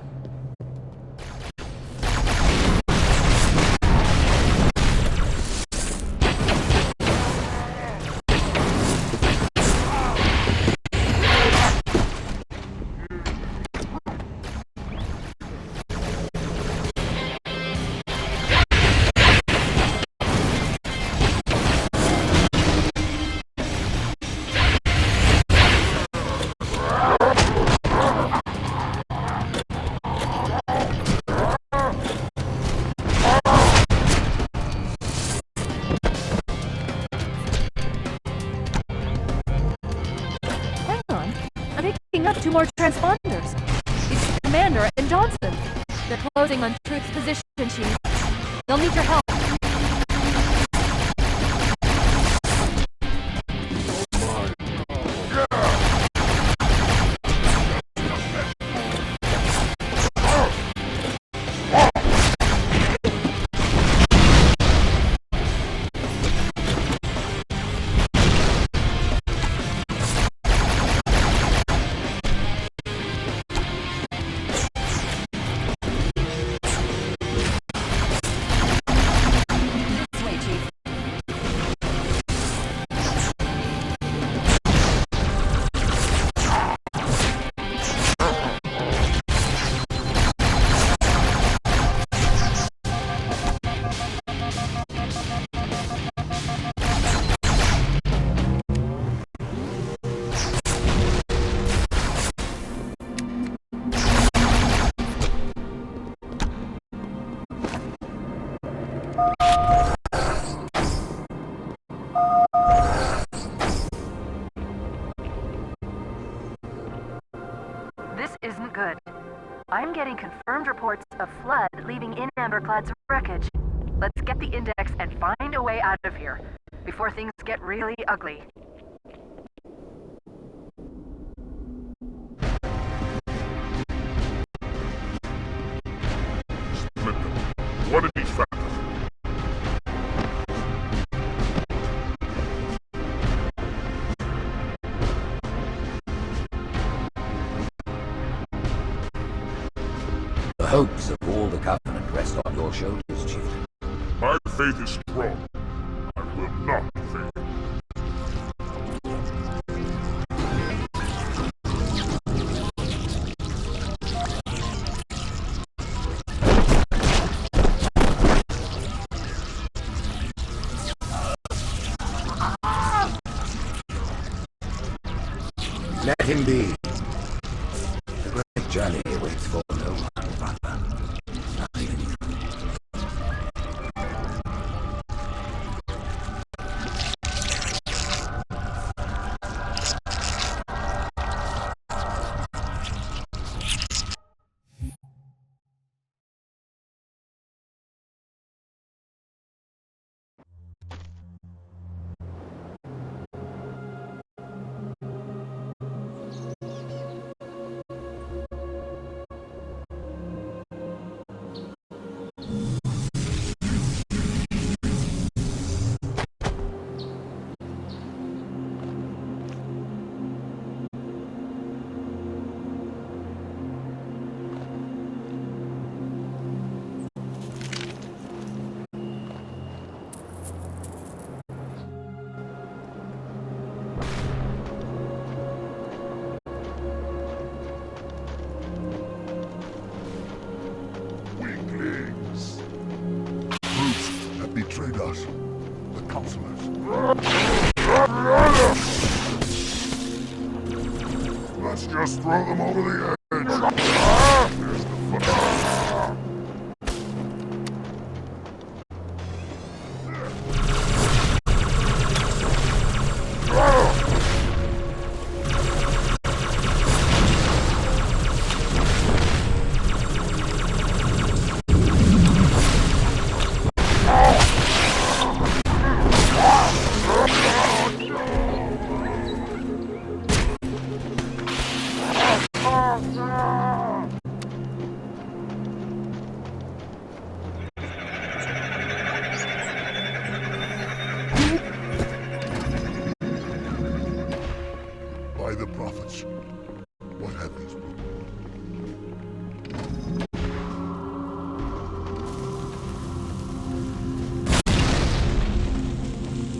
[SPEAKER 14] Up 2 more transponders. It's Commander and Johnson. They're closing on Truth's position, Chief. They'll need your help. This isn't good. I'm getting confirmed reports
[SPEAKER 9] A flood leaving in Amberclad's wreckage. Let's get the index and find a way out of here before things get really ugly.
[SPEAKER 1] What did he factor?
[SPEAKER 2] The hopes of all the Covenant rest on your shoulders, Chieftain.
[SPEAKER 1] My faith is strong. I will not fail.
[SPEAKER 2] Let him be. The great journey waits for no one, brother. Not even you.
[SPEAKER 1] Weaklings. Brutes have betrayed us. The counselors. Let's just throw them over the edge. Here's the fun. By the prophets, what have these people?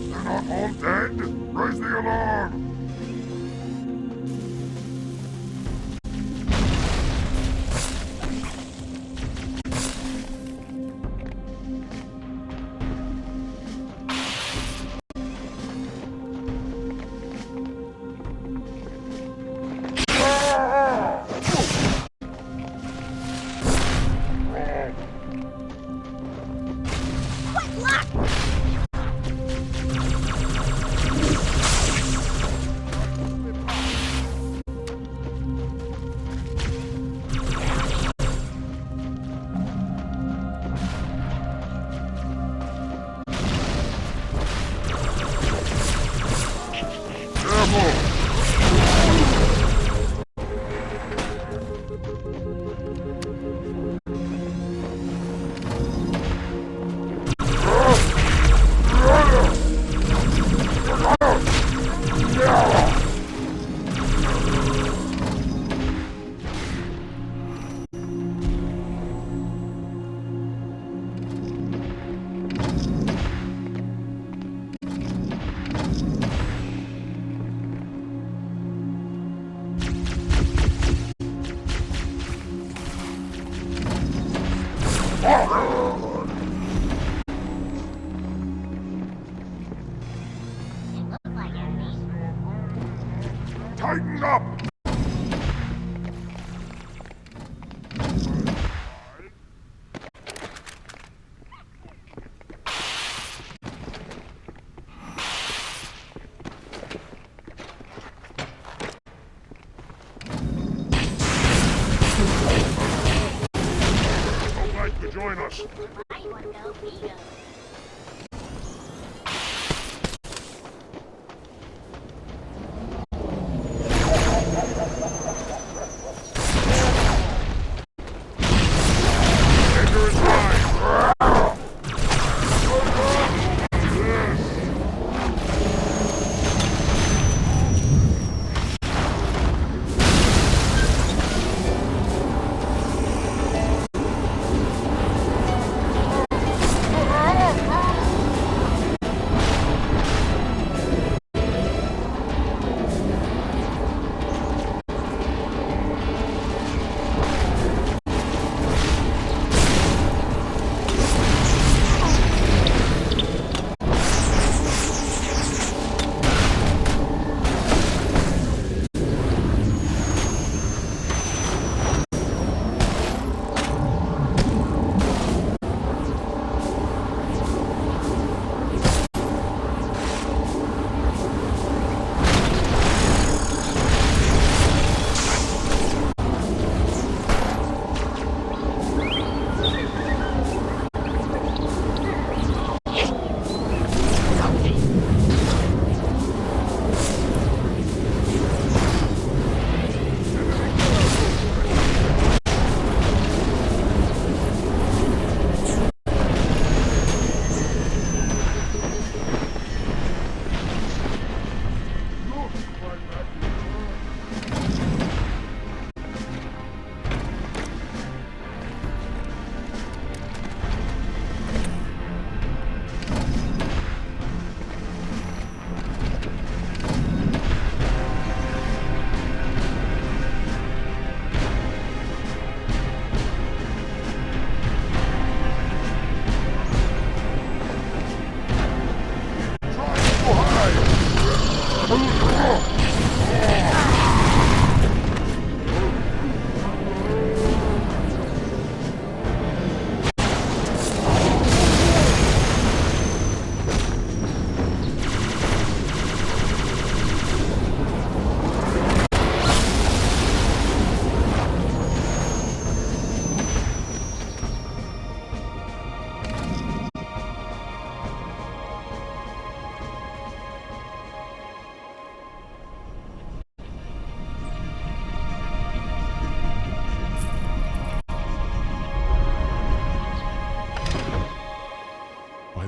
[SPEAKER 1] They're not all dead? Raise the alarm! Tighten up! join us. Danger is mine.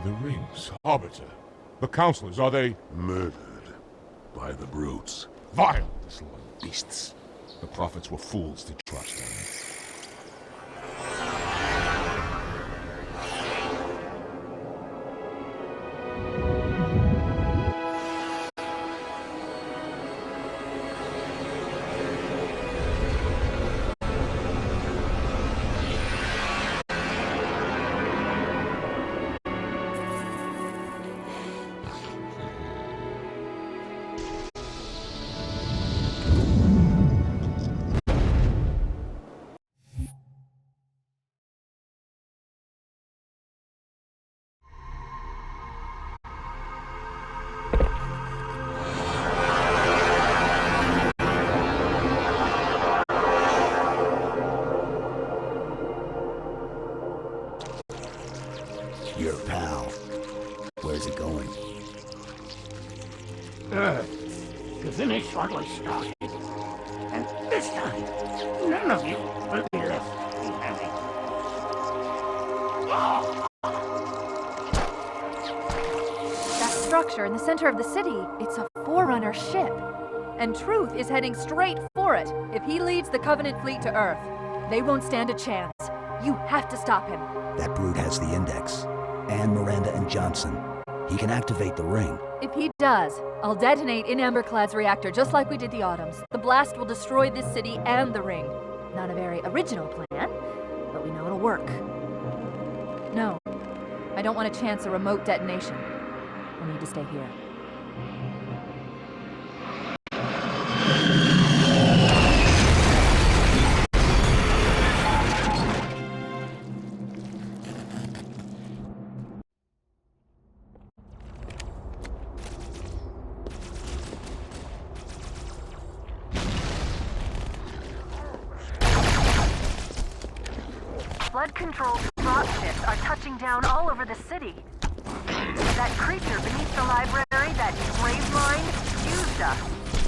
[SPEAKER 1] The rings, Arbiter. The counselors, are they...
[SPEAKER 10] Murdered by the brutes.
[SPEAKER 1] Vile, disloyal beasts. The prophets were fools to trust them.
[SPEAKER 15] Your pal. Where's he going?
[SPEAKER 3] To finish what we started. And this time, none of you will be left behind.
[SPEAKER 14] That structure in the center of the city, it's a Forerunner ship. And Truth is heading straight for it. If he leads the Covenant fleet to Earth, they won't stand a chance. You have to stop him.
[SPEAKER 6] That brute has the Index. And Miranda and Johnson. He can activate the ring.
[SPEAKER 14] If he does, I'll detonate in Amberclad's reactor just like we did the Autumn's. The blast will destroy this city and the ring. Not a very original plan, but we know it'll work. No, I don't want to chance a remote detonation. I need to stay here.
[SPEAKER 9] Flood control to dropships are touching down all over the city. That creature beneath the library, that grave mind, used us.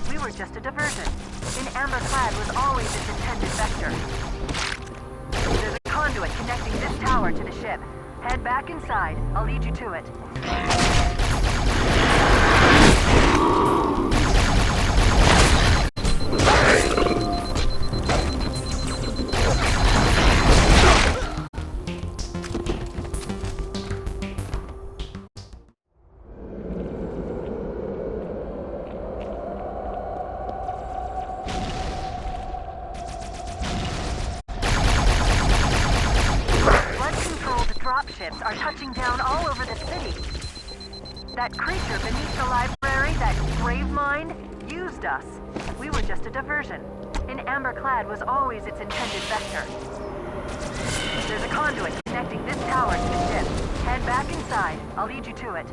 [SPEAKER 9] We were just a diversion. In amber clad was always its intended vector. There's a conduit connecting this tower to the ship. Head back inside. I'll lead you to it. Dropships are touching down all over the city. That creature beneath the library, that grave mind, used us. We were just a diversion. In amber clad was always its intended vector. There's a conduit connecting this tower to the ship. Head back inside. I'll lead you to it.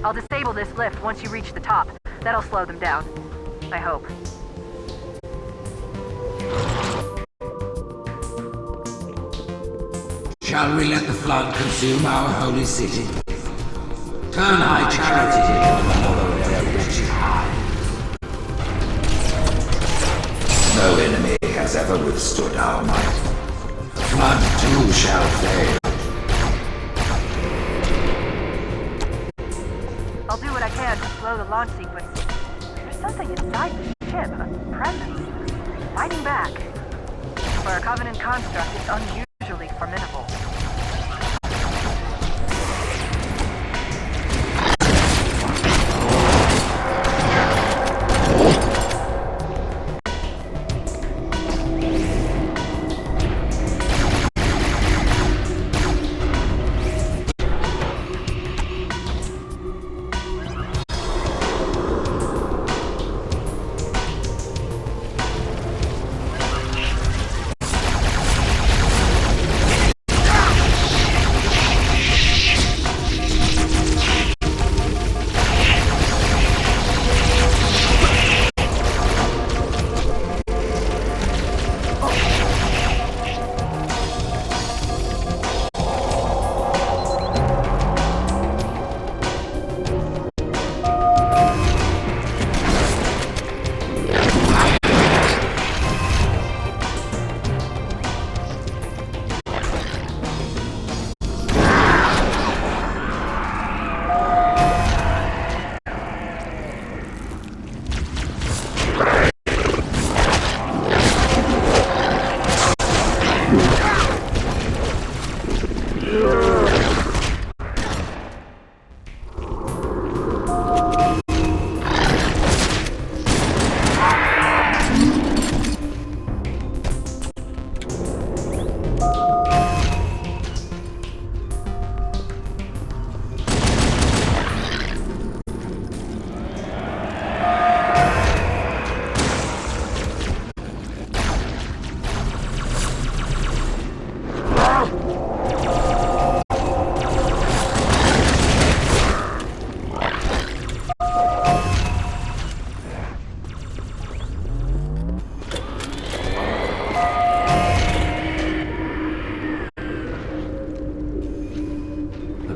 [SPEAKER 9] I'll disable this lift once you reach the top. That'll slow them down. I hope.
[SPEAKER 2] Shall we let the flood consume our holy city? Turn high charity into another wretched hive. No enemy has ever withstood our might. The flood too shall fail.
[SPEAKER 9] I'll do what I can to slow the launch sequence. There's something inside the ship, a presence, fighting back. For a Covenant construct, it's unusually formidable.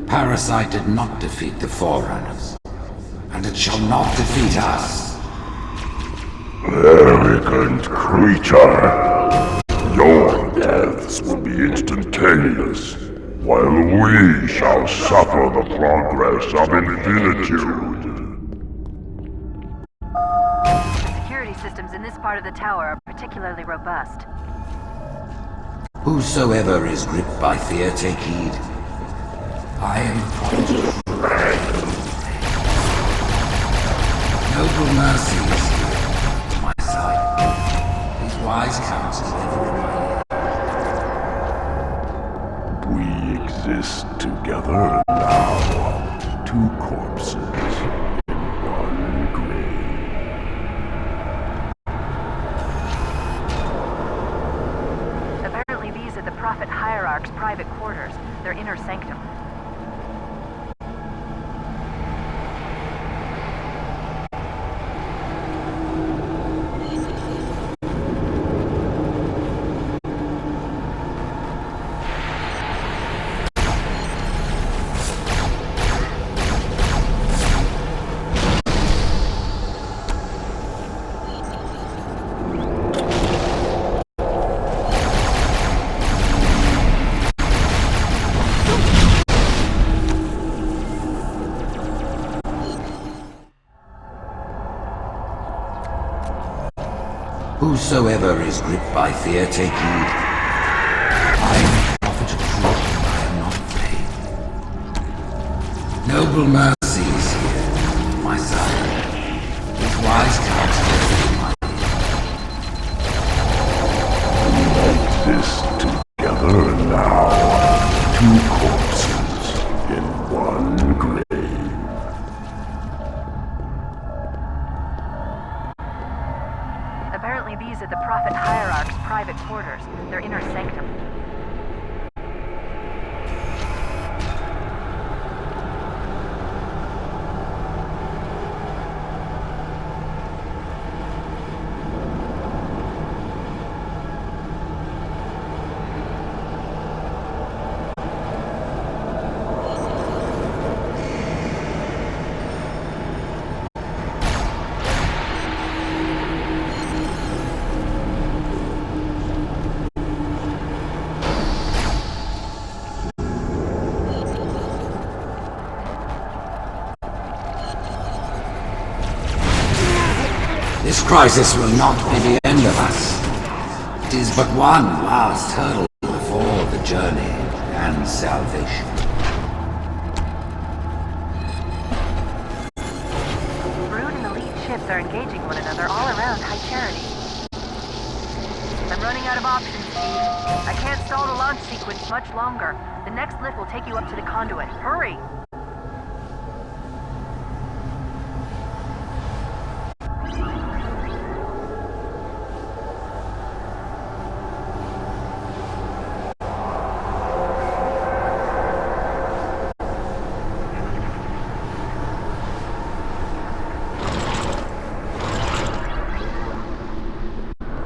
[SPEAKER 2] Parasite did not defeat the Forerunners, and it shall not defeat us.
[SPEAKER 1] Arrogant creature! Your deaths will be instantaneous, while we shall suffer the progress of infinitude.
[SPEAKER 9] The security systems in this part of the tower are particularly robust.
[SPEAKER 2] Whosoever is gripped by fear, take heed. I am prodigal. Noble mercy is here, to my side. These wise counsel ever in my ear.
[SPEAKER 10] We exist together now. Two corpses in one grave.
[SPEAKER 9] Apparently these are the Prophet Hierarch's private quarters, their inner sanctum.
[SPEAKER 2] Whosoever is gripped by fear, take heed. I am a prophet of truth, I am not afraid. Noble mercies here, my son. With wise counsel in my
[SPEAKER 10] We exist together now. Two corpses in one grave.
[SPEAKER 9] Apparently these are the Prophet Hierarch's private quarters, their inner sanctum.
[SPEAKER 2] This crisis will not be the end of us. It is but one last hurdle before the journey and salvation.
[SPEAKER 9] Brood and elite ships are engaging one another all around High Charity. I'm running out of options, Steve. I can't stall the launch sequence much longer. The next lift will take you up to the conduit. Hurry!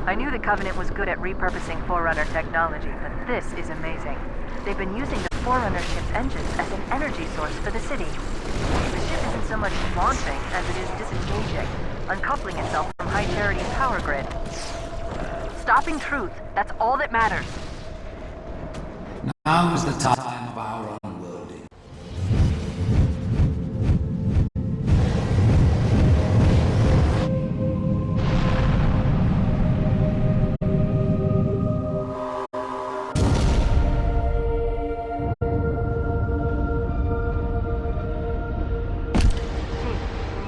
[SPEAKER 9] I knew the Covenant was good at repurposing Forerunner technology, but this is amazing. They've been using the Forerunner ship's engines as an energy source for the city. The ship isn't so much launching as it is disengaging, uncoupling itself from High Charity's power grid. Stopping truth, that's all that matters.
[SPEAKER 2] Now is the time of our unworlding.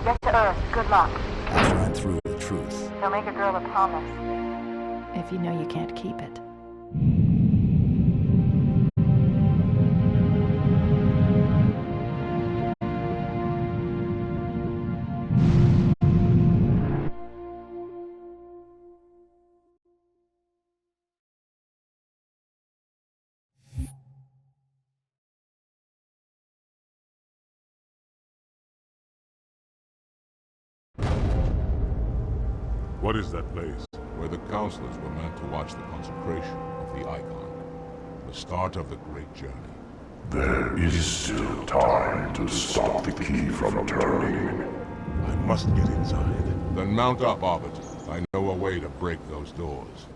[SPEAKER 9] Get to Earth, good luck.
[SPEAKER 6] After I'm through with the truth.
[SPEAKER 9] He'll make a girl a promise.
[SPEAKER 14] If you know you can't keep it.
[SPEAKER 1] What is that place? Where the counselors were meant to watch the consecration of the icon. The start of the great journey.
[SPEAKER 10] There is still time to stop the key from turning.
[SPEAKER 1] I must get inside. Then mount up, Arbiter. I know a way to break those doors.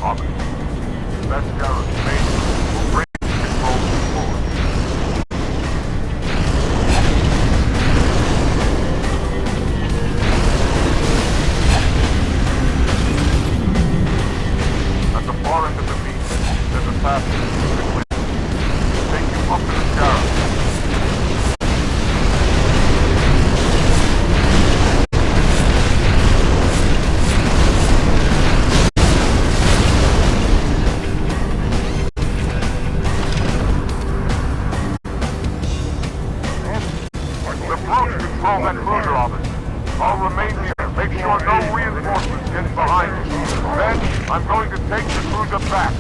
[SPEAKER 21] Harmony. That's Garrett's main. Will bring control forward. At the far end of the beach, there's a passage. Take you up to the Garrett. Control that cruiser, officer. I'll remain here. Make sure no reinforcements get behind me. Then, I'm going to take the cruiser back.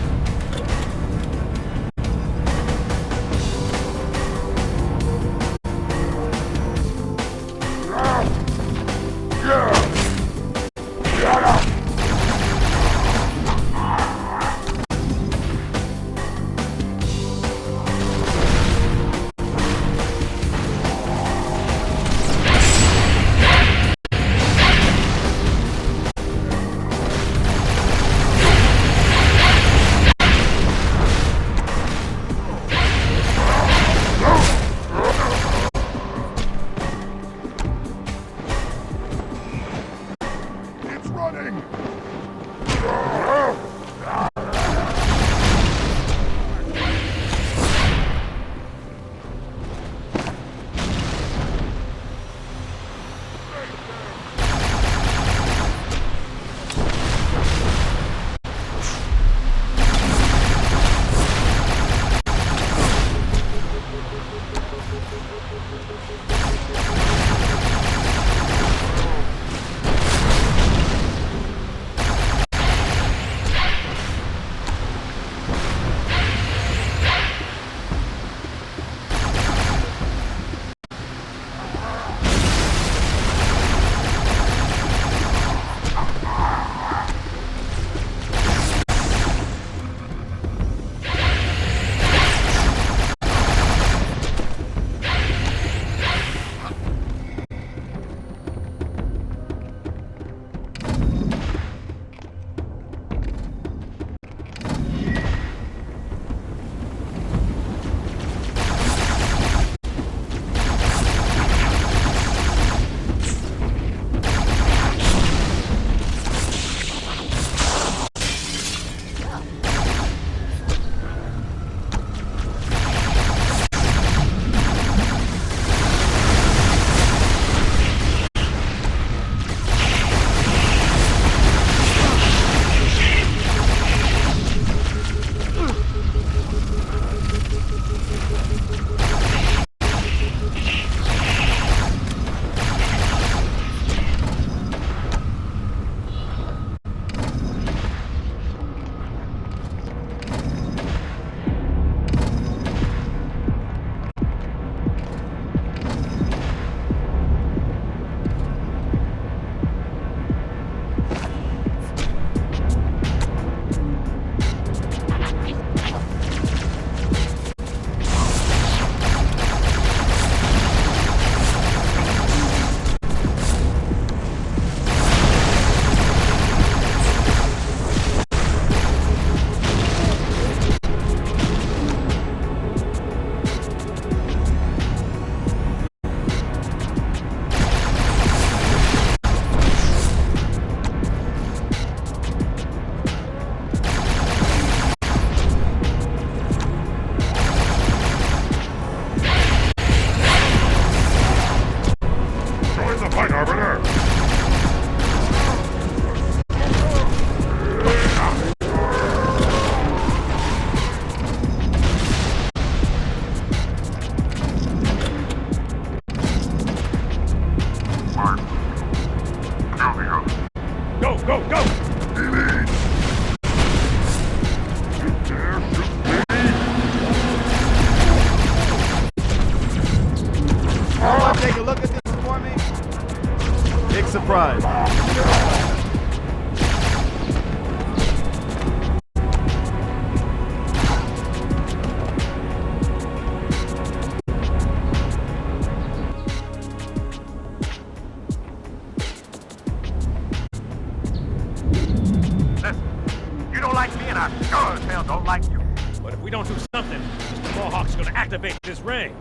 [SPEAKER 16] and I sure as hell don't like you.
[SPEAKER 7] But if we don't do something, Mr. Mohawk's gonna activate this ring.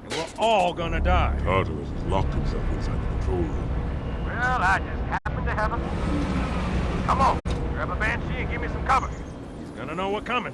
[SPEAKER 7] And we're all gonna die.
[SPEAKER 10] Tartarus has locked himself inside the control room.
[SPEAKER 16] Well, I just happen to have a... Come on, grab a banshee and give me some cover.
[SPEAKER 7] He's gonna know we're coming.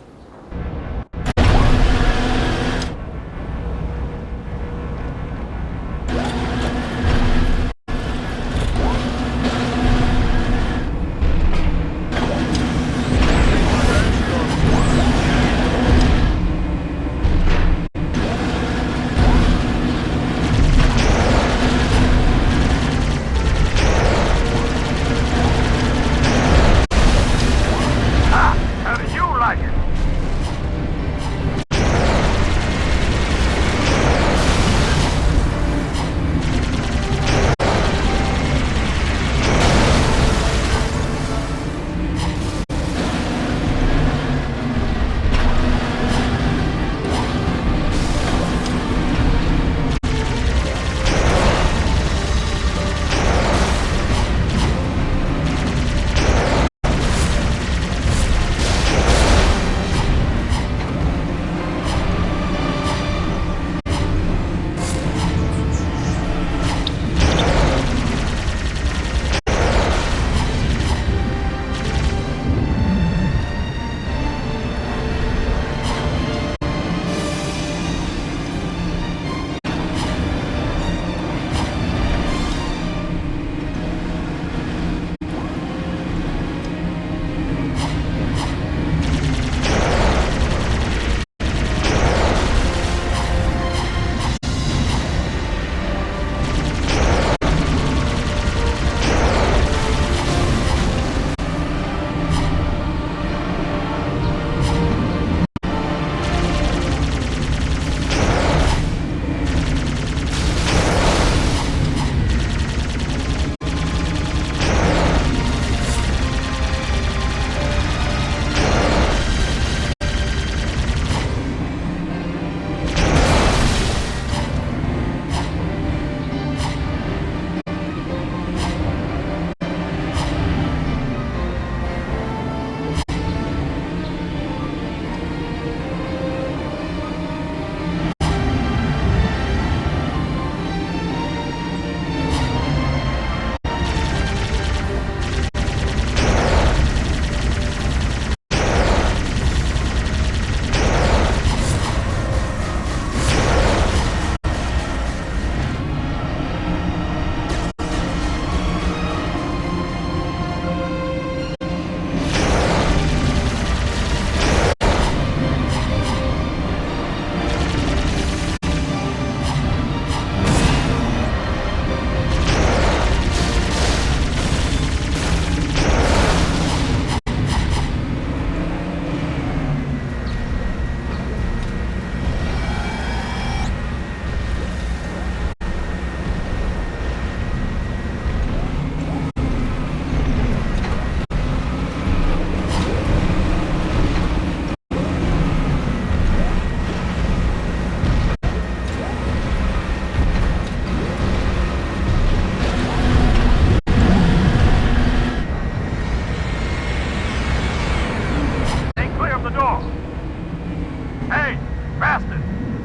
[SPEAKER 16] How do you like it?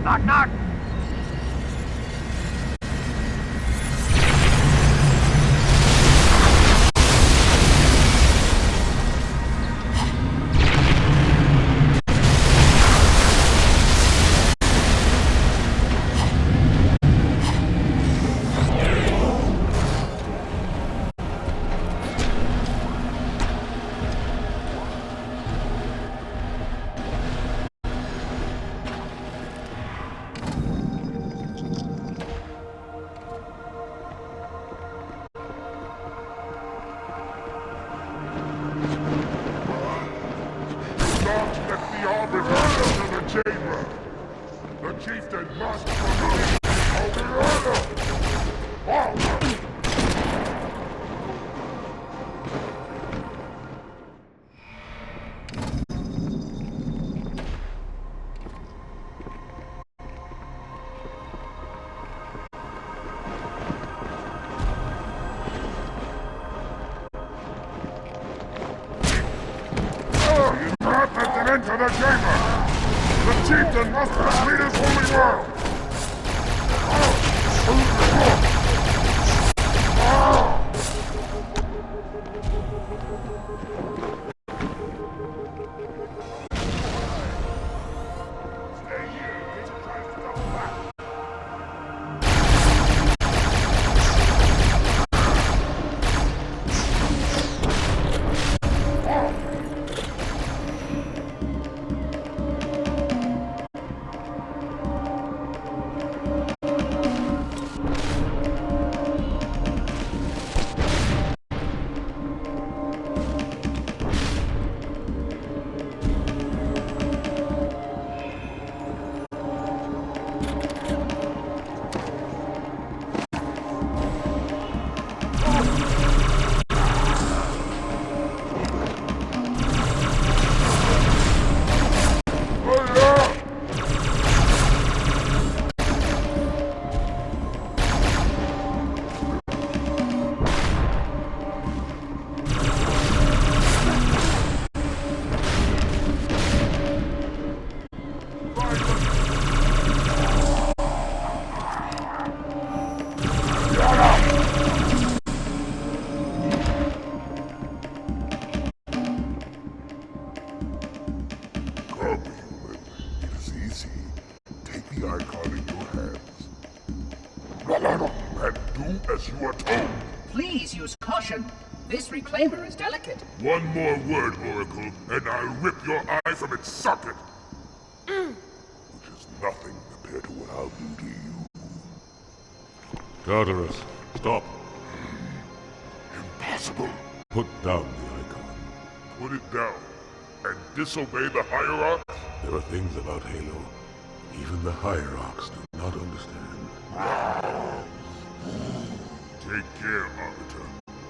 [SPEAKER 16] Knock, knock.
[SPEAKER 1] The chieftain must remain our not enter the chamber! The chieftain must complete his holy work! As you are told.
[SPEAKER 20] Please use caution. This reclaimer is delicate.
[SPEAKER 1] One more word, Oracle, and I'll rip your eye from its socket. Which is nothing compared to what I'll do to you.
[SPEAKER 10] Tartarus, stop.
[SPEAKER 1] Impossible.
[SPEAKER 10] Put down the icon.
[SPEAKER 1] Put it down and disobey the Hierarch?
[SPEAKER 10] There are things about Halo even the Hierarchs do not understand.
[SPEAKER 1] Take care, Arbiter.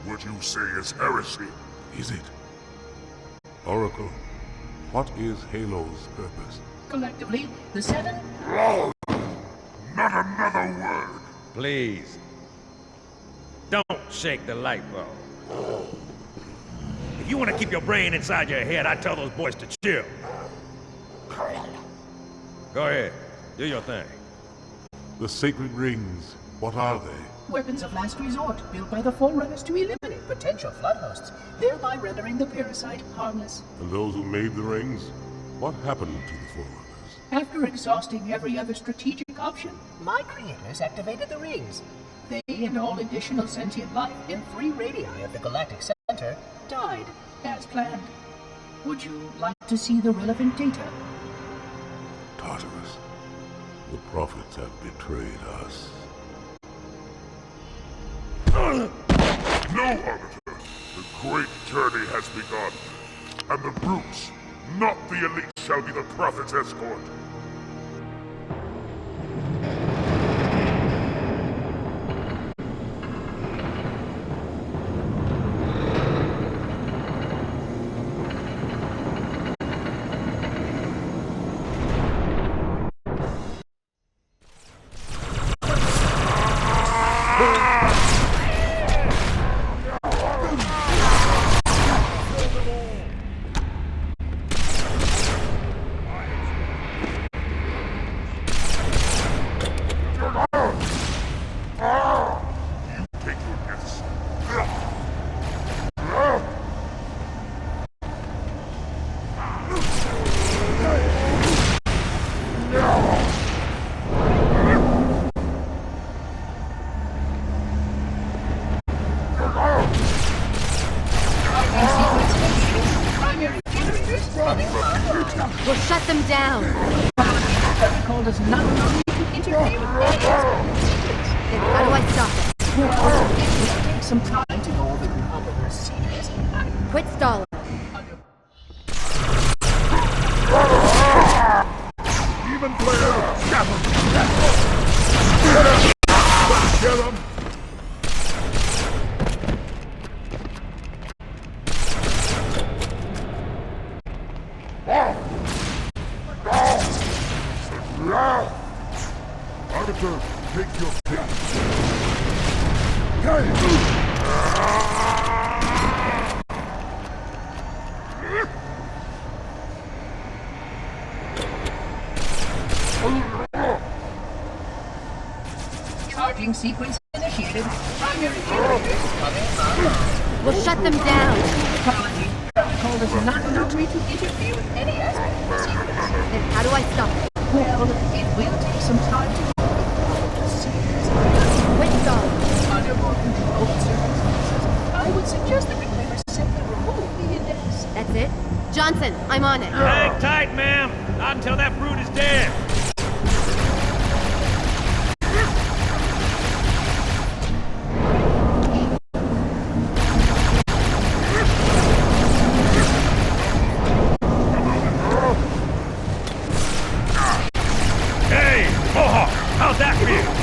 [SPEAKER 1] What you say is heresy.
[SPEAKER 10] Is it? Oracle, what is Halo's purpose?
[SPEAKER 20] Collectively, the Seven...
[SPEAKER 1] Not another word!
[SPEAKER 7] Please. Don't shake the light bulb. If you want to keep your brain inside your head, I tell those boys to chill. Go ahead. Do your thing.
[SPEAKER 10] The sacred rings, what are they?
[SPEAKER 20] Weapons of last resort, built by the Forerunners to eliminate potential flood hosts, thereby rendering the parasite harmless.
[SPEAKER 10] And those who made the rings? What happened to the Forerunners?
[SPEAKER 20] After exhausting every other strategic option, my creators activated the rings. They and all additional sentient life in 3 radii of the galactic center died, as planned. Would you like to see the relevant data?
[SPEAKER 10] Tartarus, the prophets have betrayed us.
[SPEAKER 1] No, Arbiter! The great journey has begun, and the brutes, not the elite, shall be the prophet's escort.
[SPEAKER 13] We'll shut them down.
[SPEAKER 20] Protocol does not allow me to interfere with any secrets.
[SPEAKER 13] Then how do I stop it?
[SPEAKER 20] We'll also take some time to go over the proper procedures.
[SPEAKER 13] Quit stalling.
[SPEAKER 1] Even player, get him! Get him! Arbiter, take your pick.
[SPEAKER 20] Charging sequence initiated. Primary generators coming online.
[SPEAKER 13] We'll shut them down.
[SPEAKER 20] Apology. Protocol does not allow me to interfere with any aspect of the sequence.
[SPEAKER 13] Then how do I stop it?
[SPEAKER 20] Well, it will take some time to
[SPEAKER 13] Wait, go.
[SPEAKER 20] under more controlled circumstances, I would suggest the reclaimer simply remove the index.
[SPEAKER 13] That's it? Johnson, I'm on it.
[SPEAKER 7] Hang tight, ma'am. Not until that brute is dead. Hey, Mohawk, how's that feel?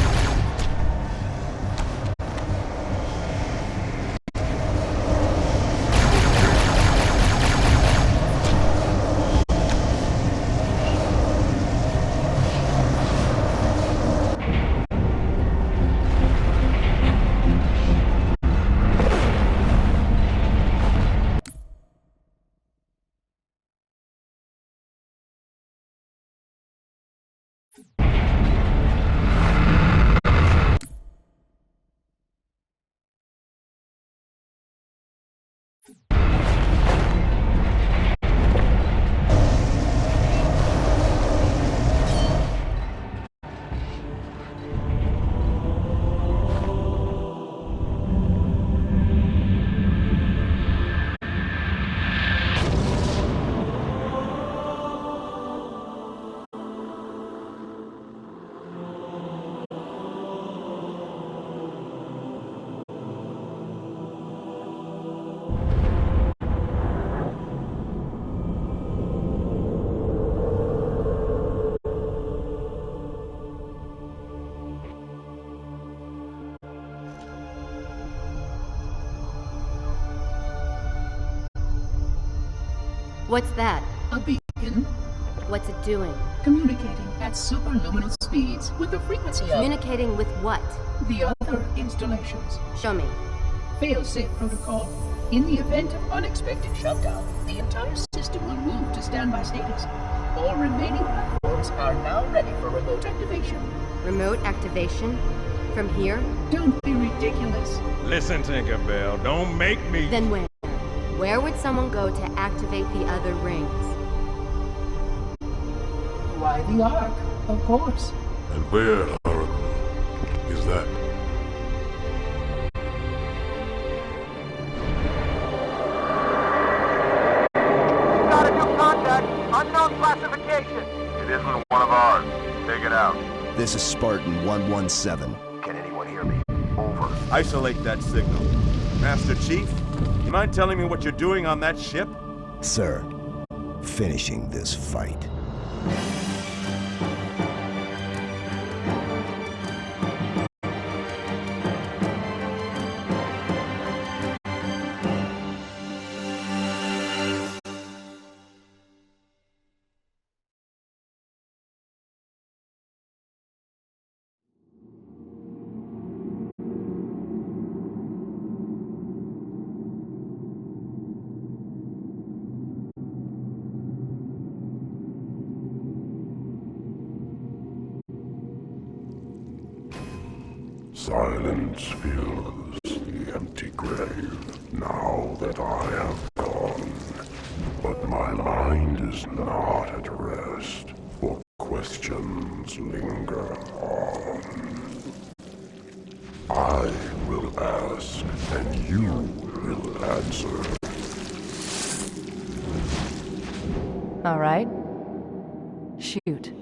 [SPEAKER 13] What's that?
[SPEAKER 20] A beacon.
[SPEAKER 13] What's it doing?
[SPEAKER 20] Communicating at superluminal speeds with the frequency of
[SPEAKER 13] Communicating with what?
[SPEAKER 20] the other installations.
[SPEAKER 13] Show me.
[SPEAKER 20] Fail-safe protocol. In the event of unexpected shutdown, the entire system will move to standby status. All remaining platforms are now ready for remote activation.
[SPEAKER 13] Remote activation? From here?
[SPEAKER 20] Don't be ridiculous.
[SPEAKER 7] Listen, Tinkerbell, don't make me...
[SPEAKER 13] Then where? Where would someone go to activate the other rings?
[SPEAKER 20] Why the Ark, of course.
[SPEAKER 10] And where, Oracle, is that?
[SPEAKER 12] Got a new contact. Unknown classification.
[SPEAKER 21] It isn't one of ours. Take it out.
[SPEAKER 6] This is Spartan 117.
[SPEAKER 21] Can anyone hear me? Over.
[SPEAKER 8] Isolate that signal. Master Chief, you mind telling me what you're doing on that ship?
[SPEAKER 6] Sir, finishing this fight.
[SPEAKER 1] Silence fills the empty grave now that I have gone. But my mind is not at rest, for questions linger on. I will ask, and you will answer.
[SPEAKER 14] All right. Shoot.